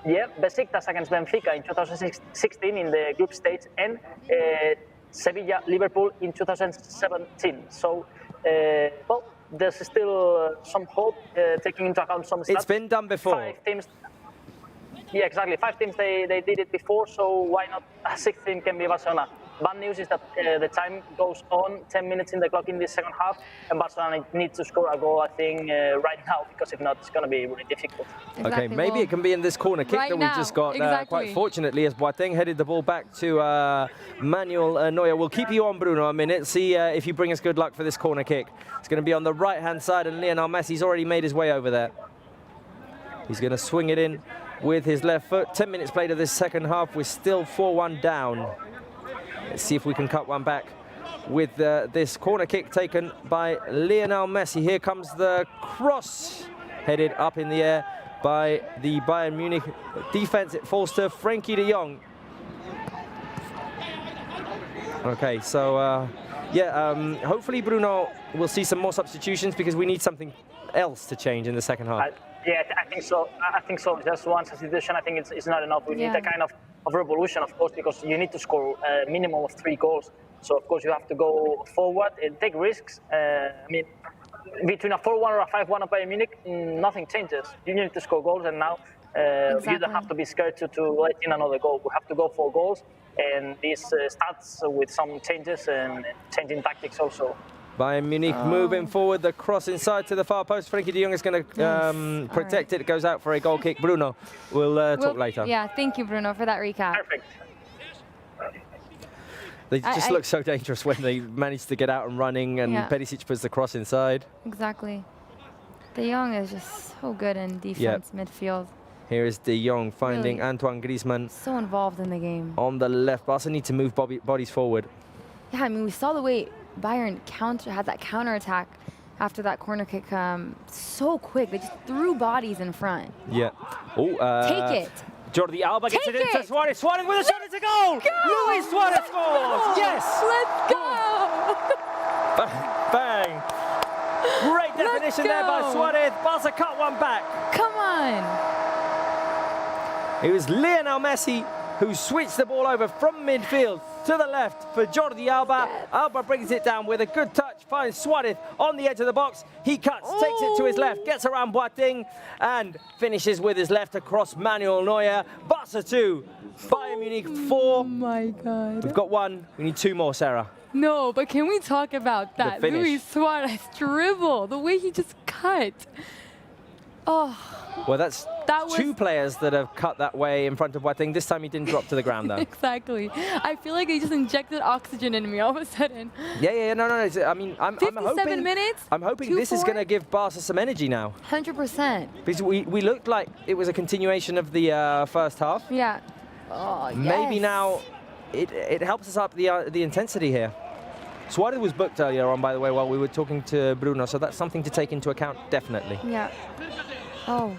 Yeah, Besiktas against Benfica in 2016 in the group stage, and Sevilla, Liverpool in 2017. So, well, there's still some hope, taking into account some stats. It's been done before. 5 teams. Yeah, exactly. 5 teams, they did it before, so why not a 6th team can be Barcelona? Bad news is that the time goes on, 10 minutes in the clock in the second half, and Barcelona needs to score a goal, I think, right now, because if not, it's going to be really difficult. Okay, maybe it can be in this corner kick that we just got. Quite fortunately, as Boateng headed the ball back to Manuel Neuer. We'll keep you on, Bruno, a minute. See if you bring us good luck for this corner kick. It's going to be on the right-hand side, and Lionel Messi's already made his way over there. He's going to swing it in with his left foot. 10 minutes played of this second half. We're still 4-1 down. Let's see if we can cut one back with this corner kick taken by Lionel Messi. Here comes the cross, headed up in the air by the Bayern Munich defense. It falls to Frenkie de Jong. Okay, so hopefully Bruno will see some more substitutions, because we need something else to change in the second half. Yeah, I think so. I think so. Just one substitution, I think it's not enough. We need a kind of revolution, of course, because you need to score a minimum of 3 goals. So, of course, you have to go forward and take risks. I mean, between a 4-1 or a 5-1 of Bayern Munich, nothing changes. You need to score goals, and now you don't have to be scared to let in another goal. We have to go for goals, and this starts with some changes and changing tactics also. Bayern Munich moving forward, the cross inside to the far post. Frenkie de Jong is going to protect it. It goes out for a goal kick. Bruno, we'll talk later. Yeah, thank you, Bruno, for that recap. Perfect. They just look so dangerous when they manage to get out and running, and Perisic puts the cross inside. Exactly. De Jong is just so good in defense, midfield. Here is De Jong finding Antoine Griezmann. So involved in the game. On the left. Barca need to move bodies forward. Yeah, I mean, we saw the way Bayern had that counter-attack after that corner kick so quick. They just threw bodies in front. Yeah. Take it. Jordi Alba gets it into Suarez. Suarez with a shot. It's a goal. Luis Suarez scores. Yes. Let's go. Bang. Great definition there by Suarez. Barca cut one back. Come on. It was Lionel Messi who switched the ball over from midfield to the left for Jordi Alba. Alba brings it down with a good touch, finds Suarez on the edge of the box. He cuts, takes it to his left, gets around Boateng, and finishes with his left across Manuel Neuer. Barca 2, Bayern Munich 4. Oh my God. We've got 1. We need 2 more, Sarah. No, but can we talk about that? Luis Suarez dribble, the way he just cut. Oh. Well, that's 2 players that have cut that way in front of Boateng. This time he didn't drop to the ground, though. Exactly. I feel like they just injected oxygen in me all of a sudden. Yeah, no. I mean, I'm 57 minutes? I'm hoping this is going to give Barca some energy now. 100%. Because we looked like it was a continuation of the first half. Yeah. Oh, yes. Maybe now it helps us up the intensity here. Suarez was booked earlier on, by the way, while we were talking to Bruno, so that's something to take into account, definitely. Yeah. Oh.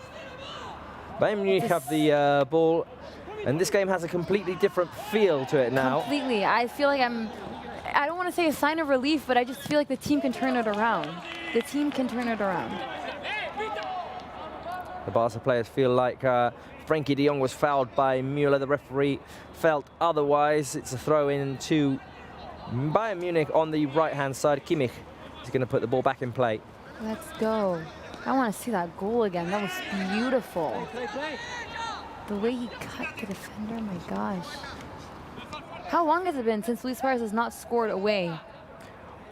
Bayern Munich have the ball, and this game has a completely different feel to it now. Completely. I feel like I don't want to say a sign of relief, but I just feel like the team can turn it around. The team can turn it around. The Barca players feel like Frenkie de Jong was fouled by Müller. The referee felt otherwise. It's a throw-in to Bayern Munich on the right-hand side. Kimmich is going to put the ball back in play. Let's go. I want to see that goal again. That was beautiful. The way he cut the defender, my gosh. How long has it been since Luis Suarez has not scored away?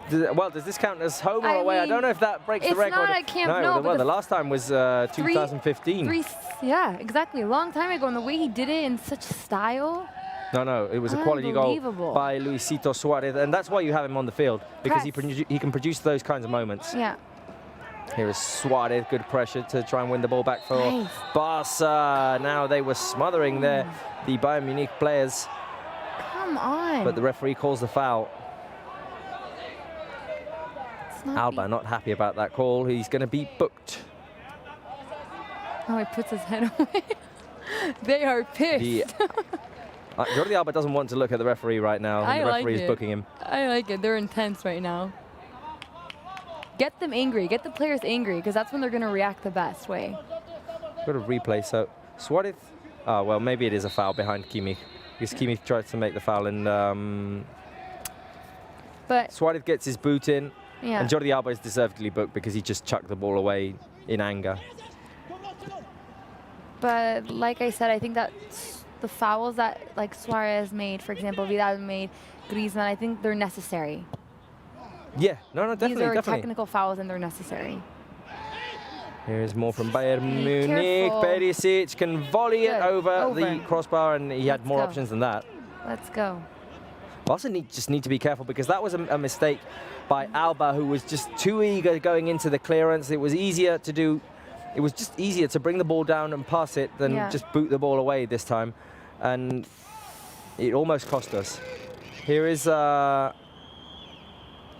Does this count as home or away? I don't know if that breaks the record. It's not at Camp Nou. Well, the last time was 2015. Yeah, exactly. A long time ago, and the way he did it in such style. No, it was a quality goal by Luisito Suarez, and that's why you have him on the field, because he can produce those kinds of moments. Yeah. Here is Suarez, good pressure to try and win the ball back for Barça. Now they were smothering the Bayern Munich players. Come on. But the referee calls the foul. Alba not happy about that call. He's going to be booked. Oh, he puts his head away. They are pissed. Jordi Alba doesn't want to look at the referee right now. The referee is booking him. I like it. They're intense right now. Get them angry. Get the players angry, because that's when they're going to react the best way. Got a replay. So Suarez. Oh, well, maybe it is a foul behind Kimmich, because Kimmich tried to make the foul, and but Suarez gets his boot in. Yeah. And Jordi Alba is deservedly booked because he just chucked the ball away in anger. But like I said, I think that the fouls that like Suarez made, for example, Vidal made, Griezmann, I think they're necessary. Yeah, no, definitely, These are definitely. technical fouls and they're necessary. Here's more from Bayern Munich. Perisic can volley it over the crossbar, and he had more options than that. Let's go. Barca just need to be careful, because that was a mistake by Alba, who was just too eager going into the clearance. It was easier to do. It was just easier to bring the ball down and pass it than just boot the ball away this time, and it almost cost us. Here is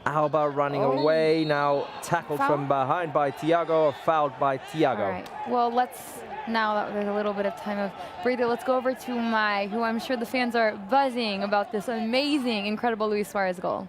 Alba running away now, tackled from behind by Thiago, fouled by Thiago. All right. Well, now that there's a little bit of time of breather, let's go over to who I'm sure the fans are buzzing about this amazing, incredible Luis Suarez goal.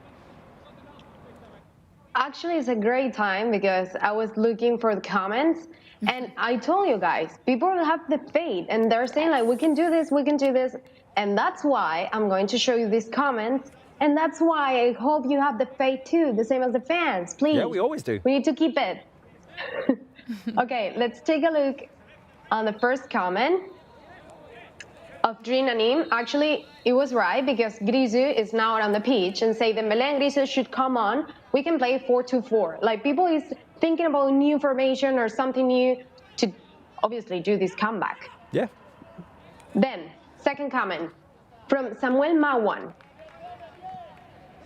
Actually, it's a great time because I was looking for the comments, and I told you guys, people have the faith, and they're saying like, we can do this, and that's why I'm going to show you these comments, and that's why I hope you have the faith too, the same as the fans, please. Yeah, we always do. We need to keep it. Okay, let's take a look on the first comment of Drinanim. Actually, it was right, because Grisou is now on the pitch and say Dembélé and Grisou should come on. We can play 4-2-4. Like, people is thinking about new formation or something new to obviously do this comeback. Yeah. Then, second comment from Samuel Mawan.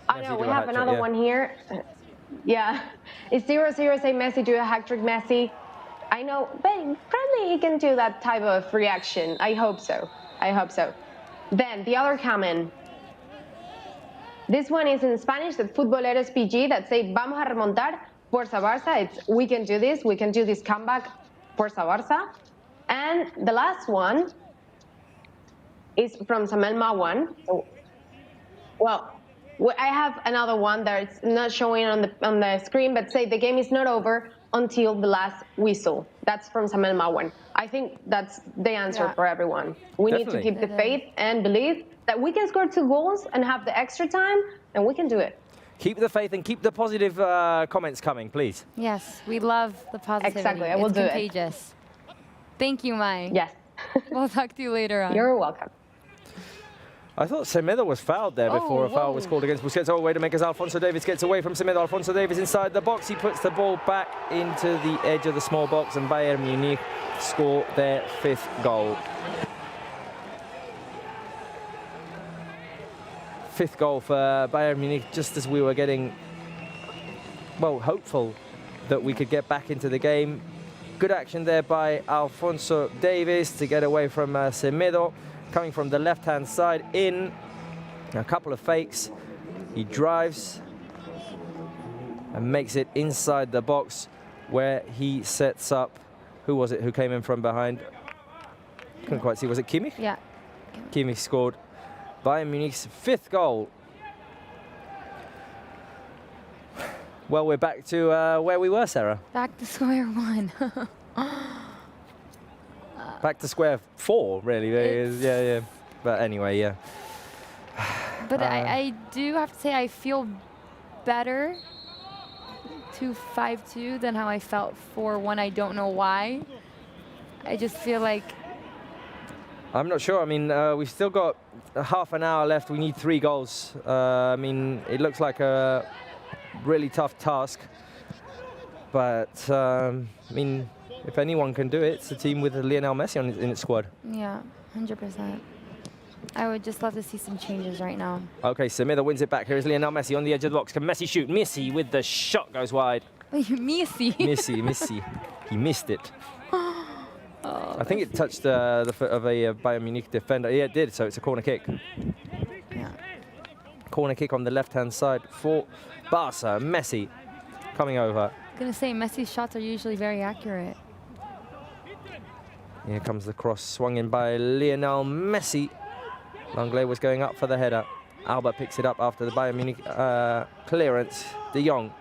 Oh no, we have another one here. Yeah, it's 0-0, say Messi do a hat-trick, Messi. I know, but probably he can do that type of reaction. I hope so. I hope so. Then the other comment. This one is in Spanish, the Futboleros PG, that say, vamos a remontar, Forza Barça. It's, we can do this comeback, Forza Barça. And the last one is from Samuel Mawan. Well, I have another one that's not showing on the screen, but say the game is not over until the last whistle. That's from Samuel Mawan. I think that's the answer for everyone. We need to keep the faith and believe that we can score 2 goals and have the extra time, and we can do it. Keep the faith and keep the positive comments coming, please. Yes, we love the positivity. Exactly, I will do it. It's contagious. Thank you, Mai. Yes. We'll talk to you later on. You're welcome. I thought Semedo was fouled there before a foul was called against Busquets. Oh, way to make us. Alphonso Davies gets away from Semedo. Alphonso Davies inside the box. He puts the ball back into the edge of the small box, and Bayern Munich score their 5th goal. 5th goal for Bayern Munich, just as we were getting, well, hopeful that we could get back into the game. Good action there by Alphonso Davies to get away from Semedo. Coming from the left-hand side in, a couple of fakes. He drives and makes it inside the box, where he sets up, who was it who came in from behind? Couldn't quite see, was it Kimmich? Yeah. Kimmich scored Bayern Munich's 5th goal. Well, we're back to where we were, Sarah. Back to square one. Back to square 4, really. Yeah. But anyway, yeah. But I do have to say I feel better 5-2 than how I felt 4-1. I don't know why. I just feel like... I'm not sure. I mean, we've still got half an hour left. We need 3 goals. I mean, it looks like a really tough task. But, I mean... If anyone can do it, it's a team with Lionel Messi in its squad. Yeah, 100%. I would just love to see some changes right now. Okay, Semedo wins it back. Here is Lionel Messi on the edge of the box. Can Messi shoot? Messi with the shot goes wide. Messi. He missed it. I think it touched the foot of a Bayern Munich defender. Yeah, it did, so it's a corner kick. Yeah. Corner kick on the left-hand side for Barca. Messi coming over. I'm going to say, Messi's shots are usually very accurate. Here comes the cross, swung in by Lionel Messi. Langlais was going up for the header. Alba picks it up after the Bayern Munich clearance. De Jong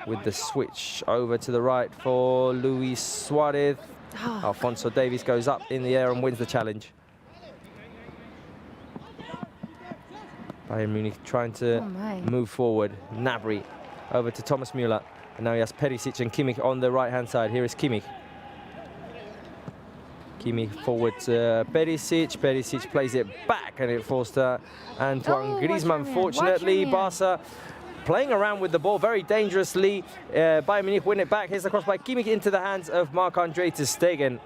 with the switch over to the right for Luis Suarez. Alphonso Davies goes up in the air and wins the challenge. Bayern Munich trying to move forward. Gnabry over to Thomas Müller. And now he has Perisic and Kimmich on the right-hand side. Here is Kimmich. Kimmich forward to Perisic. Perisic plays it back and it falls to Antoine Griezmann. Fortunately, Barca playing around with the ball very dangerously. Bayern Munich win it back. Here's the cross by Kimmich into the hands of Marc-Andre ter Stegen.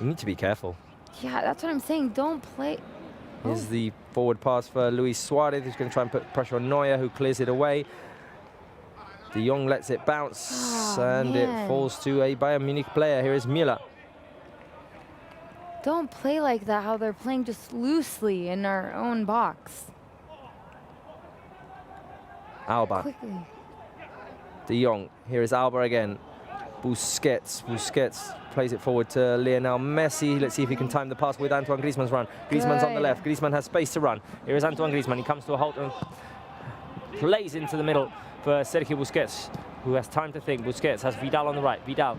You need to be careful. Yeah, that's what I'm saying. Don't play. Here's the forward pass for Luis Suarez, who's going to try and put pressure on Neuer, who clears it away. De Jong lets it bounce, and it falls to a Bayern Munich player. Here is Müller. Don't play like that, how they're playing just loosely in our own box. Alba. Quickly. De Jong. Here is Alba again. Busquets plays it forward to Lionel Messi. Let's see if he can time the pass with Antoine Griezmann's run. Griezmann's on the left. Griezmann has space to run. Here is Antoine Griezmann. He comes to a halt and plays into the middle for Sergio Busquets, who has time to think. Busquets has Vidal on the right. Vidal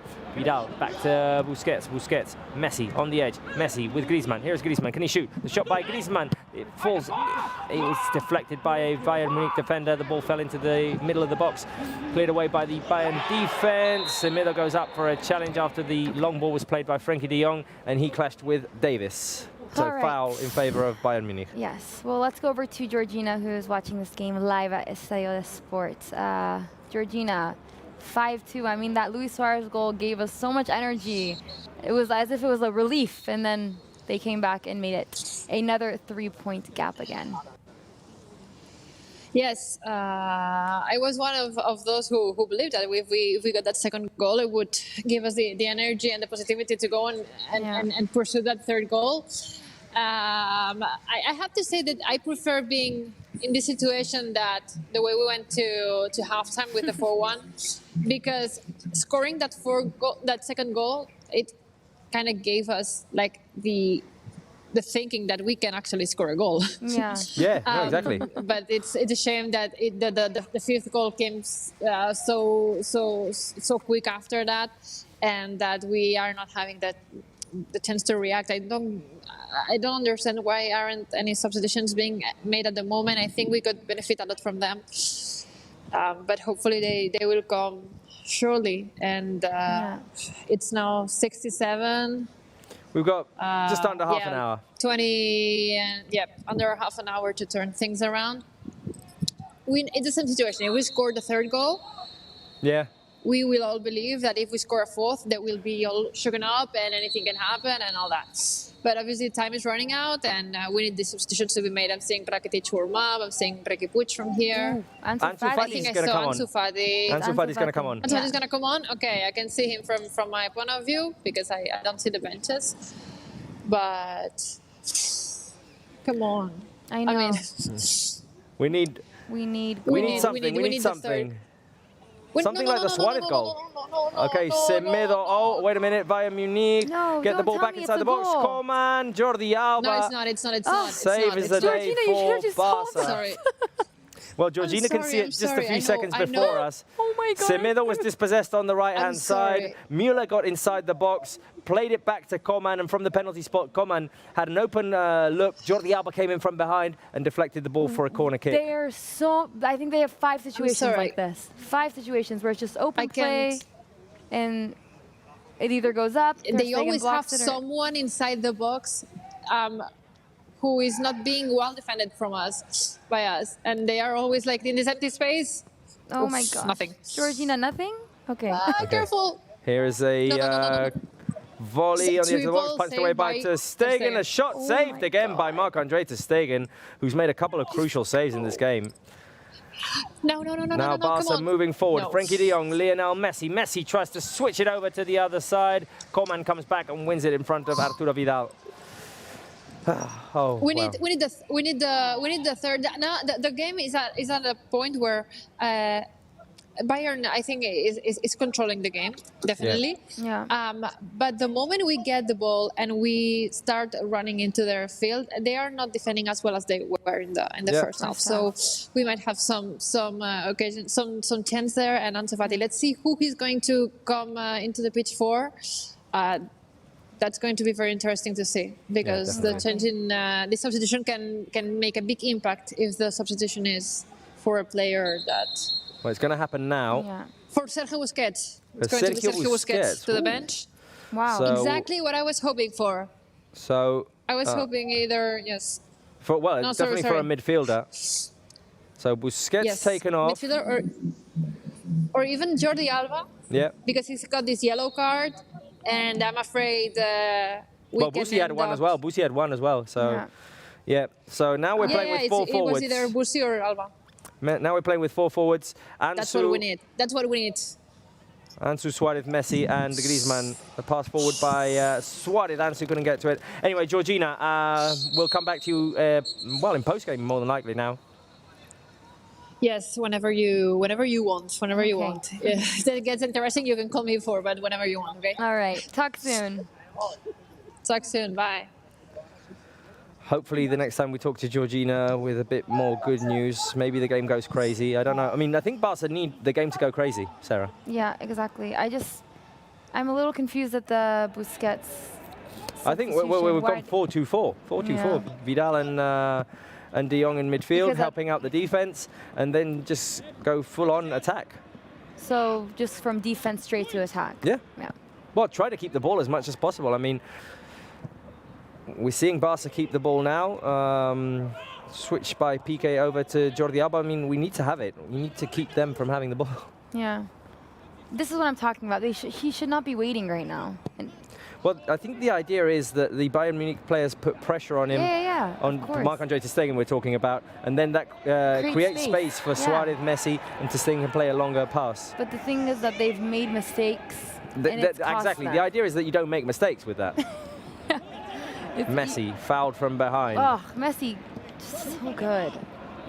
back to Busquets. Messi on the edge. Messi with Griezmann. Here's Griezmann. Can he shoot? The shot by Griezmann. It falls. It was deflected by a Bayern Munich defender. The ball fell into the middle of the box. Cleared away by the Bayern defense. Semedo goes up for a challenge after the long ball was played by Frenkie de Jong, and he clashed with Davis. So foul in favor of Bayern Munich. Yes. Well, let's go over to Georgina, who is watching this game live at Estádio da Luz. Georgina, 5-2. I mean, that Luis Suarez goal gave us so much energy. It was as if it was a relief, and then they came back and made it another 3-point gap again. Yes, I was one of those who believed that if we got that second goal, it would give us the energy and the positivity to go and pursue that third goal. I have to say that I prefer being in this situation that the way we went to halftime with the 4-1, because scoring that second goal, it kind of gave us like the thinking that we can actually score a goal. Yeah. Yeah, no, exactly. But it's a shame that the fifth goal came so quick after that, and that we are not having the chance to react. I don't understand why aren't any substitutions being made at the moment. I think we could benefit a lot from them, but hopefully they will come shortly. And it's now 67. We've got just under half an hour. 20, under half an hour to turn things around. It's the same situation. If we score the third goal, we will all believe that if we score a fourth, that we'll be all shaken up and anything can happen and all that. But obviously time is running out, and we need the substitutions to be made. I'm seeing Rakitic warm up. I'm seeing Riqui Puig from here. Ansu Fati. I think I saw Ansu Fati. Ansu Fati's going to come on. Ansu Fati's going to come on? Okay, I can see him from my point of view, because I don't see the benches. But come on. I know. I mean, we need something. We need something. Something like the Suarez goal. Okay, Semedo. Oh, wait a minute. Bayern Munich. Get the ball back inside the box. Coman, Jordi Alba. No, it's not. Save is the day for Barca. Sorry. Well, Georgina can see it just a few seconds before us. Oh my God. Semedo was dispossessed on the right-hand side. Müller got inside the box, played it back to Coman, and from the penalty spot, Coman had an open look. Jordi Alba came in from behind and deflected the ball for a corner kick. I think they have 5 situations like this. 5 situations where it's just open play, and it either goes up. They always have someone inside the box who is not being well defended by us, and they are always like in this empty space. Oh my God! Nothing. Georgina, nothing. Okay. Careful. Here is a volley on the edge of the box, punched away by ter Stegen. A shot saved again by Marc-Andre ter Stegen, who's made a couple of crucial saves in this game. No, Now Barca moving forward. No. Frankie de Jong, Lionel Messi. Messi tries to switch it over to the other side. Coman comes back and wins it in front of Arturo Vidal. We need the third. No, the game is at a point where Bayern, I think, is controlling the game, definitely. Yeah. But the moment we get the ball and we start running into their field, they are not defending as well as they were in the first half. So we might have some occasion, some chance there. And Ansu Fati, let's see who he's going to come into the pitch for. That's going to be very interesting to see, because the change in the substitution can make a big impact if the substitution is for a player that. Well, it's going to happen now. Yeah. For Sergio Busquets. It's going to be Sergio Busquets to the bench. Wow. So, exactly what I was hoping for. So I was hoping either, yes. For No, definitely sorry. for a midfielder. So Busquets taken off. Midfielder or even Jordi Alba. Yeah. Because he's got this yellow card, and I'm afraid well, Busi had one as well. Busi had one as well. So yeah. So now we're playing with four forwards. It was either Busi or Alba. Now we're playing with four forwards. Ansu, That's what we need. That's what we need. Ansu, Suarez, Messi, and Griezmann. A pass forward by Suarez. Ansu couldn't get to it. Anyway, Georgina, we'll come back to you, well, in post-game, more than likely now. Yes, whenever you want. Whenever you want. If it gets interesting, you can call me before, but whenever you want, okay? All right. Talk soon. Talk soon. Bye. Hopefully the next time we talk to Georgina with a bit more good news, maybe the game goes crazy. I don't know. I mean, I think Barca need the game to go crazy, Sarah. Yeah, exactly. I'm a little confused at the Busquets. I think we've gone 4-2-4. 4-2-4. Vidal and De Jong in midfield, helping out the defense, and then just go full-on attack. So just from defense straight to attack. Yeah. Yeah. Well, try to keep the ball as much as possible. I mean, we're seeing Barca keep the ball now. Switch by Piqué over to Jordi Alba. I mean, we need to have it. We need to keep them from having the ball. Yeah. This is what I'm talking about. He should not be waiting right now. Well, I think the idea is that the Bayern Munich players put pressure on him, on Marc-Andre ter Stegen we're talking about, and then that creates space for Suarez, Messi, and ter Stegen can play a longer pass. But the thing is that they've made mistakes. Exactly. The idea is that you don't make mistakes with that. Messi fouled from behind. Oh, Messi, just so good.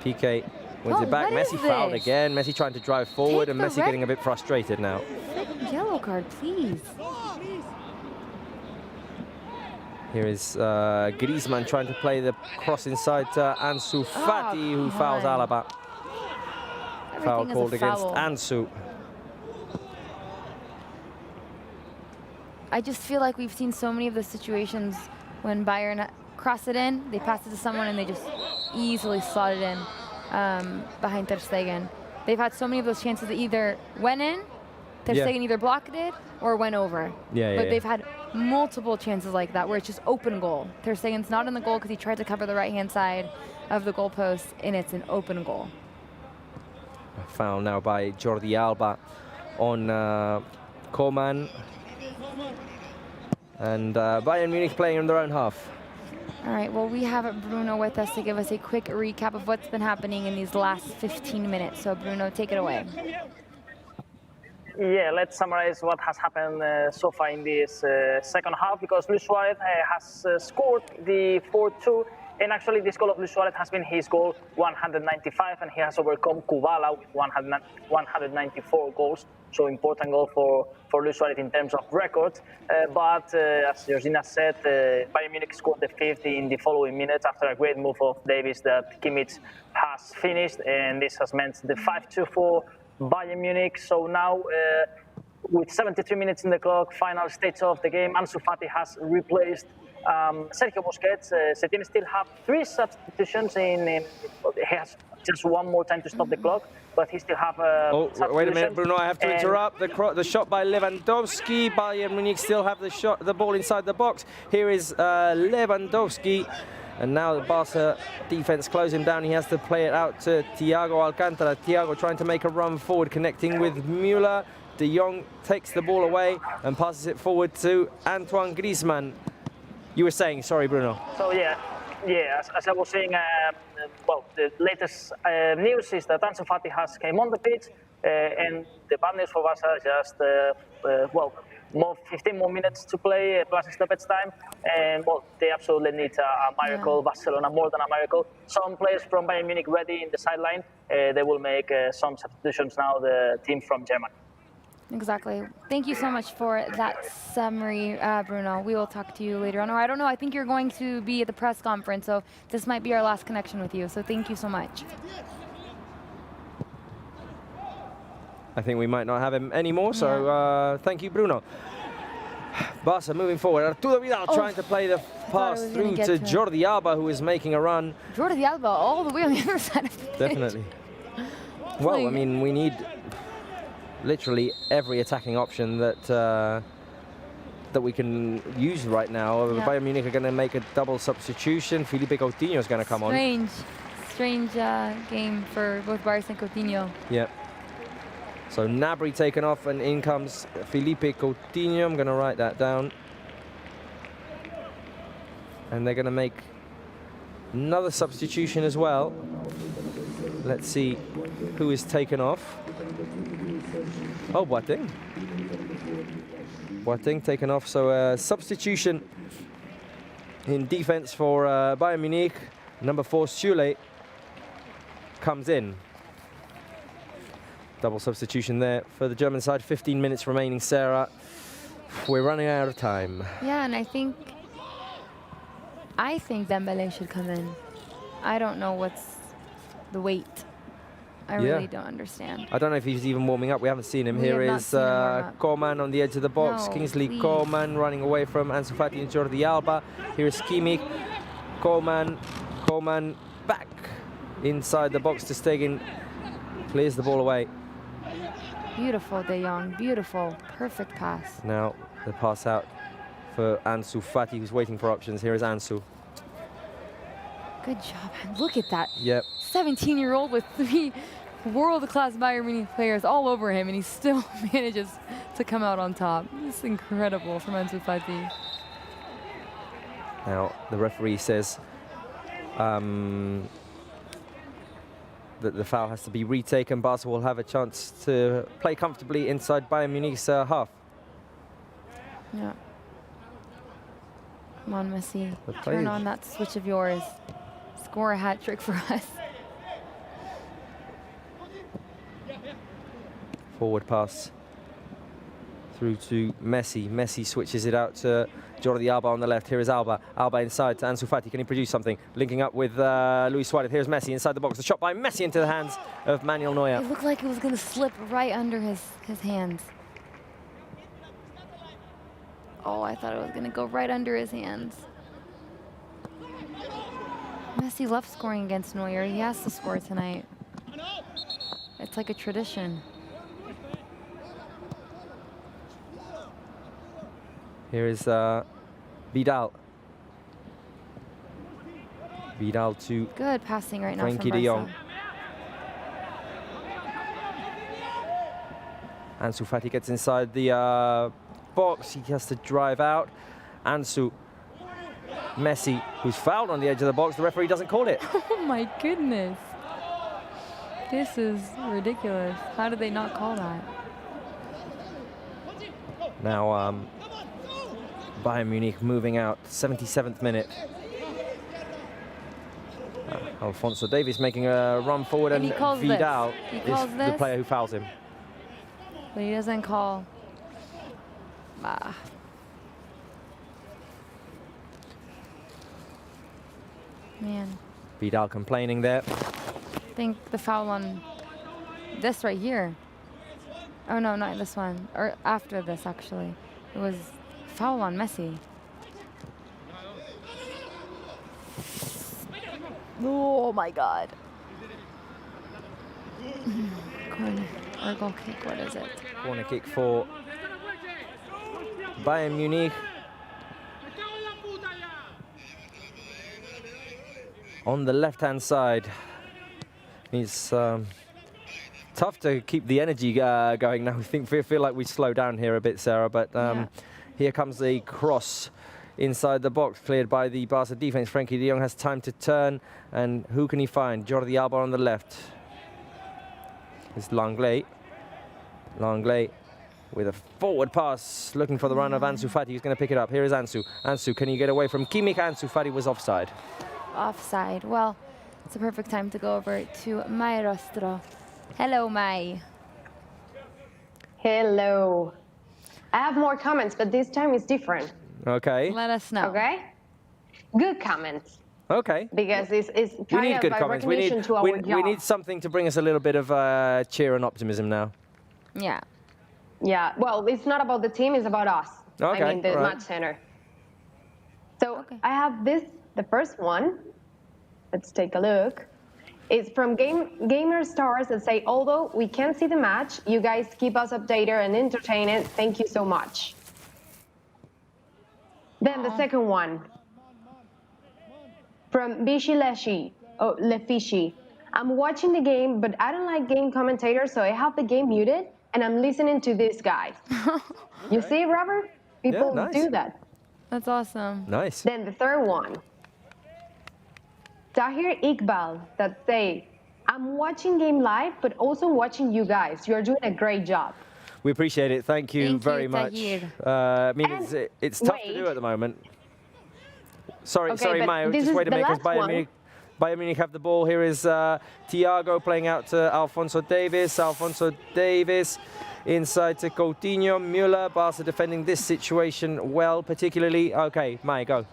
Piqué wins it back. Messi fouled again. Messi trying to drive forward, and Messi getting a bit frustrated now. Yellow card, please. Here is Griezmann trying to play the cross inside to Ansu Fati, who fouls Alaba. Foul called against Ansu. I just feel like we've seen so many of the situations when Bayern cross it in, they pass it to someone, and they just easily slot it in behind ter Stegen. They've had so many of those chances that either went in, ter Stegen either blocked it, or went over. But they've had multiple chances like that where it's just open goal. Ter Stegen's not in the goal because he tried to cover the right-hand side of the goalpost, and it's an open goal. A foul now by Jordi Alba on Coman. And Bayern Munich playing in their own half. All right, well, we have Bruno with us to give us a quick recap of what's been happening in these last 15 minutes. So, Bruno, take it away. Yeah, let's summarize what has happened so far in this second half, because Luis Suarez has scored the 4-2, and actually this goal of Luis Suarez has been his goal 195, and he has overcome Kubala with 194 goals. So important goal for Luis Suarez in terms of record. But as Georgina said, Bayern Munich scored the fifth in the following minutes after a great move of Davis that Kimmich has finished, and this has meant the 5-2 for Bayern Munich. So now, with 73 minutes in the clock, final stage of the game, Ansu Fati has replaced Sergio Busquets. Setien still have 3 substitutions he has just one more time to stop the clock, but he still have wait a minute, Bruno, I have to interrupt. The shot by Lewandowski. Bayern Munich still have the ball inside the box. Here is Lewandowski. And now the Barca defense close him down. He has to play it out to Thiago Alcantara. Thiago trying to make a run forward, connecting with Müller. De Jong takes the ball away and passes it forward to Antoine Griezmann. You were saying, sorry, Bruno. So yeah, Yeah, as I was saying, well, the latest news is that Ansu Fati has came on the pitch, and the bad news for Barca is just, well, 15 more minutes to play plus stoppage time, and well, they absolutely need a miracle. Barcelona more than a miracle. Some players from Bayern Munich ready in the sideline. They will make some substitutions now. The team from Germany. Exactly. Thank you so much for that summary, Bruno. We will talk to you later on. Or I don't know, I think you're going to be at the press conference, so this might be our last connection with you. So thank you so much. I think we might not have him anymore, so thank you, Bruno. Barca moving forward. Arturo Vidal trying to play the pass through to Jordi Alba, who is making a run. Jordi Alba all the way on the other side of the pitch. Definitely. Well, I mean, we need literally every attacking option that that we can use right now. Bayern Munich are going to make a double substitution. Felipe Coutinho is going to come on. Strange game for both Barça and Coutinho. Yeah. So Gnabry taken off, and in comes Felipe Coutinho. I'm going to write that down. And they're going to make another substitution as well. Let's see who is taken off. Oh, Boateng. Boateng taken off. So substitution in defense for Bayern Munich. Number 4, Süle, comes in. Double substitution there for the German side. 15 minutes remaining, Sarah. We're running out of time. Yeah, and I think Dembele should come in. I don't know what's the weight. I really don't understand. I don't know if he's even warming up. We haven't seen him. Here is Koeman on the edge of the box. No, Kingsley Koeman running away from Ansu Fati and Jordi Alba. Here is Kimmich. Koeman back inside the box to Stegen. Clears the ball away. Beautiful, De Jong. Beautiful. Perfect pass. Now the pass out for Ansu Fati, who's waiting for options. Here is Ansu. Good job. Look at that. Yep. 17-year-old with 3 world-class Bayern Munich players all over him, and he still manages to come out on top. It's incredible from Ansu Fati. Now the referee says that the foul has to be retaken. Barca will have a chance to play comfortably inside Bayern Munich's half. Yeah. Come on, Messi. Turn on that switch of yours. Score a hat trick for us. Forward pass through to Messi. Messi switches it out to Jordi Alba on the left. Here is Alba. Alba inside to Ansu Fati. Can he produce something? Linking up with Luis Suarez. Here's Messi inside the box. The shot by Messi into the hands of Manuel Neuer. It looked like it was going to slip right under his hands. Oh, I thought it was going to go right under his hands. Messi loves scoring against Neuer. He has to score tonight. It's like a tradition. Here is Vidal. Vidal to good passing right now from Frenkie de Jong. Ansu Fati gets inside the box. He has to drive out. Ansu. Messi, who's fouled on the edge of the box. The referee doesn't call it. Oh my goodness. This is ridiculous. How did they not call that? Now Bayern Munich moving out, 77th minute. Alphonso Davies making a run forward, and Vidal is the player who fouls him. But he doesn't call. Man. Vidal complaining there. I think the foul on this right here. Oh no, not this one. Or after this, actually. It was foul on Messi. Oh my God. Corner or goal kick, what is it? Corner kick for Bayern Munich. On the left-hand side. It's tough to keep the energy going now. We feel like we slow down here a bit, Sarah, but here comes a cross inside the box, cleared by the Barca defense. Frankie de Jong has time to turn, and who can he find? Jordi Alba on the left. It's Langley. Langley with a forward pass, looking for the run of Ansu Fati, who's going to pick it up. Here is Ansu. Ansu, can you get away from Kimmich? Ansu Fati was offside. Offside. Well, it's a perfect time to go over to Mai Rostro. Hello, Mai. Hello. I have more comments, but this time it's different. Okay. Let us know. Okay? Good comments. Okay. Because it's We kind need of good a comments. recognition to our we job. need something to bring us a little bit of cheer and optimism now. Yeah. Yeah, well, it's not about the team, it's about us. Okay, I mean, the right. match center. So I have this, the first one. Let's take a look. It's from Gamer Stars that say, although we can't see the match, you guys keep us updated and entertained. Thank you so much. Then the second one. From Bishi Lefishi. I'm watching the game, but I don't like game commentators, so I have the game muted, and I'm listening to this guy. You see, Robert? People do that. That's awesome. Nice. Then the third one. Tahir Iqbal that say, I'm watching game live, but also watching you guys. You're doing a great job. We appreciate it. Thank you very much. I mean, it's tough to do at the moment. Sorry, Maya, just wait a minute, because Bayern Munich have the ball. Here is Thiago playing out to Alphonso Davies. Alphonso Davies inside to Coutinho. Müller, Barca defending this situation well, particularly. Okay, Maya, go.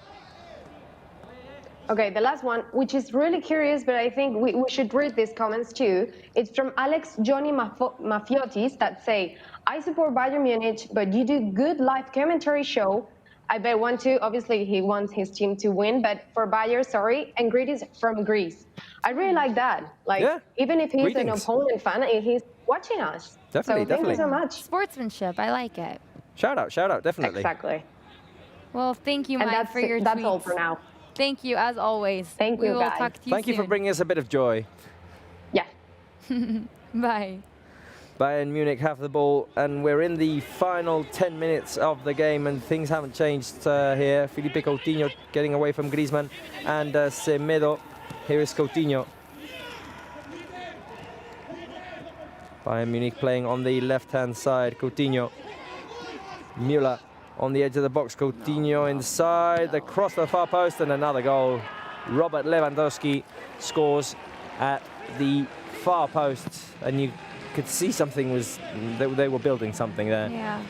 Okay, the last one, which is really curious, but I think we should read these comments too. It's from Alex Johnny Mafiotis that say, I support Bayern Munich, but you do good live commentary show. I bet one too. Obviously, he wants his team to win, but for Bayern, sorry. And greetings from Greece. I really like that. Like, even if he's an opponent fan, he's watching us. Definitely, so thank you so much. Sportsmanship, I like it. Shout out, definitely. Exactly. Well, thank you, And Mike, for your that's tweets. all for now. Thank you, as always. Thank you, We will guys. talk to you Thank you for soon. bringing us a bit of joy. Yeah. Bye. Bayern Munich have the ball, and we're in the final 10 minutes of the game, and things haven't changed here. Felipe Coutinho getting away from Griezmann and Semedo. Here is Coutinho. Bayern Munich playing on the left-hand side. Coutinho. Müller on the edge of the box. Coutinho inside. The cross to the far post, and another goal. Robert Lewandowski scores at the far post, and you could see something was they were building something there. Yeah.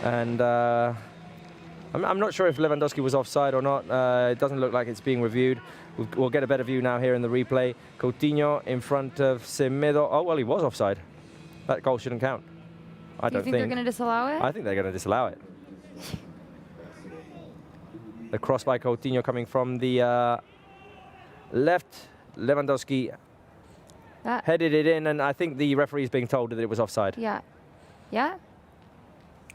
And I'm not sure if Lewandowski was offside or not. It doesn't look like it's being reviewed. We'll get a better view now here in the replay. Coutinho in front of Semedo. Oh, well, he was offside. That goal shouldn't count. I don't think they're going to disallow it? I think they're going to disallow it. The cross by Coutinho coming from the left. Lewandowski headed it in, and I think the referee is being told that it was offside. Yeah. Yeah?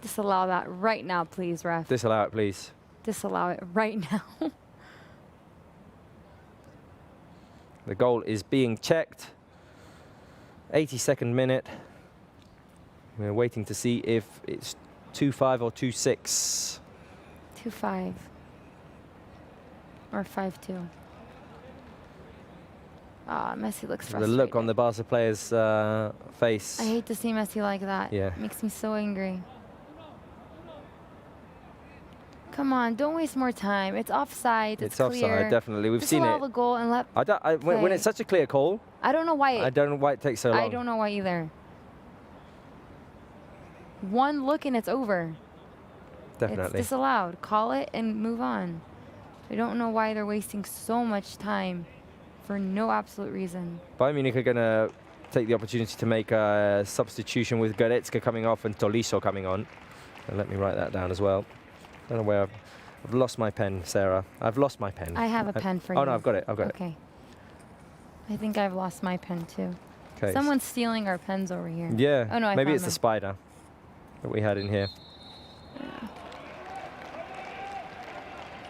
Disallow that right now, please, ref. Disallow it, please. Disallow it right now. The goal is being checked. 82nd minute. We're waiting to see if it's 2-5 or 2-6. 2-5. Or 5-2. Ah, Messi looks frustrated. The look on the Barca player's face. I hate to see Messi like that. Yeah. It makes me so angry. Come on, don't waste more time. It's offside. It's clear. Offside, definitely. We've seen Disallow it. the goal and let When it's such a clear call, I don't know why. I don't know why it takes so long. I don't know why either. One look and it's over. Definitely. It's disallowed. Call it and move on. I don't know why they're wasting so much time for no absolute reason. Bayern Munich are going to take the opportunity to make a substitution with Goretzka coming off and Tolisso coming on. And let me write that down as well. I don't know where I've lost my pen, Sarah. I've lost my pen. I have a pen for you. Oh, no, I've got it. Okay. I think I've lost my pen too. Okay. Someone's stealing our pens over here. Yeah. Oh, no, maybe I it's found the spider that we had in here.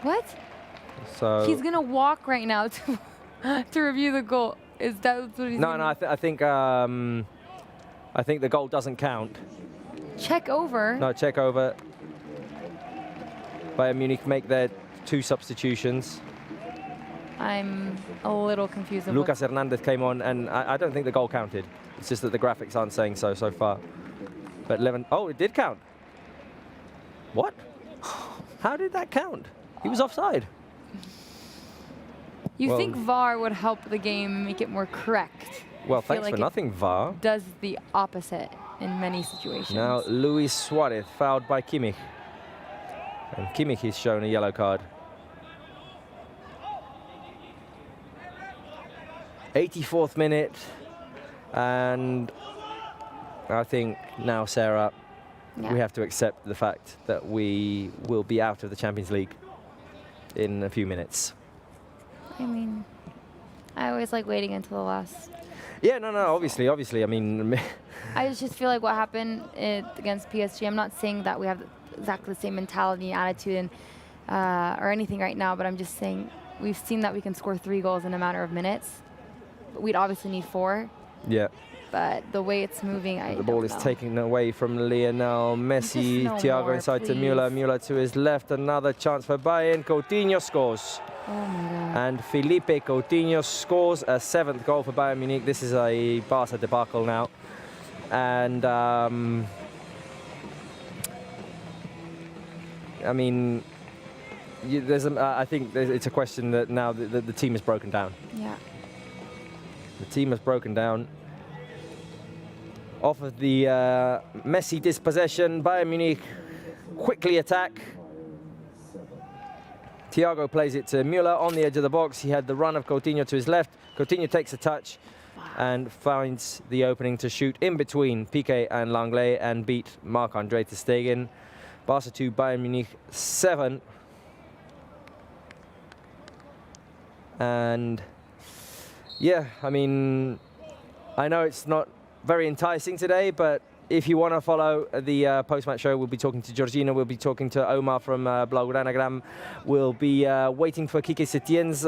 What? So He's going to walk right now to to review the goal. Is that what he's No, I think the goal doesn't count. Check over. No, check over. Bayern Munich make their 2 substitutions. I'm a little confused. Lucas Hernandez came on, and I don't think the goal counted. It's just that the graphics aren't saying so far. But oh, it did count. What? How did that count? He was offside. You think VAR would help the game make it more correct? Well, thanks for nothing, VAR. Does the opposite in many situations. Now, Luis Suarez fouled by Kimmich. And Kimmich is shown a yellow card. 84th minute. And I think now, Sarah, we have to accept the fact that we will be out of the Champions League in a few minutes. I mean, I always like waiting until the last. Yeah, no, obviously. I mean, I just feel like what happened against PSG, I'm not saying that we have exactly the same mentality and attitude or anything right now, but I'm just saying we've seen that we can score 3 goals in a matter of minutes. We'd obviously need 4. Yeah. But the way it's moving, the ball is taken away from Lionel Messi. Thiago inside to Müller. Müller to his left. Another chance for Bayern. Coutinho scores. Oh my God. And Felipe Coutinho scores a 7th goal for Bayern Munich. This is a Barça debacle now. And I mean, I think it's a question that now the team is broken down. Yeah. The team has broken down. Off of the Messi dispossession, Bayern Munich quickly attack. Thiago plays it to Müller on the edge of the box. He had the run of Coutinho to his left. Coutinho takes a touch and finds the opening to shoot in between Piqué and Langlais and beat Marc-Andre ter Stegen. Barca 2, Bayern Munich 7. And yeah, I mean, I know it's not very enticing today, but if you want to follow the post-match show, we'll be talking to Georgina, we'll be talking to Omar from Blaugranagram. We'll be waiting for Quique Setien's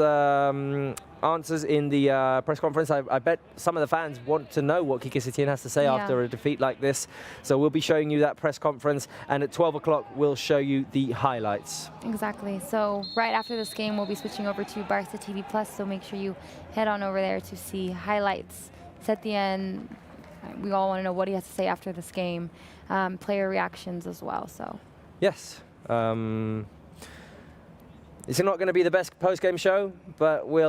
answers in the press conference. I bet some of the fans want to know what Quique Setien has to say after a defeat like this. So we'll be showing you that press conference, and at 12 o'clock, we'll show you the highlights. Exactly. So right after this game, we'll be switching over to Barça TV Plus, so make sure you head on over there to see highlights. Setien, we all want to know what he has to say after this game, player reactions as well. So yes, it's not going to be the best post-game show, but we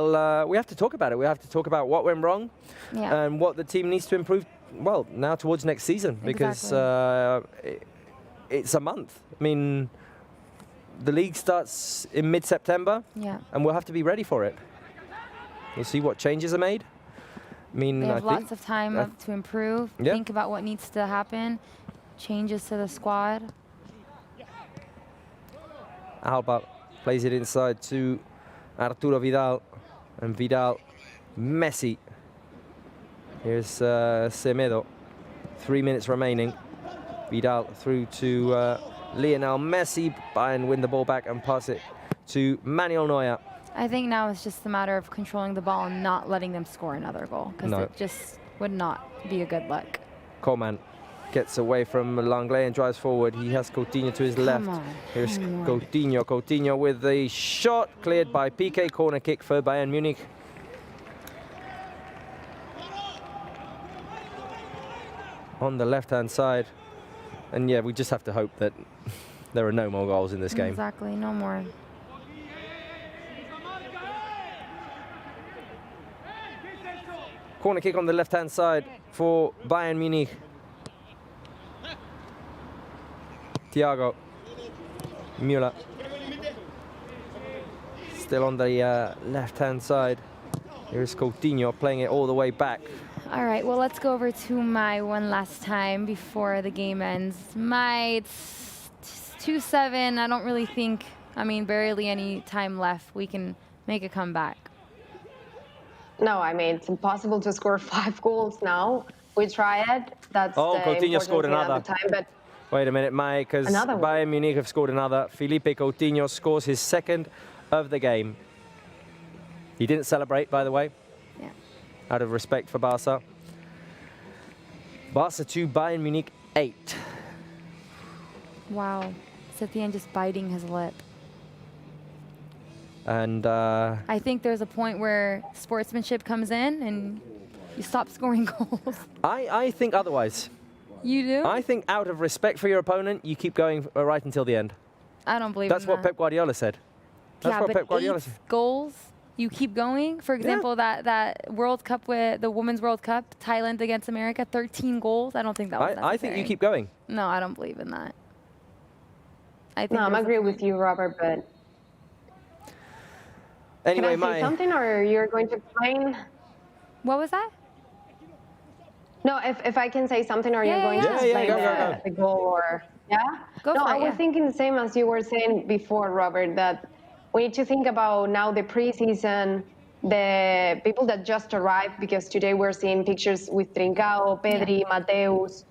have to talk about it. We have to talk about what went wrong and what the team needs to improve. Well, now towards next season, because it's a month. I mean, the league starts in mid-September, and we'll have to be ready for it. We'll see what changes are made. I mean, they have lots of time to improve, think about what needs to happen, changes to the squad. Alba plays it inside to Arturo Vidal, and Vidal, Messi. Here's Semedo, 3 minutes remaining. Vidal through to Lionel Messi. Bayern win the ball back and pass it to Manuel Neuer. I think now it's just a matter of controlling the ball and not letting them score another goal, because it just would not be a good look. Coman gets away from Langlais and drives forward. He has Coutinho to his left. Here's Coutinho. Coutinho with the shot, cleared by Piqué. Corner kick for Bayern Munich. On the left-hand side. And yeah, we just have to hope that there are no more goals in this game. Exactly, no more. Corner kick on the left-hand side for Bayern Munich. Thiago, Müller, still on the left-hand side. Here's Coutinho playing it all the way back. All right, well, let's go over to my one last time before the game ends. It's 2-7. I don't really think, I mean, barely any time left. We can make a comeback. No, I mean, it's impossible to score 5 goals now. We tried. That's Coutinho scored another. Time, but wait a minute, Mike, because Bayern Munich have scored another. Felipe Coutinho scores his 2nd of the game. He didn't celebrate, by the way, out of respect for Barca. Barca 2, Bayern Munich 8. Wow. Setien just biting his lip. And I think there's a point where sportsmanship comes in and you stop scoring goals. I think otherwise. You do? I think out of respect for your opponent, you keep going right until the end. I don't believe That's in what that. Pep Guardiola said. That's Yeah, what but Pep Guardiola 8 said. goals, you keep going. For example, that World Cup with the Women's World Cup, Thailand against America, 13 goals. I don't think that was necessary. I think you keep going. No, I don't believe in that. I think No, I'm agree with you, Robert, but anyway, can I say something, or you're going to explain? What was that? No, if I can say something, or you're going to explain the goal, or Go no, for I it, was thinking the same as you were saying before, Robert, that we need to think about now the preseason, the people that just arrived, because today we're seeing pictures with Trincao, Pedri, Mateus.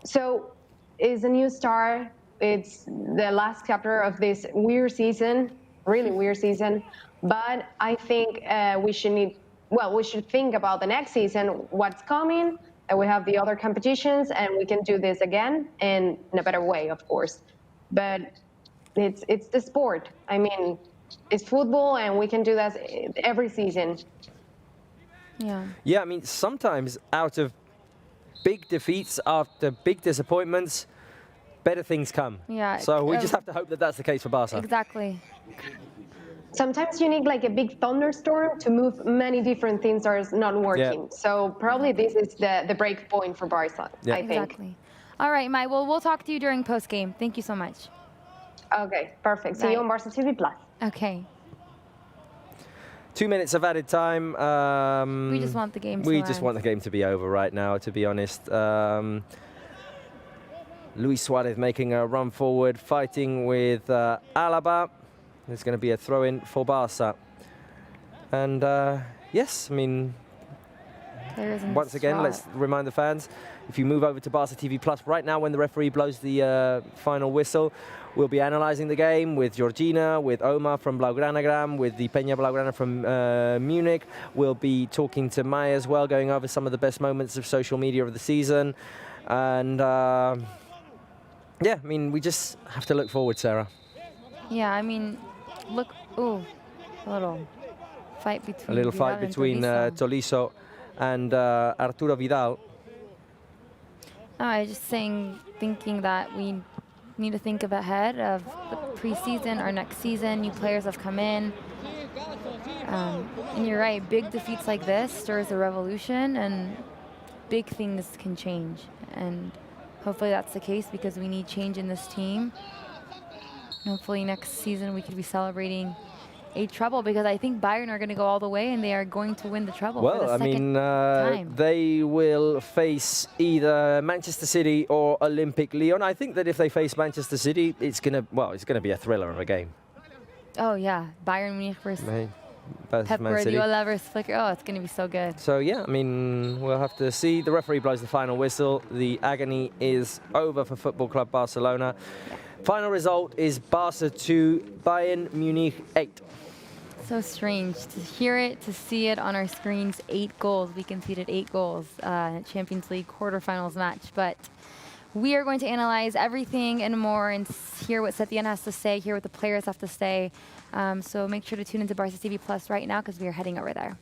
So it's a new start. It's the last chapter of this weird season, really weird season. But I think we should think about the next season, what's coming, and we have the other competitions, and we can do this again in a better way, of course. But it's the sport. I mean, it's football, and we can do that every season. Yeah. Yeah, I mean, sometimes out of big defeats, after big disappointments, better things come. Yeah. So we just have to hope that that's the case for Barca. Exactly. Sometimes you need like a big thunderstorm to move many different things that are not working. Yeah. So probably this is the break point for Barca, I think. Exactly. All right, Mai. Well, we'll talk to you during post-game. Thank you so much. Okay, perfect. See you on Barca TV Plus. Okay. 2 minutes of added time. We just want the game to We end. just want the game to be over right now, to be honest. Luis Suarez making a run forward, fighting with Alaba. There's going to be a throw-in for Barca. And yes, I mean, once again, let's remind the fans, if you move over to Barca TV Plus right now when the referee blows the final whistle, we'll be analysing the game with Georgina, with Omar from Blaugranagram, with the Peña Blaugrana from Munich. We'll be talking to Mai as well, going over some of the best moments of social media of the season. And yeah, I mean, we just have to look forward, Sarah. Yeah, I mean, look, a little fight between Tolisso and Arturo Vidal. No, I was just thinking that we need to think ahead of the preseason, our next season. New players have come in. And you're right, big defeats like this stirs a revolution, and big things can change. And hopefully that's the case, because we need change in this team. Hopefully next season we could be celebrating a treble, because I think Bayern are going to go all the way and they are going to win the treble for the second time. They will face either Manchester City or Olympic Lyon. I think that if they face Manchester City, it's going to be a thriller of a game. Oh yeah, Bayern Munich versus Pep Man City. Guardiola versus Flicker. Oh, it's going to be so good. So yeah, I mean, we'll have to see. The referee blows the final whistle. The agony is over for Football Club Barcelona. Final result is Barca 2, Bayern Munich 8. So strange to hear it, to see it on our screens. 8 goals. We conceded 8 goals in a Champions League quarterfinals match. But we are going to analyze everything and more and hear what Setien has to say, hear what the players have to say. So make sure to tune into Barca TV Plus right now, because we are heading over there.